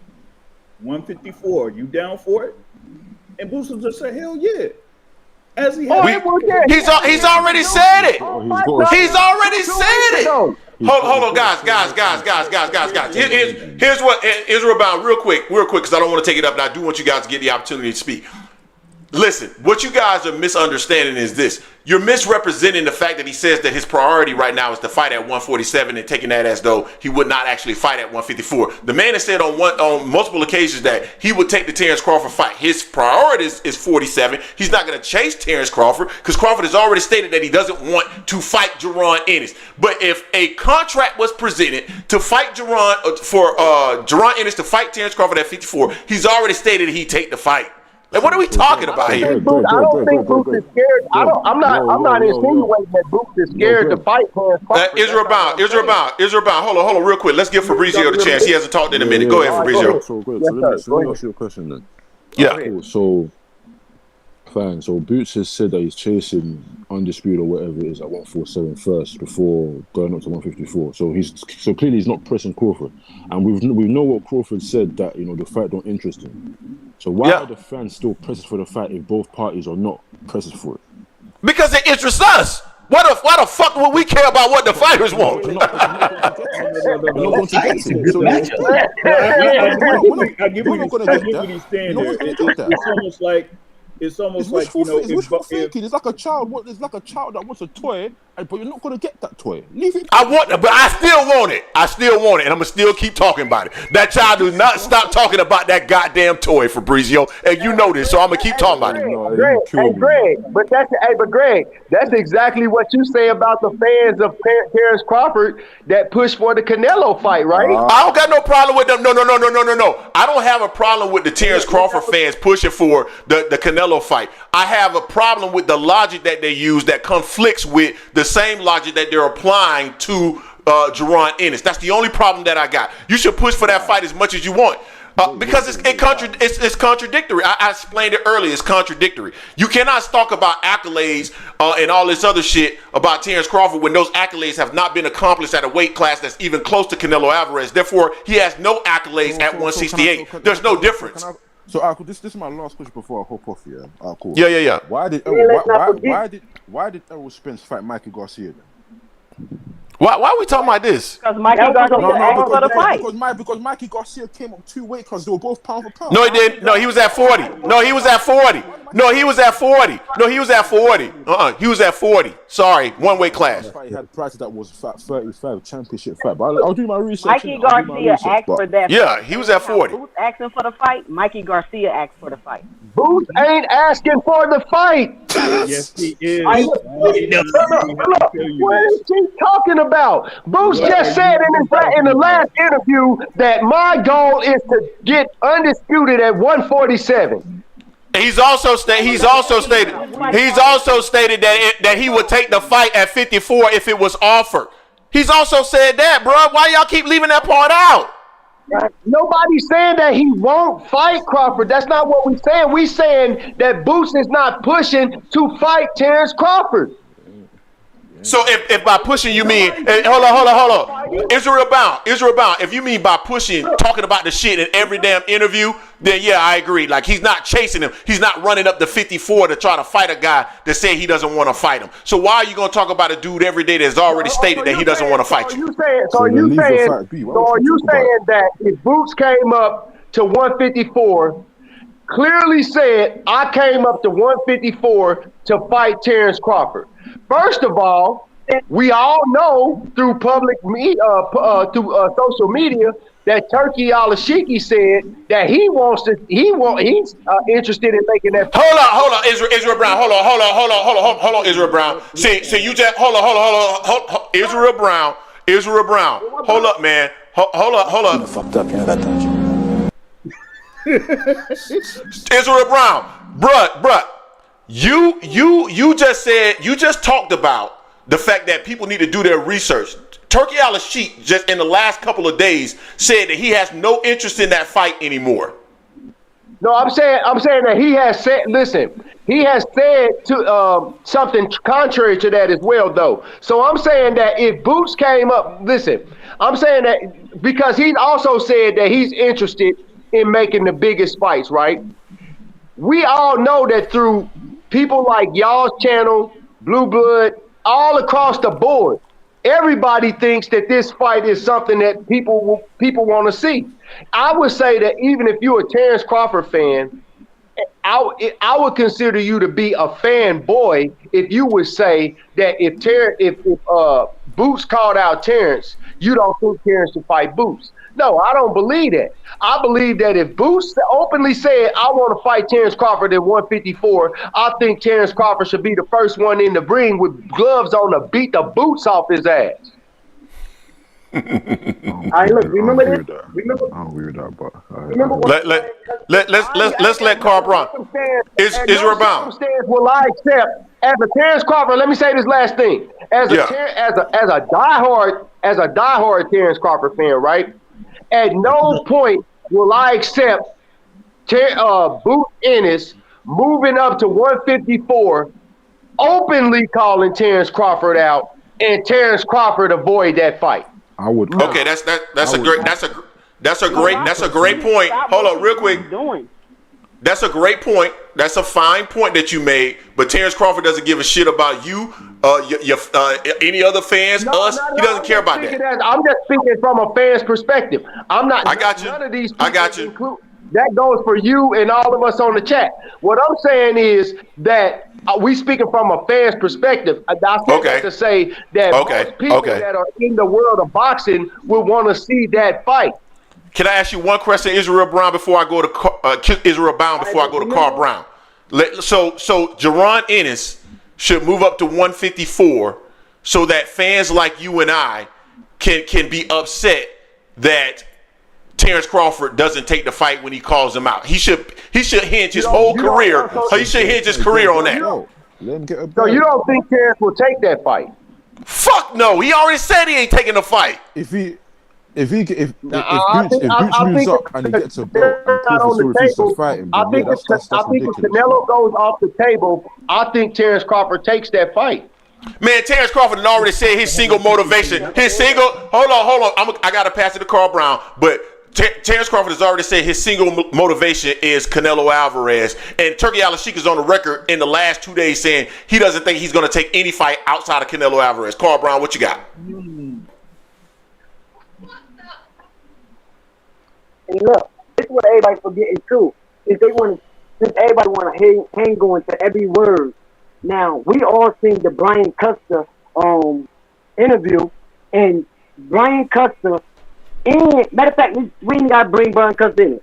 [SPEAKER 9] 154, you down for it? And Boots will just say, hell yeah. As he has.
[SPEAKER 2] He's already said it. He's already said it. Hold on, guys. Here's what Israil Bound, real quick, because I don't want to take it up, and I do want you guys to get the opportunity to speak. Listen, what you guys are misunderstanding is this. You're misrepresenting the fact that he says that his priority right now is to fight at 147 and taking that as though he would not actually fight at 154. The man has said on multiple occasions that he would take the Terence Crawford fight. His priority is 47. He's not going to chase Terence Crawford because Crawford has already stated that he doesn't want to fight Jaron Ennis. But if a contract was presented to fight Jaron Ennis to fight Terence Crawford at 54, he's already stated he'd take the fight. Like, what are we talking about here?
[SPEAKER 15] I don't think Boots is scared. I'm not insinuating that Boots is scared to fight Terence Crawford.
[SPEAKER 2] Israil Bound. Hold on, real quick. Let's give Fabrizio the chance. He hasn't talked in a minute. Go ahead, Fabrizio.
[SPEAKER 11] So let me ask you a question then.
[SPEAKER 2] Yeah.
[SPEAKER 11] Cool. So Boots has said that he's chasing Undisputed or whatever it is at 147 first before going up to 154. So clearly he's not pressing Crawford, and we know what Crawford said, that the fight don't interest him. So why are the fans still pressing for the fight if both parties are not pressing for it?
[SPEAKER 2] Because it interests us. Why the fuck would we care about what the fighters want?
[SPEAKER 9] I give you what he's saying there. It's almost like
[SPEAKER 11] it's like a child. It's like a child that wants a toy, but you're not gonna get that toy. Leave it.
[SPEAKER 2] But I still want it. And I'm gonna still keep talking about it. That child does not stop talking about that goddamn toy, Fabrizio, and you know this, so I'm gonna keep talking about it.
[SPEAKER 15] Greg, that's exactly what you say about the fans of Terence Crawford that push for the Canelo fight, right?
[SPEAKER 2] I don't got no problem with them. No. I don't have a problem with the Terence Crawford fans pushing for the Canelo fight. I have a problem with the logic that they use that conflicts with the same logic that they're applying to Jaron Ennis. That's the only problem that I got. You should push for that fight as much as you want. Because it's contradictory. I explained it earlier. It's contradictory. You cannot talk about accolades and all this other shit about Terence Crawford when those accolades have not been accomplished at a weight class that's even close to Canelo Alvarez. Therefore, he has no accolades at 168. There's no difference.
[SPEAKER 11] So, this is my last question before I hop off here. Cool.
[SPEAKER 2] Yeah.
[SPEAKER 11] Why did Errol Spence fight Mikey Garcia then?
[SPEAKER 2] Why are we talking about this?
[SPEAKER 5] Because Mikey Garcia asked for the fight.
[SPEAKER 11] Because Mikey Garcia came up 2 weight because they were both pound for pound.
[SPEAKER 2] No, he didn't. No, he was at 40. No, he was at 40. He was at 40. Sorry, 1 weight class.
[SPEAKER 11] He had price that was 35 championship fight. But I'll do my research.
[SPEAKER 5] Mikey Garcia asked for that.
[SPEAKER 2] Yeah, he was at 40.
[SPEAKER 5] Boots asking for the fight. Mikey Garcia asked for the fight.
[SPEAKER 15] Boots ain't asking for the fight.
[SPEAKER 9] Yes, he is.
[SPEAKER 15] What is he talking about? Boots just said in the last interview that my goal is to get undisputed at 147.
[SPEAKER 2] He's also stated that he would take the fight at 54 if it was offered. He's also said that, bro. Why y'all keep leaving that part out?
[SPEAKER 15] Nobody's saying that he won't fight Crawford. That's not what we're saying. We're saying that Boots is not pushing to fight Terence Crawford.
[SPEAKER 2] So if by pushing you mean, hold on, Israil Bound, if you mean by pushing, talking about the shit in every damn interview, then yeah, I agree. Like, he's not chasing him. He's not running up to 54 to try to fight a guy that said he doesn't want to fight him. So why are you going to talk about a dude every day that's already stated that he doesn't want to fight you?
[SPEAKER 15] So are you saying that if Boots came up to 154, clearly said, I came up to 154 to fight Terence Crawford? First of all, we all know through public media, through social media, that Turki Alalshikh said that he's interested in making that.
[SPEAKER 2] Hold on, Israil Brown. Hold on, Israil Brown. See, you just hold on, Israil Brown. Hold up, man. Hold up.
[SPEAKER 8] You fucked up, yeah, that time.
[SPEAKER 2] Israil Brown, bruh. You just talked about the fact that people need to do their research. Turki Alalshikh just in the last couple of days said that he has no interest in that fight anymore.
[SPEAKER 15] No, I'm saying that he has said. Listen, he has said to something contrary to that as well, though. So I'm saying that if Boots came up, listen, I'm saying that because he also said that he's interested in making the biggest fights, right? We all know that through people like y'all's channel, Blue Blood, all across the board, everybody thinks that this fight is something that people want to see. I would say that even if you're a Terence Crawford fan, I would consider you to be a fanboy if you would say that if Boots called out Terence, you don't think Terence should fight Boots. No, I don't believe that. I believe that if Boots openly said, I want to fight Terence Crawford at 154, I think Terence Crawford should be the first one in the ring with gloves on to beat the boots off his ass.
[SPEAKER 10] All right, look, remember this?
[SPEAKER 16] I don't agree with that, but
[SPEAKER 2] let's let Carl Brown. Israil Brown.
[SPEAKER 15] Will I accept as a Terence Crawford? Let me say this last thing. As a diehard Terence Crawford fan, right? At no point will I accept Boot Ennis moving up to 154, openly calling Terence Crawford out, and Terence Crawford avoid that fight.
[SPEAKER 16] I would.
[SPEAKER 2] Okay, that's a great point. Hold on, real quick. That's a great point. That's a fine point that you made. But Terence Crawford doesn't give a shit about you, any other fans, us. He doesn't care about that.
[SPEAKER 15] I'm just speaking from a fan's perspective. I'm not.
[SPEAKER 2] I got you.
[SPEAKER 15] None of these. I got you. That goes for you and all of us on the chat. What I'm saying is that we speaking from a fan's perspective. I said that to say that most people that are in the world of boxing would want to see that fight.
[SPEAKER 2] Can I ask you one question, Israil Brown, before I go to Carl Brown? So Jaron Ennis should move up to 154 so that fans like you and I can be upset that Terence Crawford doesn't take the fight when he calls him out. He should hinge his whole career. He should hinge his career on that.
[SPEAKER 15] So you don't think Terence will take that fight?
[SPEAKER 2] Fuck no. He already said he ain't taking the fight.
[SPEAKER 11] If Boots moves up and he gets a belt and Crawford refuses fighting,
[SPEAKER 15] I think if Canelo goes off the table, I think Terence Crawford takes that fight.
[SPEAKER 2] Man, Terence Crawford had already said his single motivation. Hold on. I got to pass it to Carl Brown, but Terence Crawford has already said his single motivation is Canelo Alvarez, and Turki Alalshikh is on the record in the last 2 days saying he doesn't think he's going to take any fight outside of Canelo Alvarez. Carl Brown, what you got?
[SPEAKER 10] And look, this is what everybody's forgetting too. Is everybody want to hang on to every word. Now we all seen the Brian Custer interview, and Brian Custer. And matter of fact, we ain't got to bring Brian Custer in it.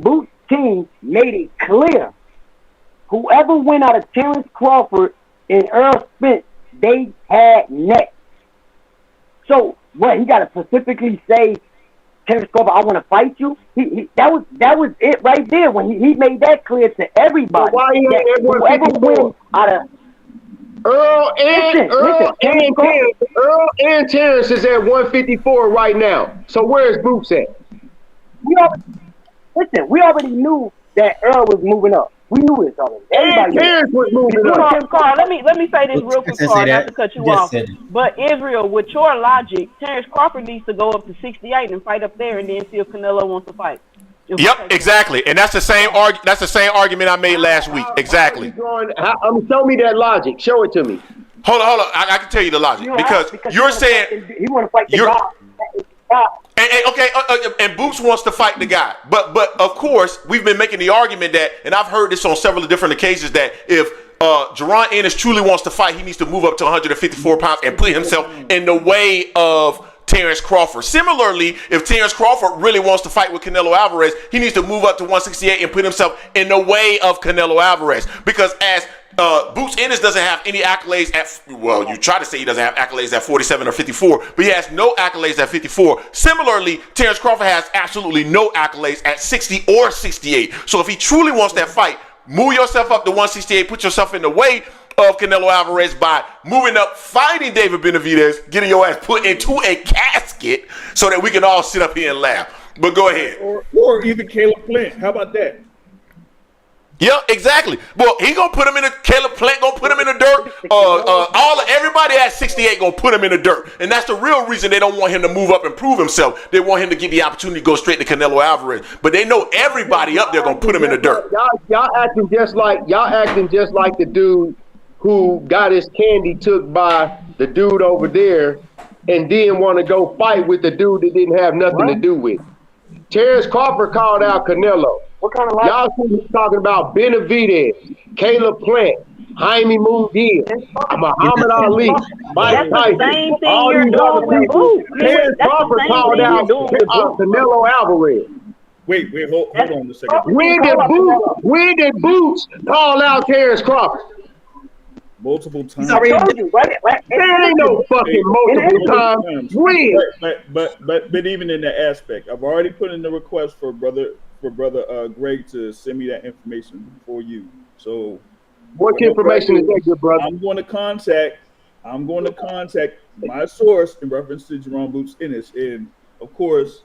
[SPEAKER 10] Boot's team made it clear. Whoever went out of Terence Crawford and Earl Spence, they had next. So what? He got to specifically say, Terence Crawford, I want to fight you. That was it right there when he made that clear to everybody.
[SPEAKER 15] So why
[SPEAKER 10] whoever went out of
[SPEAKER 15] Earl and Terence is at 154 right now. So where's Boots at?
[SPEAKER 10] We already knew that Earl was moving up. We knew this already.
[SPEAKER 15] And Terence was moving up.
[SPEAKER 5] Carl, let me say this real quick, Carl, not to cut you off. But Israel, with your logic, Terence Crawford needs to go up to 68 and fight up there, and then see if Canelo wants to fight.
[SPEAKER 2] Yep, exactly, and that's the same argument I made last week. Exactly.
[SPEAKER 15] Show me that logic. Show it to me.
[SPEAKER 2] Hold on. I can tell you the logic because you're saying
[SPEAKER 10] he want to fight the guy.
[SPEAKER 2] And Boots wants to fight the guy, but of course we've been making the argument that, and I've heard this on several different occasions, that if Jaron Ennis truly wants to fight, he needs to move up to 154 pounds and put himself in the way of Terence Crawford. Similarly, if Terence Crawford really wants to fight with Canelo Alvarez, he needs to move up to 168 and put himself in the way of Canelo Alvarez. Because as Boots Ennis doesn't have any accolades you try to say he doesn't have accolades at 47 or 54, but he has no accolades at 54. Similarly, Terence Crawford has absolutely no accolades at 60 or 68. So if he truly wants that fight, move yourself up to 168, put yourself in the way of Canelo Alvarez by moving up, fighting David Benavidez, getting your ass put into a casket so that we can all sit up here and laugh. But go ahead.
[SPEAKER 9] Or even Caleb Flint. How about that?
[SPEAKER 2] Yeah, exactly. Well, he gonna put him in the Caleb Plant gonna put him in the dirt. Everybody at 68 gonna put him in the dirt, and that's the real reason they don't want him to move up and prove himself. They want him to get the opportunity to go straight to Canelo Alvarez, but they know everybody up there gonna put him in the dirt.
[SPEAKER 15] Y'all acting just like the dude who got his candy took by the dude over there, and then want to go fight with the dude that didn't have nothing to do with it. Terence Crawford called out Canelo.
[SPEAKER 10] What kind of
[SPEAKER 15] y'all see talking about Benavidez, Caleb Plant, Jaime Munguia, Muhammad Ali, Mike Tyson, all these other people. Terence Crawford called out Canelo Alvarez.
[SPEAKER 9] Wait, hold on a second.
[SPEAKER 15] When did Boots call out Terence Crawford?
[SPEAKER 9] Multiple times.
[SPEAKER 15] There ain't no fucking multiple times. When?
[SPEAKER 9] But even in that aspect, I've already put in the request for brother Greg to send me that information for you. So
[SPEAKER 15] what information is that, good brother?
[SPEAKER 9] I'm going to contact my source in reference to Jerome Boots Ennis, and of course,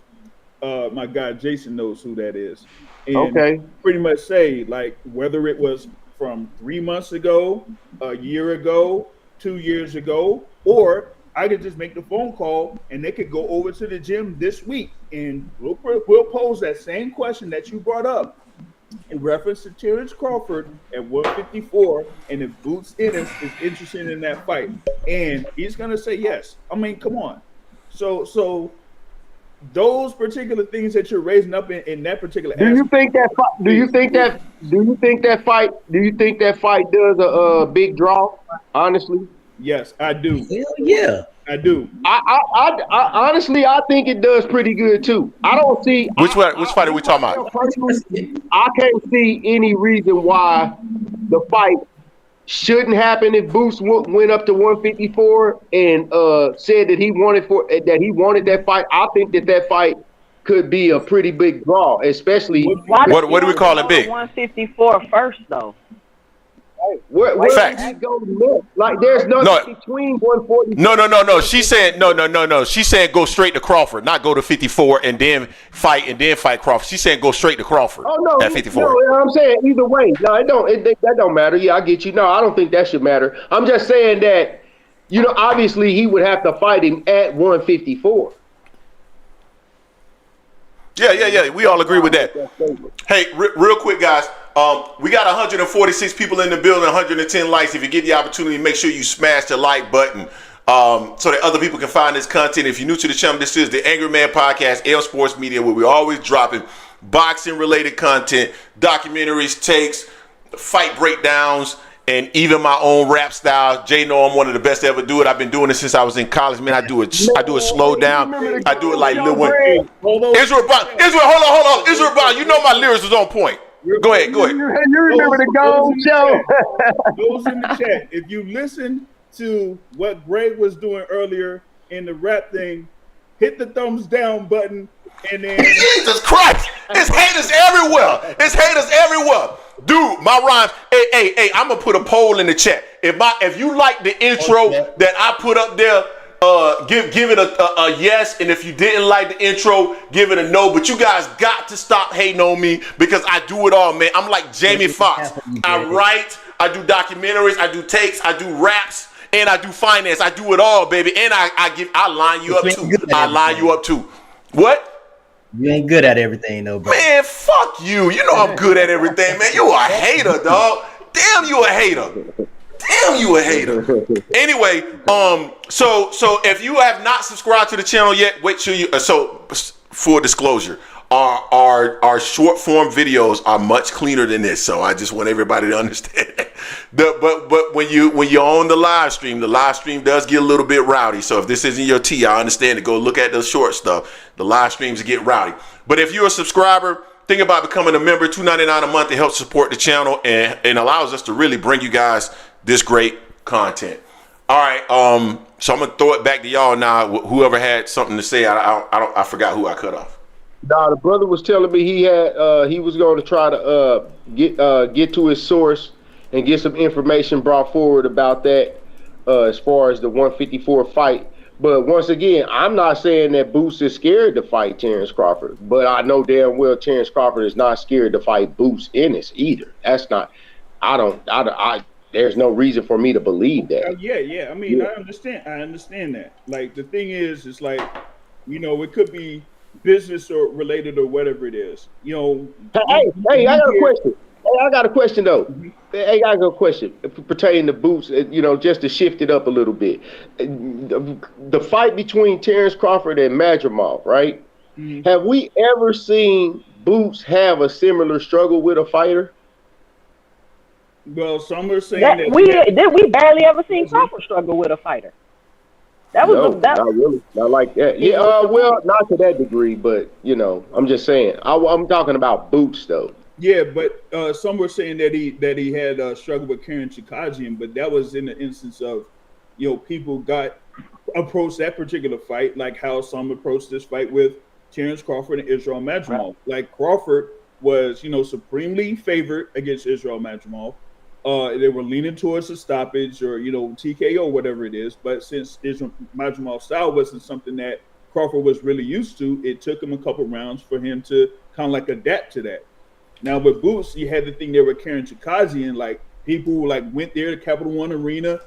[SPEAKER 9] my guy Jason knows who that is. And pretty much say like whether it was from 3 months ago, a year ago, 2 years ago, or I could just make the phone call and they could go over to the gym this week and we'll pose that same question that you brought up in reference to Terence Crawford at 154 and if Boots Ennis is interested in that fight. And he's going to say yes. I mean, come on. So those particular things that you're raising up in that particular
[SPEAKER 15] do you think that fight does a big draw, honestly?
[SPEAKER 9] Yes, I do.
[SPEAKER 3] Hell yeah,
[SPEAKER 9] I do.
[SPEAKER 15] I honestly, I think it does pretty good too. I don't see
[SPEAKER 2] which fight are we talking about?
[SPEAKER 15] I can't see any reason why the fight shouldn't happen if Boots went up to 154 and said that he wanted that fight. I think that fight could be a pretty big draw, especially.
[SPEAKER 2] What do we call it big?
[SPEAKER 5] 154 first though.
[SPEAKER 15] Where he go next? Like there's nothing between 140.
[SPEAKER 2] No. She said no. She said go straight to Crawford, not go to 54 and then fight Crawford. She said go straight to Crawford.
[SPEAKER 15] Oh no,
[SPEAKER 2] at 54.
[SPEAKER 15] No, you know what I'm saying either way. No, it don't. That don't matter. Yeah, I get you. No, I don't think that should matter. I'm just saying that obviously he would have to fight him at 154.
[SPEAKER 2] Yeah. We all agree with that. Hey, real quick, guys. We got 146 people in the building, 110 likes. If you get the opportunity, make sure you smash the like button so that other people can find this content. If you're new to the channel, this is the Angry Man Podcast, L Sports Media, where we're always dropping boxing-related content, documentaries, takes, fight breakdowns, and even my own rap style. Jay know I'm one of the best to ever do it. I've been doing it since I was in college, man. I do it slow down. I do it like Lil Wayne. Israil, hold on. Israil Brown, you know my lyrics was on point. Go ahead.
[SPEAKER 15] You remember the Gold Show?
[SPEAKER 9] Those in the chat. If you listen to what Greg was doing earlier in the rap thing, hit the thumbs down button, and then
[SPEAKER 2] Jesus Christ, it's haters everywhere. Dude, my rhymes. Hey, I'm gonna put a poll in the chat. If you like the intro that I put up there, give it a yes, and if you didn't like the intro, give it a no. But you guys got to stop hating on me because I do it all, man. I'm like Jamie Foxx. I write, I do documentaries, I do takes, I do raps, and I do finance. I do it all, baby. And I line you up too. I line you up too. What?
[SPEAKER 3] You ain't good at everything, though, bro.
[SPEAKER 2] Man, fuck you. You know I'm good at everything, man. You a hater, dog. Damn, you a hater. Anyway, so if you have not subscribed to the channel yet, wait till you. So, full disclosure, our short form videos are much cleaner than this. So I just want everybody to understand that. But when you're on the live stream does get a little bit rowdy. So if this isn't your tea, I understand it. Go look at the short stuff. The live streams get rowdy. But if you're a subscriber, think about becoming a member. $2.99 a month to help support the channel and allows us to really bring you guys this great content. All right, so I'm gonna throw it back to y'all now. Whoever had something to say, I forgot who I cut off.
[SPEAKER 15] Nah, the brother was telling me he was going to try to get to his source and get some information brought forward about that as far as the 154 fight. But once again, I'm not saying that Boots is scared to fight Terence Crawford, but I know damn well Terence Crawford is not scared to fight Boots Ennis either. That's not. There's no reason for me to believe that.
[SPEAKER 9] Yeah. I mean, I understand that. Like, the thing is, it's like, it could be business or related or whatever it is.
[SPEAKER 15] Hey, I got a question. Hey, I got a question though. Mm-hmm. Hey, I got a question pertaining to Boots. Just to shift it up a little bit. The fight between Terence Crawford and Madrimov, right? Mm-hmm. Have we ever seen Boots have a similar struggle with a fighter?
[SPEAKER 9] Well, some are saying
[SPEAKER 5] that we barely ever seen Crawford struggle with a fighter. That was
[SPEAKER 15] not really, not like that. Yeah, well, not to that degree, but I'm just saying. I'm talking about Boots though.
[SPEAKER 9] Yeah, but some were saying that he had struggled with Karen Chikagian, but that was in the instance of, people got approached that particular fight, like how some approached this fight with Terence Crawford and Israil Madrimov. Right. Like Crawford was, supremely favored against Israil Madrimov. They were leaning towards a stoppage or, TKO, whatever it is. But since Israil Madrimov's style wasn't something that Crawford was really used to, it took him a couple rounds for him to kind of like adapt to that. Now with Boots, you had the thing there with Karen Chikagian, like people who went there to Capital One Arena,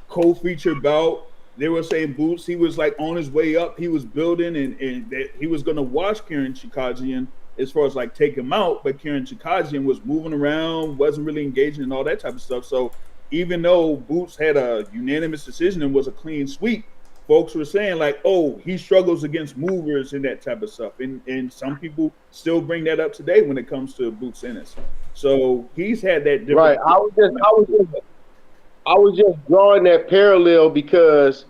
[SPEAKER 9] co-featured bout. They were saying Boots, he was like on his way up, he was building and that he was gonna watch Karen Chikagian as far as like take him out, but Karen Chikagian was moving around, wasn't really engaging and all that type of stuff. So even though Boots had a unanimous decision and was a clean sweep, folks were saying like, oh, he struggles against movers and that type of stuff. And some people still bring that up today when it comes to Boots Ennis. So he's had that different.
[SPEAKER 15] Right. I was just drawing that parallel because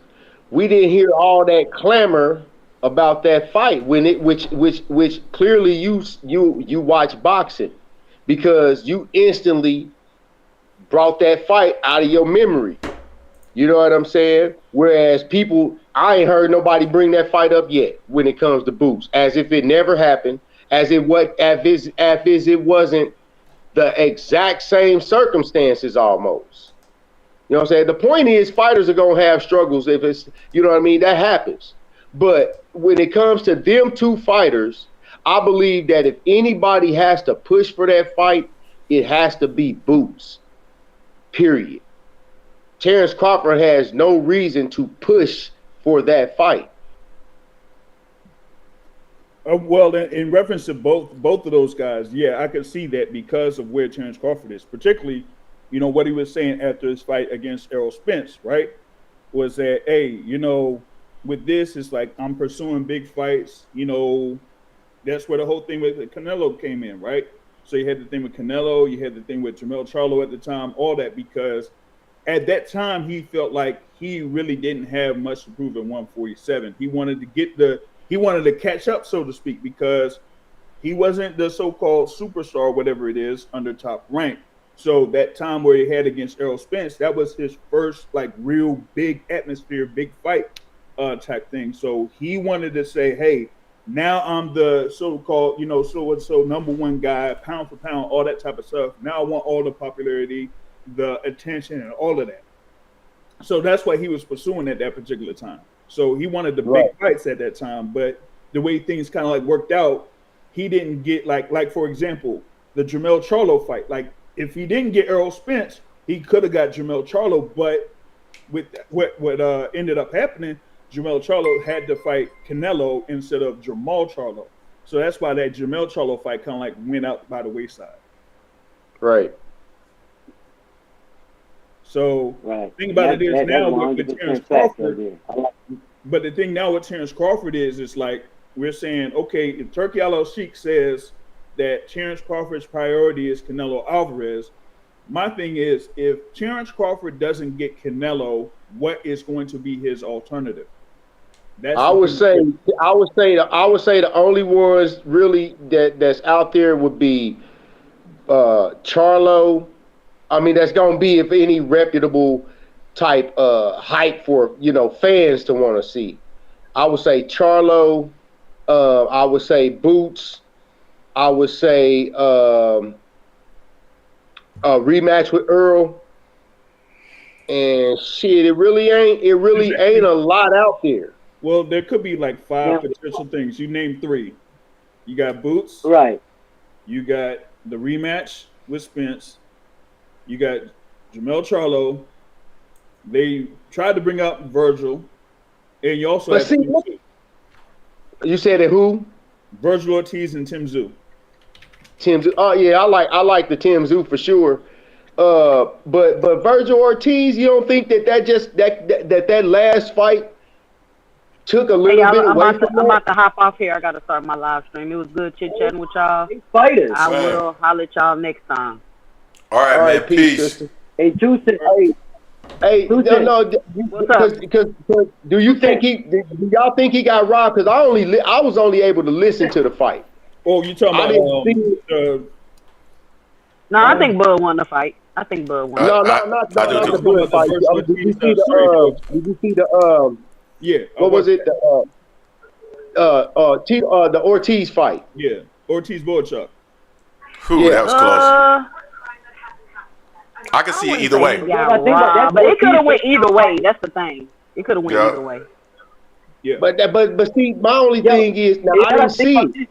[SPEAKER 15] we didn't hear all that clamor about that fight which clearly you watch boxing because you instantly brought that fight out of your memory. You know what I'm saying? Whereas I ain't heard nobody bring that fight up yet when it comes to Boots, as if it never happened, as it wasn't the exact same circumstances almost. You know what I'm saying? The point is fighters are gonna have struggles if it's, that happens. But when it comes to them two fighters, I believe that if anybody has to push for that fight, it has to be Boots. Period. Terence Crawford has no reason to push for that fight.
[SPEAKER 9] Well, in reference to both of those guys, yeah, I could see that because of where Terence Crawford is, particularly, what he was saying after his fight against Errol Spence, right? Was that, hey, with this, it's like I'm pursuing big fights, that's where the whole thing with Canelo came in, right? So you had the thing with Canelo, you had the thing with Jermell Charlo at the time, all that because at that time, he felt like he really didn't have much to prove at 147. He wanted to catch up, so to speak, because he wasn't the so-called superstar, whatever it is, under Top Rank. So that time where he had against Errol Spence, that was his first like real big atmosphere, big fight type thing. So he wanted to say, hey, now I'm the so-called, so number one guy, pound for pound, all that type of stuff. Now I want all the popularity, the attention and all of that. So that's why he was pursuing at that particular time. So he wanted the big fights at that time, but the way things kind of like worked out, he didn't get like for example, the Jermell Charlo fight. Like if he didn't get Errol Spence, he could have got Jermell Charlo, but with what ended up happening, Jermell Charlo had to fight Canelo instead of Jermall Charlo. So that's why that Jermell Charlo fight kind of like went out by the wayside.
[SPEAKER 15] Right.
[SPEAKER 9] So the thing about it is now with Terence Crawford, but the thing now with Terence Crawford is it's like we're saying, okay, if Turki Alalshikh says that Terence Crawford's priority is Canelo Alvarez, my thing is if Terence Crawford doesn't get Canelo, what is going to be his alternative?
[SPEAKER 15] I would say the only ones really that's out there would be Charlo. I mean, that's going to be if any reputable type hype for, fans to want to see. I would say Charlo. I would say Boots. I would say a rematch with Earl. And shit, it really ain't a lot out there.
[SPEAKER 9] Well, there could be like 5 potential things. You name 3. You got Boots.
[SPEAKER 10] Right.
[SPEAKER 9] You got the rematch with Spence. You got Jamel Charlo. They tried to bring up Virgil. And you also have Tim Tszyu.
[SPEAKER 15] You said it who?
[SPEAKER 9] Virgil Ortiz and Tim Tszyu.
[SPEAKER 15] Tim Tszyu. Oh yeah, I like the Tim Tszyu for sure. But Virgil Ortiz, you don't think that last fight took a little bit away from
[SPEAKER 5] I'm about to hop off here. I got to start my live stream. It was good chit-chatting with y'all.
[SPEAKER 10] Fighters.
[SPEAKER 5] I will holler at y'all next time.
[SPEAKER 2] All right, man. Peace.
[SPEAKER 10] Hey, Juicy.
[SPEAKER 15] Hey, no, because do y'all think he got robbed? Because I was only able to listen to the fight.
[SPEAKER 9] Oh, you talking about?
[SPEAKER 5] No, I think Bud won the fight. I think Bud won.
[SPEAKER 15] Not the Bud fight. Did you see the
[SPEAKER 9] yeah.
[SPEAKER 15] What was it? The Ortiz fight.
[SPEAKER 9] Yeah, Ortiz Boychuk.
[SPEAKER 2] That was close. I can see it either way.
[SPEAKER 5] But it could have went either way. That's the thing. It could have went either way.
[SPEAKER 9] Yeah.
[SPEAKER 15] But see, my only thing is now I didn't see it.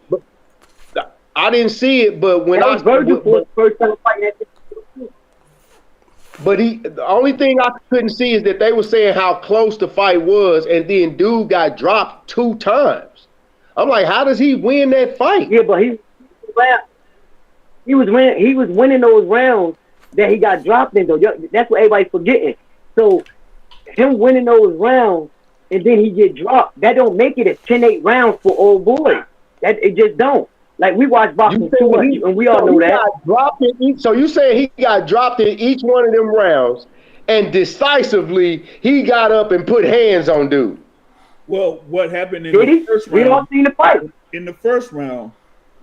[SPEAKER 15] I didn't see it, but when I
[SPEAKER 10] first time fighting.
[SPEAKER 15] But the only thing I couldn't see is that they were saying how close the fight was, and then dude got dropped 2 times. I'm like, how does he win that fight?
[SPEAKER 10] Yeah, but he was winning those rounds that he got dropped in though. That's what everybody's forgetting. So him winning those rounds and then he get dropped, that don't make it a 10-8 rounds for old boy. That it just don't. Like we watch boxing too much, and we all know that.
[SPEAKER 15] So you saying he got dropped in each one of them rounds, and decisively he got up and put hands on dude.
[SPEAKER 9] Well, what happened in the first round?
[SPEAKER 10] We all seen the fight.
[SPEAKER 9] In the first round,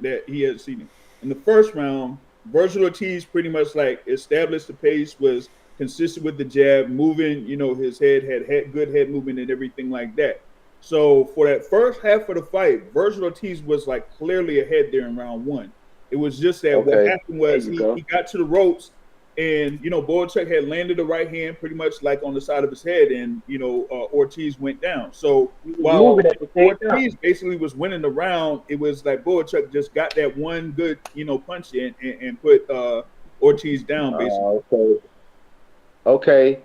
[SPEAKER 9] that he had seen it. In the first round, Virgil Ortiz pretty much like established the pace, was consistent with the jab, moving. You know, his head had good head movement and everything like that. So for that first half of the fight, Virgil Ortiz was like clearly ahead there in round 1. It was just that what happened was he got to the ropes, and you know Boychuk had landed the right hand pretty much like on the side of his head, and you know Ortiz went down. So while Ortiz basically was winning the round, it was like Boychuk just got that one good punch in and put Ortiz down basically.
[SPEAKER 15] Okay.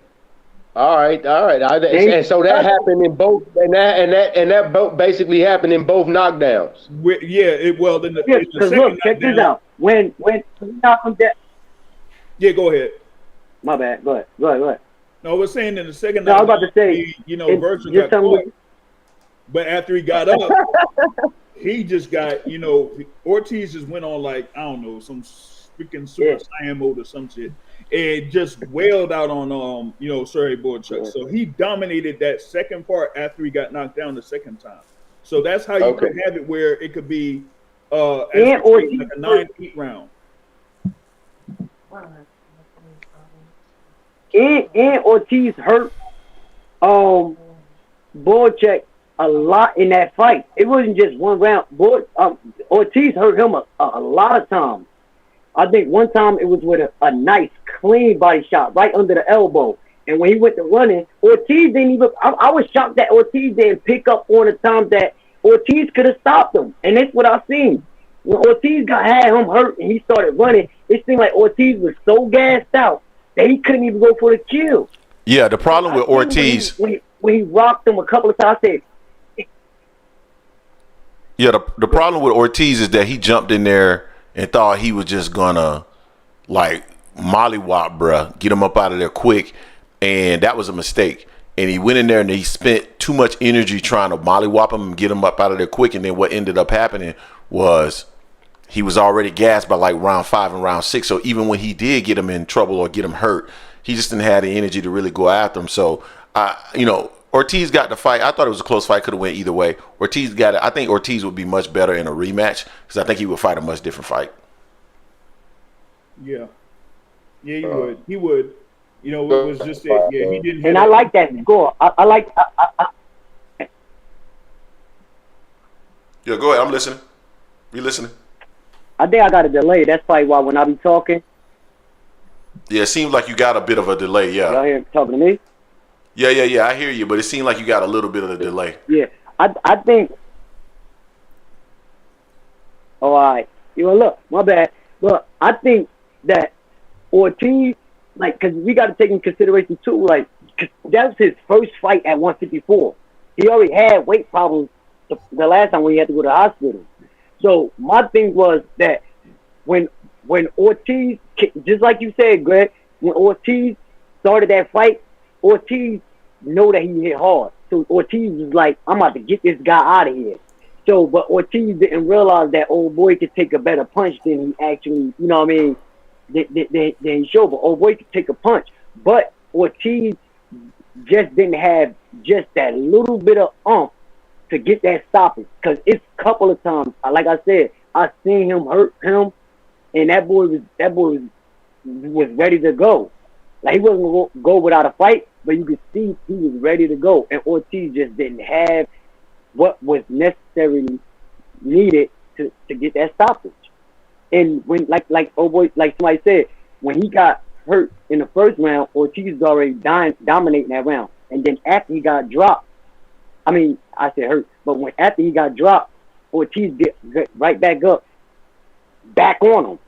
[SPEAKER 15] All right. And so that happened in both, and that both basically happened in both knockdowns.
[SPEAKER 10] Because look, check this out. When he knocked him down.
[SPEAKER 9] Yeah, go ahead.
[SPEAKER 10] My bad. Go ahead.
[SPEAKER 9] No, I was saying in the second.
[SPEAKER 10] No, I was about to say,
[SPEAKER 9] Virgil got caught. But after he got up, he just got, Ortiz just went on like, I don't know, some freaking Super Saiyan mode or some shit. And just wailed out on Sergey Boychuk. So he dominated that second part after he got knocked down the second time. So that's how you could have it where it could be like a 9-8 round.
[SPEAKER 10] And Ortiz hurt Boychuk a lot in that fight. It wasn't just one round. Ortiz hurt him a lot of times. I think one time it was with a nice, clean body shot right under the elbow. And when he went to running, Ortiz didn't even – I was shocked that Ortiz didn't pick up on the time that Ortiz could have stopped him. And that's what I seen. When Ortiz had him hurt and he started running, it seemed like Ortiz was so gassed out that he couldn't even go for the kill.
[SPEAKER 2] Yeah, the problem with Ortiz –
[SPEAKER 10] when he rocked him a couple of times, I said –
[SPEAKER 2] yeah, the problem with Ortiz is that he jumped in there and thought he was just gonna like mollywop, bruh, get him up out of there quick, and that was a mistake. And he went in there and he spent too much energy trying to mollywop him and get him up out of there quick. And then what ended up happening was he was already gassed by like round 5 and round 6. So even when he did get him in trouble or get him hurt, he just didn't have the energy to really go after him. So Ortiz got the fight. I thought it was a close fight. Could have went either way. Ortiz got it. I think Ortiz would be much better in a rematch because I think he would fight a much different fight.
[SPEAKER 9] Yeah, he would. He would. It was just that. Yeah, he didn't.
[SPEAKER 10] And I like that score. I like.
[SPEAKER 2] Yeah, go ahead. I'm listening. We listening.
[SPEAKER 10] I think I got a delay. That's probably why when I be talking.
[SPEAKER 2] Yeah, it seems like you got a bit of a delay. Yeah.
[SPEAKER 10] Y'all here talking to me?
[SPEAKER 2] Yeah. I hear you, but it seems like you got a little bit of a delay.
[SPEAKER 10] Yeah, I think. Oh, all right. Look, my bad. Look, I think that Ortiz, like, because we got to take into consideration too, like, 'cause that was his first fight at 154. He already had weight problems the last time when he had to go to the hospital. So my thing was that when Ortiz, just like you said, Greg, when Ortiz started that fight, Ortiz know that he hit hard. So Ortiz was like, I'm about to get this guy out of here. So, but Ortiz didn't realize that old boy could take a better punch than he actually, you know what I mean, than he showed. But old boy could take a punch. But Ortiz just didn't have just that little bit of to get that stoppage. Because it's a couple of times, like I said, I seen him hurt him, and that boy was ready to go. Like, he wasn't going to go without a fight, but you could see he was ready to go. And Ortiz just didn't have what was necessarily needed to get that stoppage. And when, like somebody said, when he got hurt in the first round, Ortiz was already dominating that round. And then after he got dropped, I mean, I said hurt, but after he got dropped, Ortiz get right back up, back on him.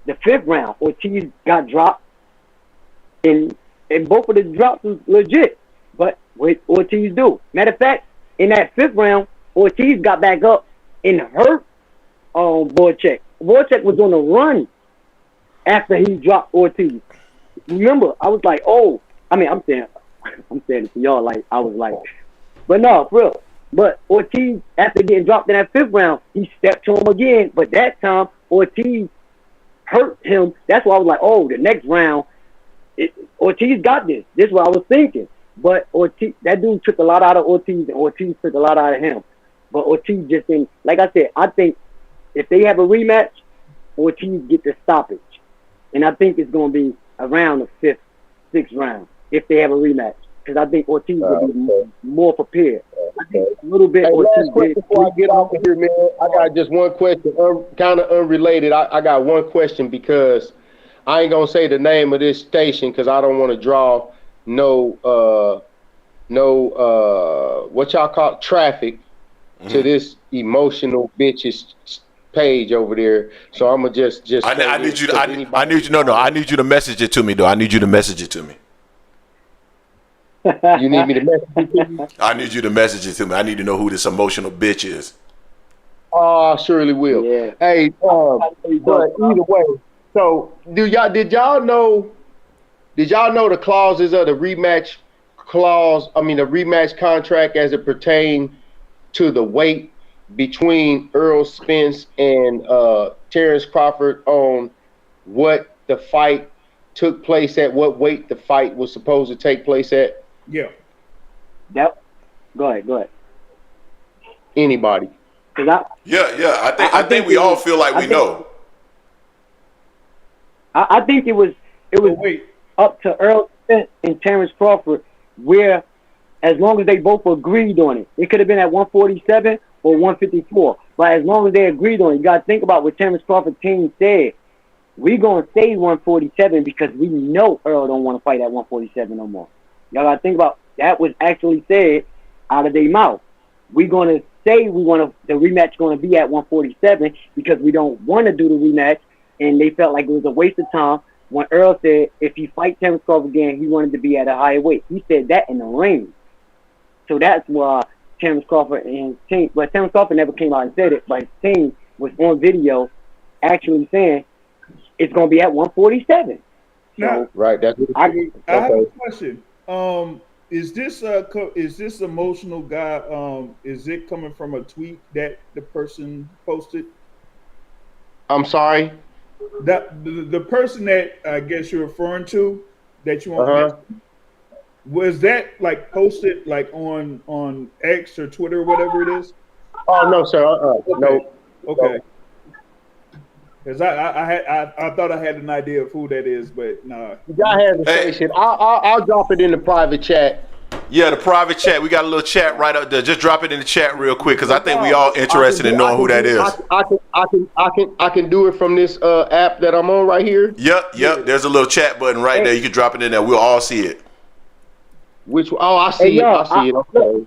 [SPEAKER 10] The fifth round, Ortiz got dropped, and both of the drops was legit. But what Ortiz do? Matter of fact, in that fifth round, Ortiz got back up and hurt Voracek. Voracek was on the run after he dropped Ortiz. Remember, I was like, oh, I mean, I'm saying it to y'all, like, I was like, but no, for real. But Ortiz, after getting dropped in that fifth round, he stepped to him again. But that time, Ortiz hurt him. That's why I was like, oh, the next round, Ortiz got this. This is what I was thinking. But Ortiz, that dude took a lot out of Ortiz, and Ortiz took a lot out of him. But Ortiz just didn't, like I said, I think if they have a rematch, Ortiz get the stoppage. And I think it's going to be around the fifth, sixth round if they have a rematch. Because I think Ortiz will be more prepared. I think a little bit.
[SPEAKER 15] Hey, last question before I get off of here, man. I got just one question, kind of unrelated. I got one question because I ain't gonna say the name of this station because I don't want to draw no what y'all call traffic to this emotional bitches page over there. So I'm gonna just.
[SPEAKER 2] I need you to message it to me though. I need you to message it to me.
[SPEAKER 15] You need me to message it to you?
[SPEAKER 2] I need you to message it to me. I need to know who this emotional bitch is.
[SPEAKER 15] Oh, I surely will. Yeah. Hey, but either way, so did y'all know the clauses of the rematch clause? I mean, the rematch contract as it pertained to the weight between Errol Spence and Terence Crawford on what the fight took place at, what weight the fight was supposed to take place at?
[SPEAKER 9] Yeah.
[SPEAKER 10] Go ahead.
[SPEAKER 15] Anybody?
[SPEAKER 2] I think we all feel like we know.
[SPEAKER 10] I think it was up to Errol Spence and Terence Crawford, where as long as they both agreed on it, it could have been at 147 or 154. But as long as they agreed on it, you got to think about what Terence Crawford's team said. We're going to say 147 because we know Earl don't want to fight at 147 no more. Y'all got to think about that was actually said out of their mouth. We're going to say the rematch going to be at 147 because we don't want to do the rematch, and they felt like it was a waste of time when Earl said if he fight Terence Crawford again, he wanted to be at a higher weight. He said that in the ring. So that's why Terence Crawford and his team, well, Terence Crawford never came out and said it, but his team was on video actually saying it's going to be at 147.
[SPEAKER 9] So,
[SPEAKER 15] right. That's what
[SPEAKER 9] I have a question. Is this emotional guy? Is it coming from a tweet that the person posted?
[SPEAKER 15] I'm sorry.
[SPEAKER 9] That the person that I guess you're referring to that you want was that like posted like on X or Twitter or whatever it is?
[SPEAKER 15] Oh no, sir. No.
[SPEAKER 9] Okay. Because I thought I had an idea of who that is, but no.
[SPEAKER 15] Y'all have the station. I'll drop it in the private chat.
[SPEAKER 2] Yeah, the private chat. We got a little chat right up there. Just drop it in the chat real quick because I think we all interested in knowing who that is.
[SPEAKER 15] I can do it from this app that I'm on right here.
[SPEAKER 2] Yep. There's a little chat button right there. You can drop it in there. We'll all see it.
[SPEAKER 15] Which? Oh, I see it. I see it. Okay.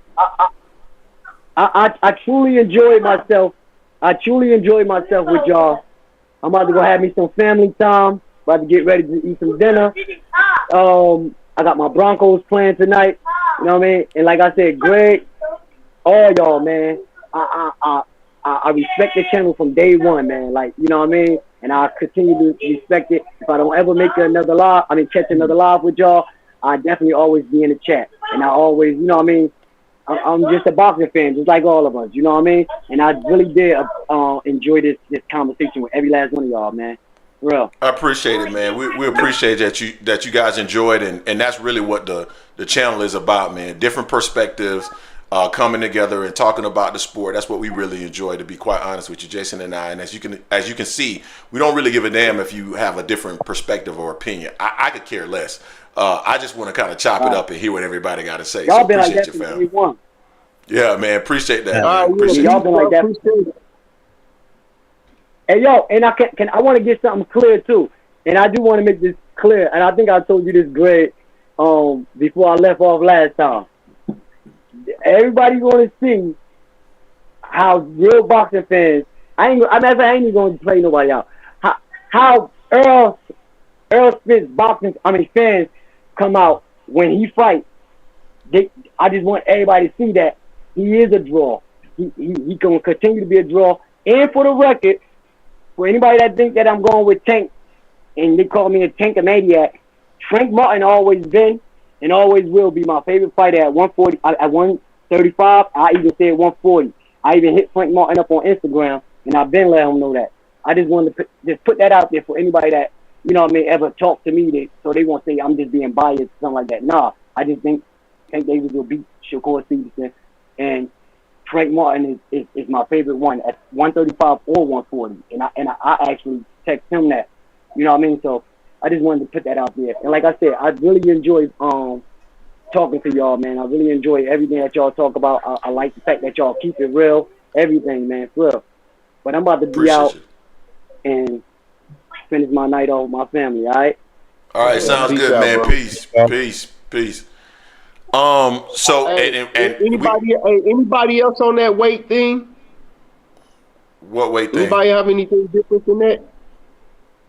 [SPEAKER 10] I truly enjoyed myself. I truly enjoyed myself with y'all. I'm about to go have me some family time. About to get ready to eat some dinner. I got my Broncos playing tonight. You know what I mean? And like I said, Greg, all y'all, man. I respect the channel from day one, man. Like, you know what I mean? And I continue to respect it. If I don't ever make another live, catch another live with y'all, I definitely always be in the chat. And I always, you know what I mean? I'm just a boxing fan, just like all of us. You know what I mean? And I really did enjoy this conversation with every last one of y'all, man. For real.
[SPEAKER 2] I appreciate it, man. We appreciate that you guys enjoyed, and that's really what the channel is about, man. Different perspectives. Coming together and talking about the sport. That's what we really enjoy, to be quite honest with you, Jason and I. And as you can see, we don't really give a damn if you have a different perspective or opinion. I could care less. I just want to kind of chop it up and hear what everybody got to say.
[SPEAKER 10] Y'all
[SPEAKER 2] so
[SPEAKER 10] been
[SPEAKER 2] appreciate
[SPEAKER 10] like that
[SPEAKER 2] you,
[SPEAKER 10] since
[SPEAKER 2] fam.
[SPEAKER 10] day one.
[SPEAKER 2] Yeah, man. Appreciate that.
[SPEAKER 10] Y'all been like that. Hey, yo, and I want to get something clear too. And I do want to make this clear. And I think I told you this, Greg, before I left off last time. Everybody going to see how real boxing fans. I ain't even going to play nobody out. How Earl Spence fans come out when he fights. I just want everybody to see that he is a draw. He going to continue to be a draw. And for the record, for anybody that think that I'm going with Tank and they call me a Tank-a-maniac, Frank Martin always been and always will be my favorite fighter at 140, at 135. I even said 140. I even hit Frank Martin up on Instagram, and I've been letting him know that. I just wanted to put that out there for anybody that, you know what I mean, ever talk to me, so they won't say I'm just being biased or something like that. Nah, I just think Tank Davis will beat Shakur Stevenson, and Frank Martin is my favorite one at 135 or 140. And I actually text him that. You know what I mean? So I just wanted to put that out there. And like I said, I really enjoyed talking to y'all, man. I really enjoy everything that y'all talk about. I like the fact that y'all keep it real, everything, man, for real. But I'm about to be out and finish my night off with my family, all right?
[SPEAKER 2] All right, sounds good, man. Bro. Peace. So
[SPEAKER 15] anybody else on that weight thing?
[SPEAKER 2] What weight thing?
[SPEAKER 15] Anybody have anything different than that?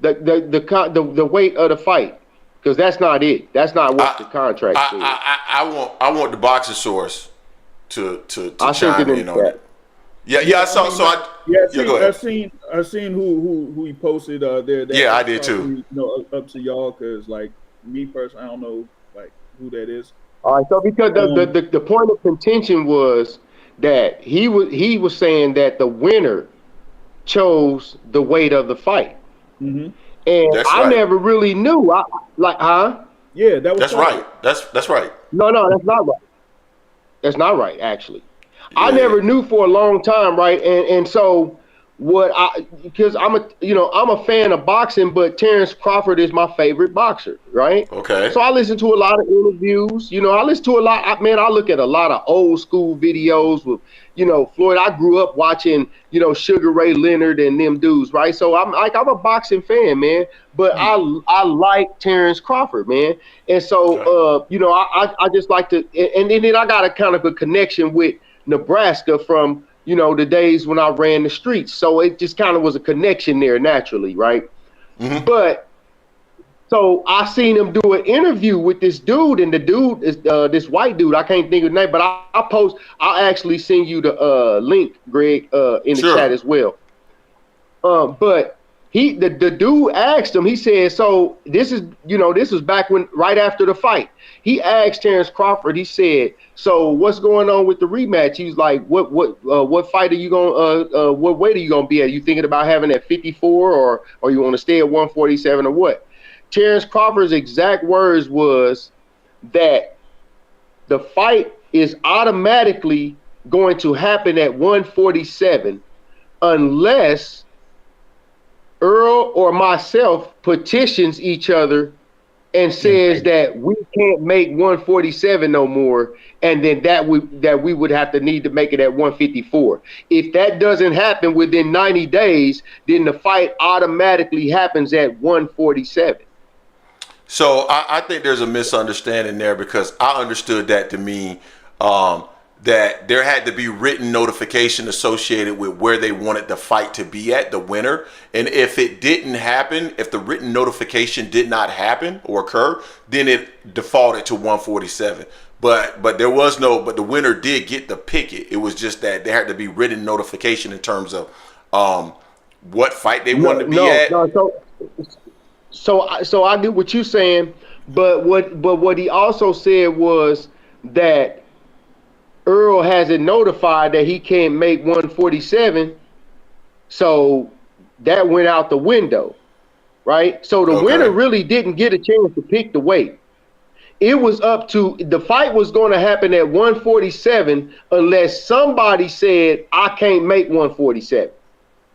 [SPEAKER 15] The weight of the fight, because that's not it. That's not what the contract says.
[SPEAKER 2] I want the boxing source to chime in on it. Yeah. Go ahead.
[SPEAKER 9] I've seen who he posted there.
[SPEAKER 2] Yeah, I did too.
[SPEAKER 9] Up to y'all, because like me personally, I don't know like who that is.
[SPEAKER 15] All right, so because the point of contention was that he was saying that the winner chose the weight of the fight.
[SPEAKER 9] Mm-hmm.
[SPEAKER 15] And I never really knew.
[SPEAKER 9] Yeah, that's
[SPEAKER 2] right. That's right.
[SPEAKER 15] No, that's not right. That's not right, actually. Yeah. I never knew for a long time, right? And so because I'm a fan of boxing, but Terence Crawford is my favorite boxer, right?
[SPEAKER 2] Okay.
[SPEAKER 15] So I listen to a lot of interviews. I listen to a lot. I look at a lot of old school videos with, Floyd. I grew up watching, Sugar Ray Leonard and them dudes, right? So I'm a boxing fan, man. But I like Terence Crawford, man. And so, I just like to, and then I got a kind of a connection with Nebraska from, the days when I ran the streets. So it just kind of was a connection there naturally, right? Mm-hmm. But so I seen him do an interview with this dude, and the dude is this white dude. I can't think of the name, but I'll actually send you the link, Greg, in the chat as well. But the dude asked him, he said, so this was back right after the fight. He asked Terence Crawford, he said, so what's going on with the rematch? He's like, what fight are you going what weight are you gonna be at? You thinking about having at 54 or you want to stay at 147 or what? Terence Crawford's exact words was that the fight is automatically going to happen at 147 unless Earl or myself petitions each other and says that we can't make 147 no more, and then that we would have to need to make it at 154. If that doesn't happen within 90 days, then the fight automatically happens at 147.
[SPEAKER 2] So I think there's a misunderstanding there, because I understood that to mean that there had to be written notification associated with where they wanted the fight to be at, the winner. And if it didn't happen, if the written notification did not happen or occur, then it defaulted to 147. But the winner did get the picket. It was just that there had to be written notification in terms of what fight they wanted to be at.
[SPEAKER 15] So I get what you're saying, but what he also said was that Earl hasn't notified that he can't make 147, so that went out the window, right? So the winner really didn't get a chance to pick the weight. It was up to, the fight was going to happen at 147 unless somebody said, I can't make 147.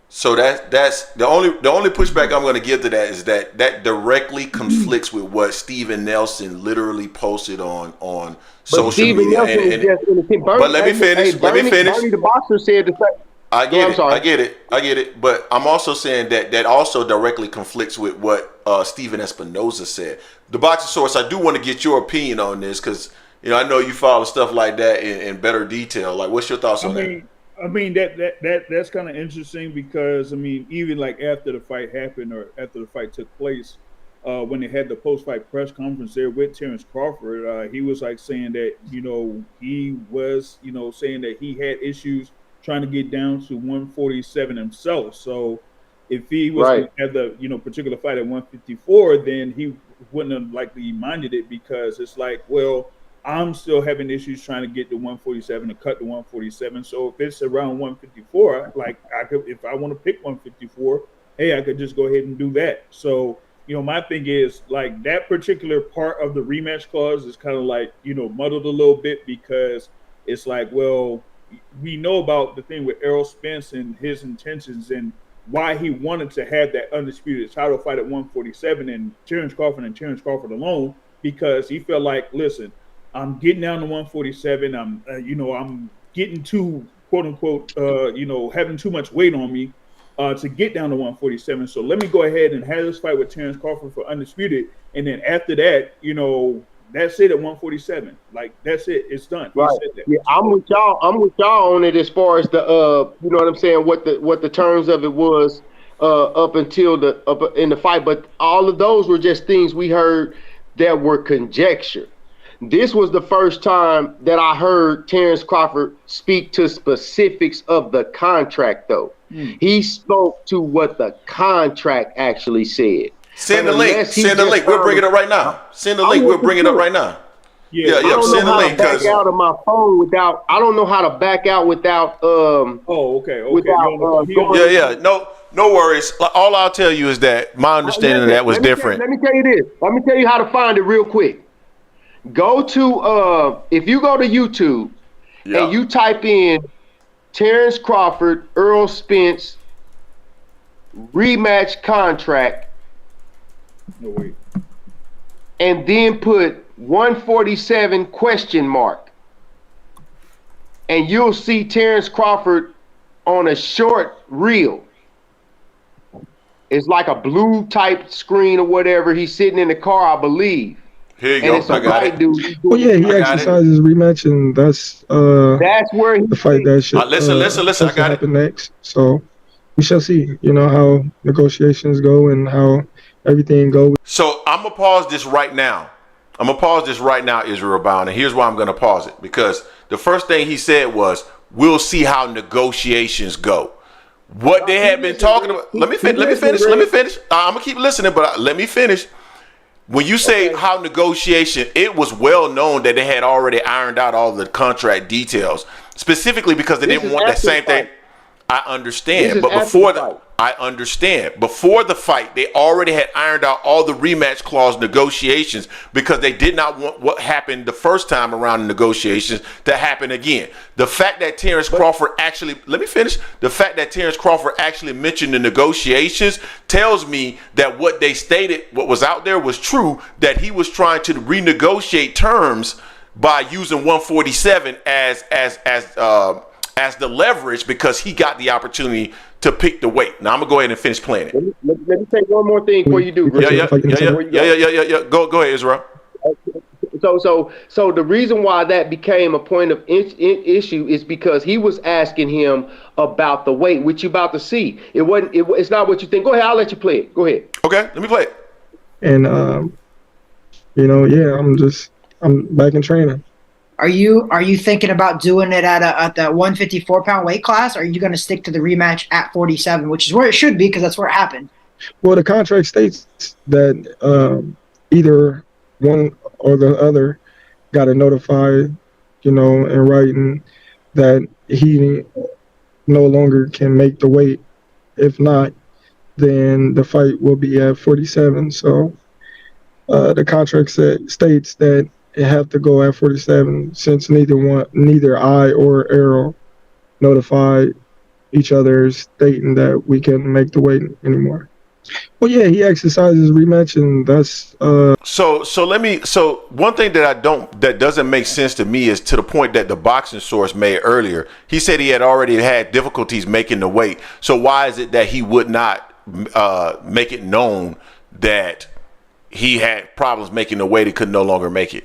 [SPEAKER 2] So that's the only pushback I'm going to give to that is that directly conflicts with what Steven Nelson literally posted on social media. But let me finish. Bernie
[SPEAKER 15] the boxer said the same.
[SPEAKER 2] I get it. But I'm also saying that also directly conflicts with what Steven Espinoza said. The Boxing Source, I do want to get your opinion on this, because I know you follow stuff like that in better detail. Like, what's your thoughts on that?
[SPEAKER 9] I mean that's kind of interesting, because even like after the fight happened or after the fight took place, when they had the post-fight press conference there with Terence Crawford, he was like saying that he was saying that he had issues trying to get down to 147 himself. So if he was going to have the particular fight at 154, then he wouldn't have likely minded it, because it's like, well, I'm still having issues trying to get to 147 to cut to 147. So if it's around 154, like I could, if I want to pick 154, hey, I could just go ahead and do that. So, my thing is like that particular part of the rematch clause is kind of like, muddled a little bit, because it's like, well, we know about the thing with Errol Spence and his intentions and why he wanted to have that undisputed title fight at 147 and Terence Crawford alone, because he felt like, listen, I'm getting down to 147. I'm getting too, quote unquote, having too much weight on me to get down to 147. So let me go ahead and have this fight with Terence Crawford for undisputed. And then after that, that's it at 147. Like, that's it. It's done.
[SPEAKER 15] Right. Yeah, I'm with y'all on it as far as the you know what I'm saying, what the terms of it was up in the fight. But all of those were just things we heard that were conjecture. This was the first time that I heard Terence Crawford speak to specifics of the contract, though. He spoke to what the contract actually said.
[SPEAKER 2] Send the link. Send the link. We'll bring it up right now. Send the link. We'll bring it up right now. Yeah. Send the link.
[SPEAKER 15] Back out of my phone without. I don't know how to back out without.
[SPEAKER 9] Okay.
[SPEAKER 15] Without,
[SPEAKER 2] No worries. All I'll tell you is that my understanding of that was different.
[SPEAKER 15] Let me tell you this. Let me tell you how to find it real quick. Go to if you go to YouTube and you type in Terence Crawford, Earl Spence rematch contract, and then put 147 ? And you'll see Terence Crawford on a short reel. It's like a blue type screen or whatever. He's sitting in the car, I believe.
[SPEAKER 2] Here you go.
[SPEAKER 15] I got it.
[SPEAKER 16] Dude. Well, yeah, he exercises rematch, and that's
[SPEAKER 15] where
[SPEAKER 16] the fight that should
[SPEAKER 2] listen. I got it
[SPEAKER 16] next. So we shall see. How negotiations go and how everything goes.
[SPEAKER 2] So I'm gonna pause this right now. Israil Bound, and here's why I'm gonna pause it, because the first thing he said was, "We'll see how negotiations go." What they had been talking about. Let me finish. I'm gonna keep listening, but let me finish. When you say how negotiation, it was well known that they had already ironed out all the contract details, specifically because they didn't want that same thing. I understand, but I understand. Before the fight, they already had ironed out all the rematch clause negotiations because they did not want what happened the first time around the negotiations to happen again. The fact that Terence Crawford actually, let me finish. The fact that Terence Crawford actually mentioned the negotiations tells me that what they stated, what was out there was true, that he was trying to renegotiate terms by using 147 as the leverage because he got the opportunity to pick the weight. Now I'm gonna go ahead and finish playing it.
[SPEAKER 15] Let me say one more thing before you do.
[SPEAKER 2] Yeah. Go ahead, Israel.
[SPEAKER 15] So the reason why that became a point of issue is because he was asking him about the weight, which you about to see. It's not what you think. Go ahead, I'll let you play it. Go ahead.
[SPEAKER 2] Okay, let me play it.
[SPEAKER 16] And I'm back in training.
[SPEAKER 17] Are you thinking about doing it at the 154-pound weight class, or are you going to stick to the rematch at 47, which is where it should be because that's where it happened?
[SPEAKER 16] Well, the contract states that either one or the other got to notify, in writing that he no longer can make the weight. If not, then the fight will be at 47. So the contract states that it have to go at 47 since neither I or Errol notified each other stating that we can't make the weight anymore. Well, yeah, he exercises rematch, and that's
[SPEAKER 2] So one thing that doesn't make sense to me is to the point that the boxing source made earlier. He said he had already had difficulties making the weight. So why is it that he would not make it known that he had problems making the weight and could no longer make it?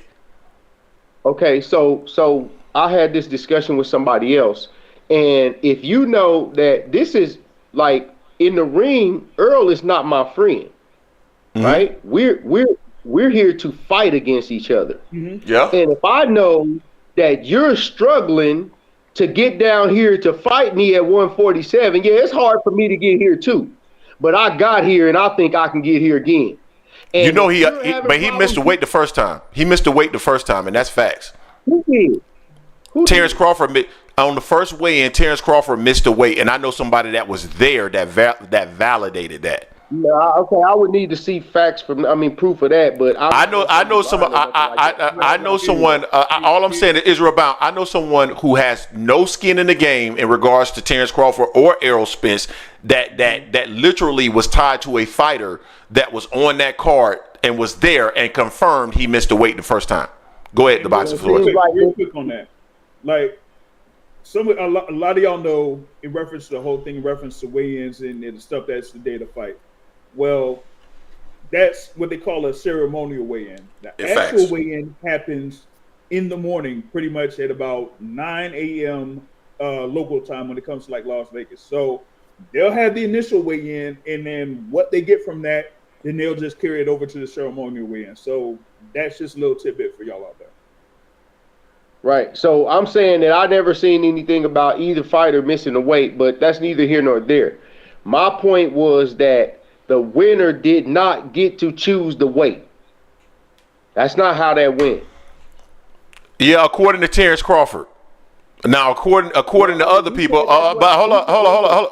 [SPEAKER 15] Okay, so I had this discussion with somebody else, and if you know that this is like in the ring, Earl is not my friend, right? We're here to fight against each other.
[SPEAKER 2] Yeah.
[SPEAKER 15] And if I know that you're struggling to get down here to fight me at 147, yeah, it's hard for me to get here too, but I got here, and I think I can get here again. And
[SPEAKER 2] he missed the weight the first time. He missed the weight the first time, and that's facts.
[SPEAKER 15] Who did?
[SPEAKER 2] Terence Crawford on the first weigh-in. Terence Crawford missed the weight, and I know somebody that was there that validated that.
[SPEAKER 15] Yeah, okay, I would need to see facts proof of that. But
[SPEAKER 2] I know someone. All I'm saying is Israel Bound. I know someone who has no skin in the game in regards to Terence Crawford or Errol Spence that literally was tied to a fighter that was on that card and was there and confirmed he missed the weight the first time. Go ahead, the boxing floor.
[SPEAKER 9] Real quick on that, like a lot of y'all know in reference to the whole thing, in reference to weigh-ins and the stuff that's the day of the fight. Well, that's what they call a ceremonial weigh-in. The actual weigh-in happens in the morning, pretty much at about 9 a.m. Local time when it comes to like Las Vegas. So they'll have the initial weigh-in, and then what they get from that, then they'll just carry it over to the ceremonial weigh-in. So that's just a little tidbit for y'all out there.
[SPEAKER 15] Right. So I'm saying that I never seen anything about either fighter missing the weight, but that's neither here nor there. My point was that the winner did not get to choose the weight. That's not how that went.
[SPEAKER 2] Yeah, according to Terence Crawford. Now, according to other people, but hold on.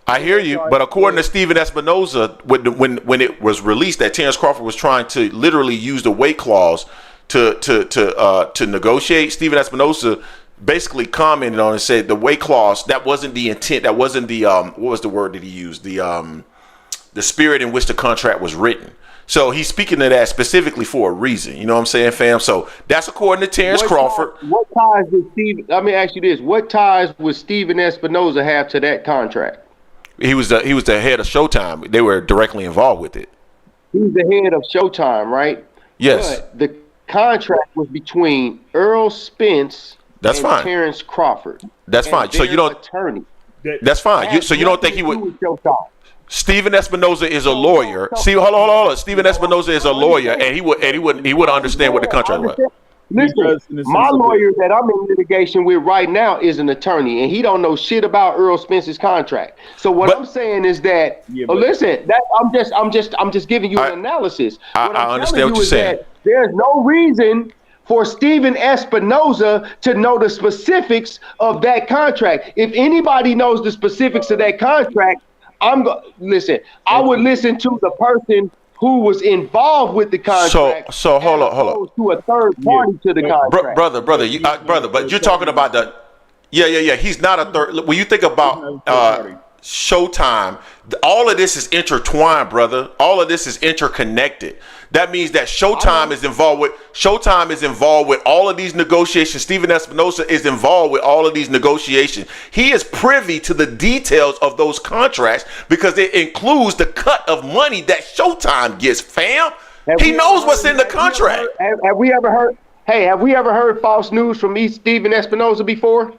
[SPEAKER 2] I hear you, but according to Steven Espinoza, when it was released that Terence Crawford was trying to literally use the weight clause to negotiate, Steven Espinoza basically commented on it and said the weight clause, that wasn't the intent, that wasn't the what was the word that he used, the spirit in which the contract was written. So he's speaking to that specifically for a reason. You know what I'm saying, fam? So that's according to Terence Crawford.
[SPEAKER 15] What ties did Steve? Let me ask you this: what ties would Steven Espinoza have to that contract?
[SPEAKER 2] He was the head of Showtime. They were directly involved with it.
[SPEAKER 15] He's the head of Showtime, right?
[SPEAKER 2] Yes.
[SPEAKER 15] But the contract was between Earl Spence and Terence Crawford.
[SPEAKER 2] That's fine. So you don't.
[SPEAKER 15] Attorney.
[SPEAKER 2] That's fine. So you don't think he would? Steven Espinoza is a lawyer. See, hold on. Steven Espinoza is a lawyer, and he would understand what the contract was.
[SPEAKER 15] Listen, my lawyer that I'm in litigation with right now is an attorney, and he don't know shit about Earl Spence's contract. So what I'm saying is that, listen, that I'm just giving you an analysis.
[SPEAKER 2] I understand what you're saying.
[SPEAKER 15] There's no reason for Steven Espinoza to know the specifics of that contract. If anybody knows the specifics of that contract, listen. I would listen to the person who was involved with the contract.
[SPEAKER 2] So hold on.
[SPEAKER 15] To a third party to the contract,
[SPEAKER 2] brother. But you're talking about the. Yeah. He's not a third. When you think about Showtime, all of this is intertwined, brother. All of this is interconnected. That means that Showtime is involved with all of these negotiations. Steven Espinosa is involved with all of these negotiations. He is privy to the details of those contracts because it includes the cut of money that Showtime gets, fam. He knows what's in the contract.
[SPEAKER 15] Have we ever heard? Hey, have we ever heard false news from Steven Espinosa before?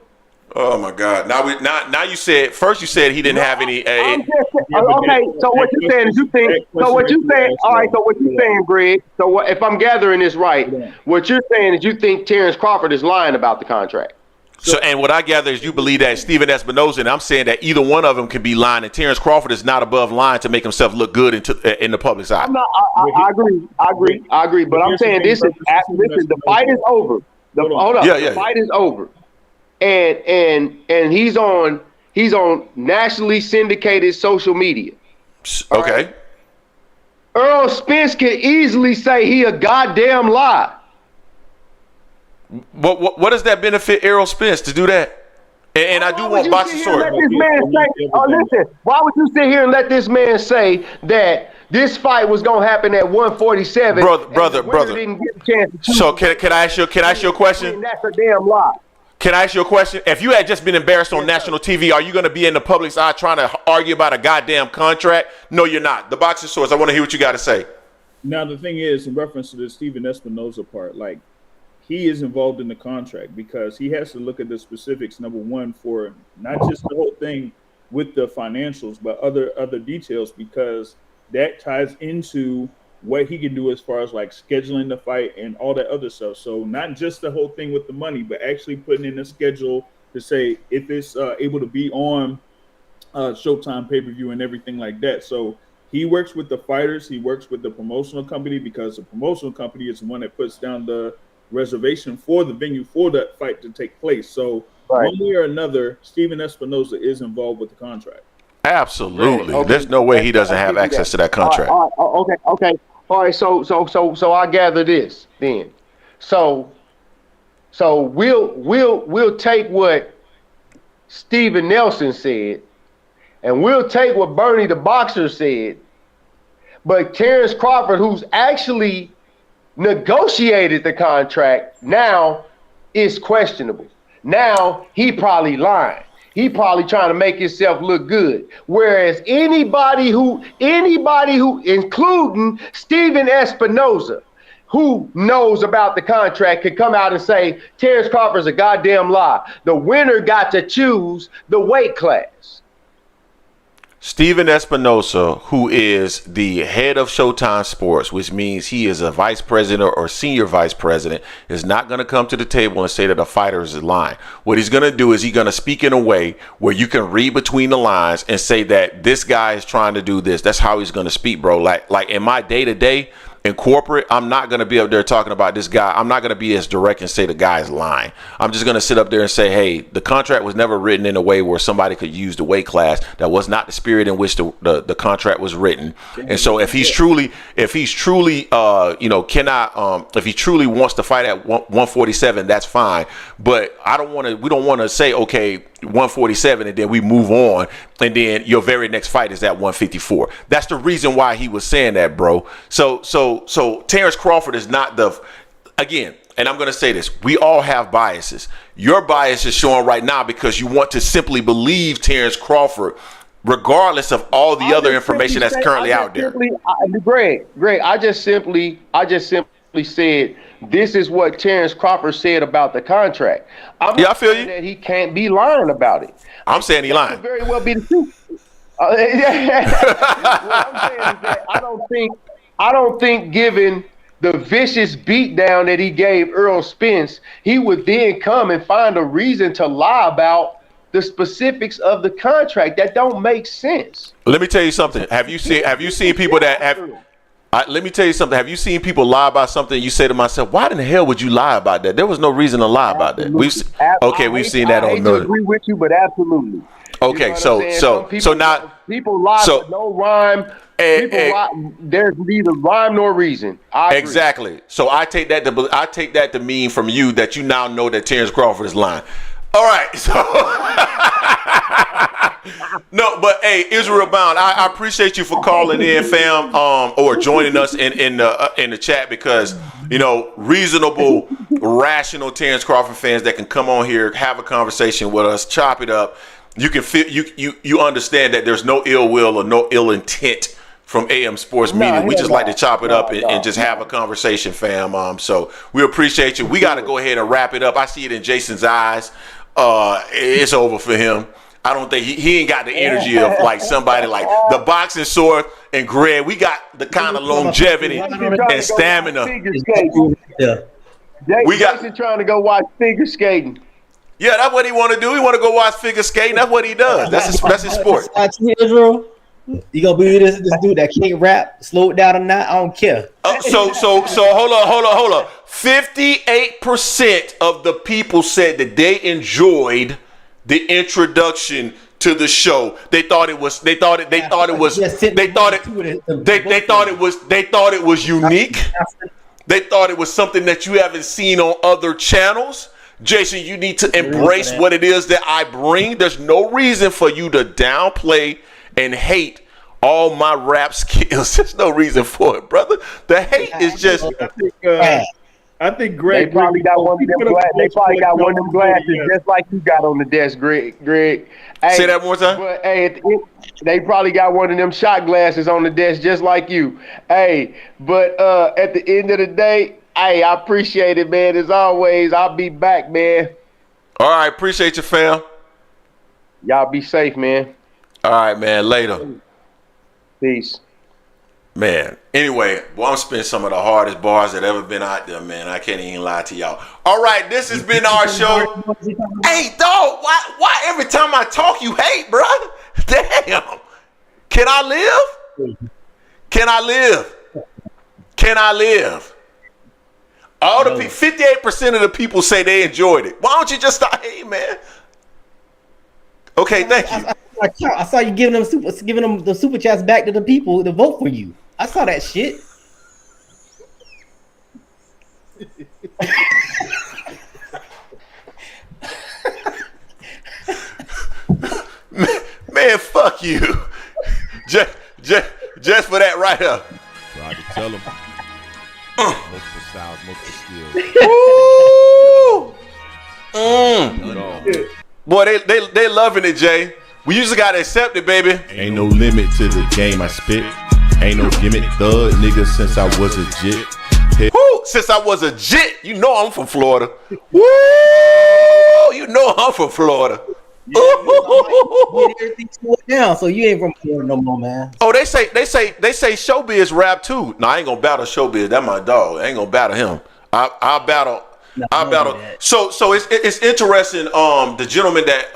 [SPEAKER 2] Oh my God! Now you said first. You said he didn't have any.
[SPEAKER 15] Okay, so what you're saying is you think. So what you saying? All right. So what you saying, Greg? So what, if I'm gathering this right, what you're saying is you think Terence Crawford is lying about the contract.
[SPEAKER 2] So and what I gather is you believe that Steven Espinosa, and I'm saying that either one of them can be lying, and Terence Crawford is not above lying to make himself look good in the public's eye.
[SPEAKER 15] I agree. But I'm saying this is the fight is over. The fight is over. And he's on nationally syndicated social media.
[SPEAKER 2] Okay.
[SPEAKER 15] Right? Earl Spence can easily say he a goddamn lie.
[SPEAKER 2] What does that benefit Errol Spence to do that? And I do want boxing sword.
[SPEAKER 15] Listen, why would you sit here and let this man say that this fight was gonna happen at 147?
[SPEAKER 2] Brother.
[SPEAKER 15] Didn't get a chance to
[SPEAKER 2] so can I ask you a question?
[SPEAKER 15] That's a damn lie.
[SPEAKER 2] Can I ask you a question? If you had just been embarrassed on national TV, are you going to be in the public's eye trying to argue about a goddamn contract? No, you're not. The boxing source, I want to hear what you got to say.
[SPEAKER 9] Now, the thing is, in reference to the Steven Espinosa part, like, he is involved in the contract because he has to look at the specifics, number one, for not just the whole thing with the financials, but other details, because that ties into what he can do as far as like scheduling the fight and all that other stuff. So not just the whole thing with the money, but actually putting in a schedule to say if it's able to be on Showtime pay-per-view and everything like that. So he works with the fighters. He works with the promotional company because the promotional company is the one that puts down the reservation for the venue for that fight to take place. So one way or another, Steven Espinosa is involved with the contract.
[SPEAKER 2] Absolutely. Okay. There's no way he doesn't have access to that contract.
[SPEAKER 15] Okay. All right. So I gather this then. So we'll take what Steven Nelson said, and we'll take what Bernie the Boxer said. But Terence Crawford, who's actually negotiated the contract, now is questionable. Now he probably lying. He probably trying to make himself look good. Whereas anybody who, including Steven Espinosa, who knows about the contract, could come out and say, Terence Crawford's a goddamn lie. The winner got to choose the weight class.
[SPEAKER 2] Steven Espinosa, who is the head of Showtime Sports, which means he is a vice president or senior vice president, is not going to come to the table and say that a fighter is lying. What he's going to do is he's going to speak in a way where you can read between the lines and say that this guy is trying to do this. That's how he's going to speak, bro. Like in my day-to-day in corporate, I'm not going to be up there talking about this guy. I'm not going to be as direct and say the guy's lying. I'm just going to sit up there and say, hey, the contract was never written in a way where somebody could use the weight class. That was not the spirit in which the contract was written. And so if he truly wants to fight at 147, that's fine. But we don't want to say, okay, 147 and then we move on and then your very next fight is at 154. That's the reason why he was saying that, bro. So Terence Crawford is not again, and I'm going to say this, we all have biases. Your bias is showing right now because you want to simply believe Terence Crawford regardless of all the other information that's currently out there.
[SPEAKER 15] Greg, I just simply said this is what Terence Crawford said about the contract. I feel you. That he can't be lying about it.
[SPEAKER 2] I'm saying he lying.
[SPEAKER 15] Could very well be the truth. What I'm saying is that I don't think given the vicious beatdown that he gave Earl Spence, he would then come and find a reason to lie about the specifics of the contract. That don't make sense.
[SPEAKER 2] Let me tell you something. Have you seen people that have? Let me tell you something. Have you seen people lie about something? You say to myself, why in the hell would you lie about that? There was no reason to lie about that. We've seen that on.
[SPEAKER 15] I agree with you, but absolutely.
[SPEAKER 2] Okay,
[SPEAKER 15] you know
[SPEAKER 2] so not
[SPEAKER 15] people lie for no rhyme. There's neither rhyme nor reason.
[SPEAKER 2] Exactly. So I take that to mean from you that you now know that Terence Crawford is lying. All right. So no, but hey, Israil Bound, I appreciate you for calling in, fam, or joining us in the chat, because reasonable, rational Terence Crawford fans that can come on here, have a conversation with us, chop it up. You can feel you understand that there's no ill will or no ill intent from AM Sports Media. We just like to chop it up and just have a conversation, fam. So we appreciate you. We got to go ahead and wrap it up. I see it in Jason's eyes. It's over for him. I don't think he ain't got the energy of like somebody like the boxing sword and Greg. We got the kind of longevity and stamina.
[SPEAKER 15] Jason trying to go watch figure skating.
[SPEAKER 2] Yeah, that's what he want to do. He want to go watch figure skating. That's what he does. That's his sport.
[SPEAKER 3] Israel, you gonna be this dude that can't rap? Slow it down or not? I don't care.
[SPEAKER 2] So hold on. 58% of the people said that they enjoyed the introduction to the show. They thought it was unique. They thought it was something that you haven't seen on other channels. Jason, you need to embrace what it is that I bring. There's no reason for you to downplay and hate all my rap skills. There's no reason for it, brother. The hate is just.
[SPEAKER 9] I think Greg.
[SPEAKER 15] They probably got one of them glasses just like you got on the desk, Greg. Hey,
[SPEAKER 2] say that one more time.
[SPEAKER 15] But hey, they probably got one of them shot glasses on the desk just like you. Hey, but at the end of the day, hey, I appreciate it, man. As always, I'll be back, man.
[SPEAKER 2] All right, appreciate you, fam.
[SPEAKER 15] Y'all be safe, man.
[SPEAKER 2] All right, man. Later.
[SPEAKER 15] Peace.
[SPEAKER 2] Man, anyway, I'm spending some of the hardest bars that ever been out there, man. I can't even lie to y'all. All right, this has been our show. Hey, dog, why every time I talk you hate, bro? Damn. Can I live? Can I live? All the 58% of the people say they enjoyed it. Why don't you just start hating, man? Okay, thank you.
[SPEAKER 3] I saw you giving them the super chats back to the people to vote for you. I saw that shit.
[SPEAKER 2] Man, fuck you. Just for that right here.
[SPEAKER 1] Try to tell them. Multiple styles, multiple skills.
[SPEAKER 2] Boy, they loving it, Jay. We usually gotta accept it, baby.
[SPEAKER 1] Ain't no limit to the game I spit. Ain't no gimmick thug, nigga, since I was a jit.
[SPEAKER 2] Woo! Since I was a jit, you know I'm from Florida. Woo! You know I'm from Florida.
[SPEAKER 3] Down, so you ain't from Florida no more, man.
[SPEAKER 2] Oh, they say Showbiz rap too. No, I ain't gonna battle Showbiz. That's my dog. I ain't gonna battle him. I'll battle. I'll battle. So it's interesting. The gentleman that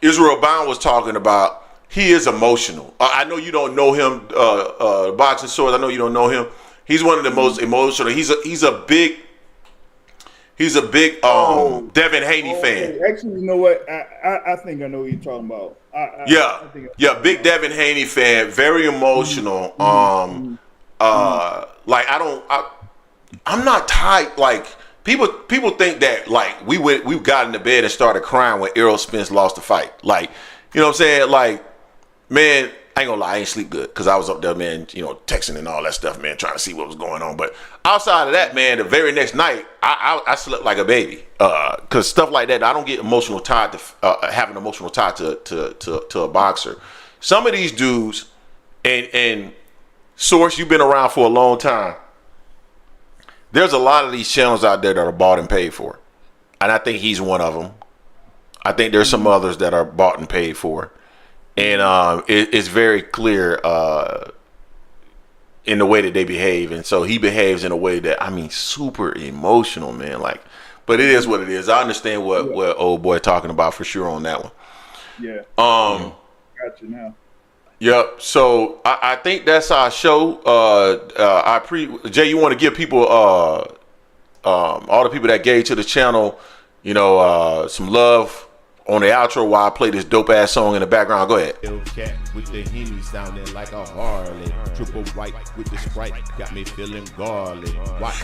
[SPEAKER 2] Israil Bound was talking about, he is emotional. I know you don't know him, Boxing Swords. I know you don't know him. He's one of the most emotional. He's a big Devin Haney fan.
[SPEAKER 9] Actually, you know what? I think I know what you're talking about.
[SPEAKER 2] Big Devin Haney fan. Very emotional. I'm not tight. Like people think that like we got into bed and started crying when Errol Spence lost the fight. Like, you know what I'm saying? Like, man, I ain't gonna lie, I ain't sleep good because I was up there, man, texting and all that stuff, man, trying to see what was going on. But outside of that, man, the very next night, I slept like a baby. Because stuff like that, I don't get emotional tied to have an emotional tie to a boxer. Some of these dudes, and Source, you've been around for a long time. There's a lot of these channels out there that are bought and paid for. And I think he's one of them. I think there's some others that are bought and paid for. And it's very clear in the way that they behave. And so he behaves in a way that, super emotional, man. Like, but it is what it is. I understand what old boy talking about for sure on that one.
[SPEAKER 9] Yeah. Got you now.
[SPEAKER 2] Yep. So I think that's our show. Jay, you want to give people all the people that gave to the channel, some love on the outro while I play this dope ass song in the background. Go ahead.
[SPEAKER 1] Hellcat with the Henny sounding like a Harley. Triple white with the Sprite got me feeling godly.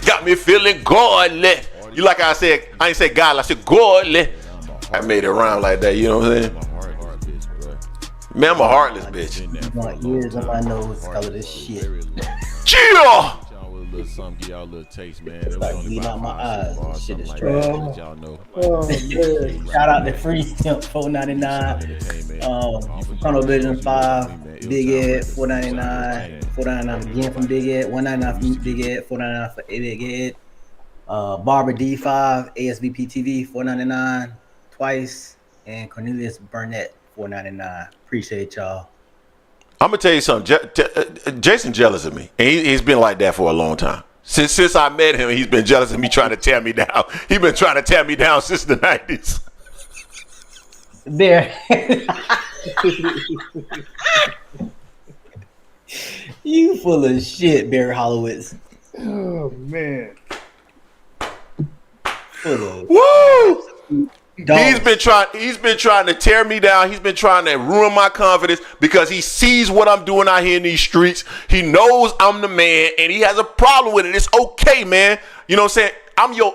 [SPEAKER 2] Got me feeling godly. You like I said, I ain't say godly, I said godly. I made it rhyme like that, you know what I'm saying? Man, I'm a heartless bitch.
[SPEAKER 3] My ears on my nose, color this shit.
[SPEAKER 2] Chill!
[SPEAKER 1] Some give y'all a little taste, man.
[SPEAKER 3] It's like bleeding out my eyes. This shit is
[SPEAKER 1] like
[SPEAKER 3] trash.
[SPEAKER 1] that, y'all know.
[SPEAKER 3] Oh, man. Shout out to Free Stamp $4.99. Tunnel Vision 5. Big Ed $4.99. $4.99 again from Big Ed. $1.99 from Big Ed. $4.99 for Big Ed. Barbara D5. ASVP TV $4.99 twice. And Cornelius Burnett $4.99. Appreciate y'all.
[SPEAKER 2] I'm gonna tell you something. Jason jealous of me, and he's been like that for a long time. Since I met him, he's been jealous of me, trying to tear me down. He's been trying to tear me down since the 90s.
[SPEAKER 3] There. You full of shit, Barry Hollowitz.
[SPEAKER 9] Oh man.
[SPEAKER 2] Woo! He's been trying to tear me down. He's been trying to ruin my confidence because he sees what I'm doing out here in these streets. He knows I'm the man, and he has a problem with it. It's okay, man. You know what I'm saying? I'm your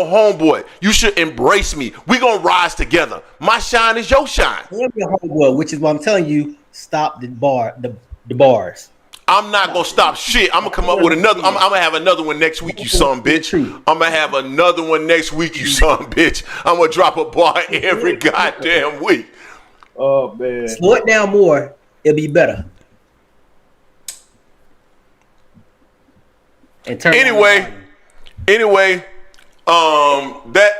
[SPEAKER 2] homeboy. You should embrace me. We gonna rise together. My shine is your shine.
[SPEAKER 3] I'm your homeboy, which is what I'm telling you. Stop the bars.
[SPEAKER 2] I'm not gonna stop shit. I'm gonna come up with another. I'm gonna have another one next week, you son bitch. I'm gonna have another one next week, you son bitch. I'm gonna drop a bar every goddamn week.
[SPEAKER 9] Oh man.
[SPEAKER 3] Slow it down more. It'll be better.
[SPEAKER 2] And anyway,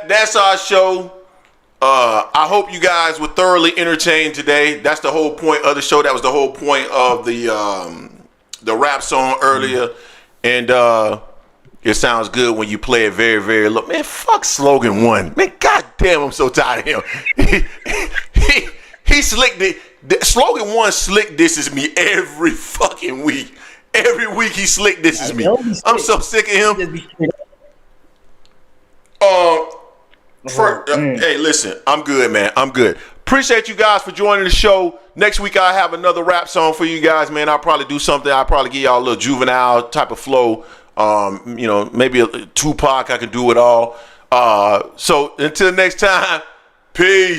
[SPEAKER 2] that's our show. I hope you guys were thoroughly entertained today. That's the whole point of the show. That was the whole point of the rap song earlier, and it sounds good when you play it very, very low. Man, fuck Slogan 1. Man, goddamn, I'm so tired of him. He slicked it. Slogan 1 slick disses me every fucking week. Every week he slick disses me. I'm so sick of him. Hey, listen, I'm good, man. I'm good. Appreciate you guys for joining the show. Next week I'll have another rap song for you guys, man. I'll probably do something. I'll probably give y'all a little juvenile type of flow. Maybe a Tupac. I can do it all. So until next time, peace.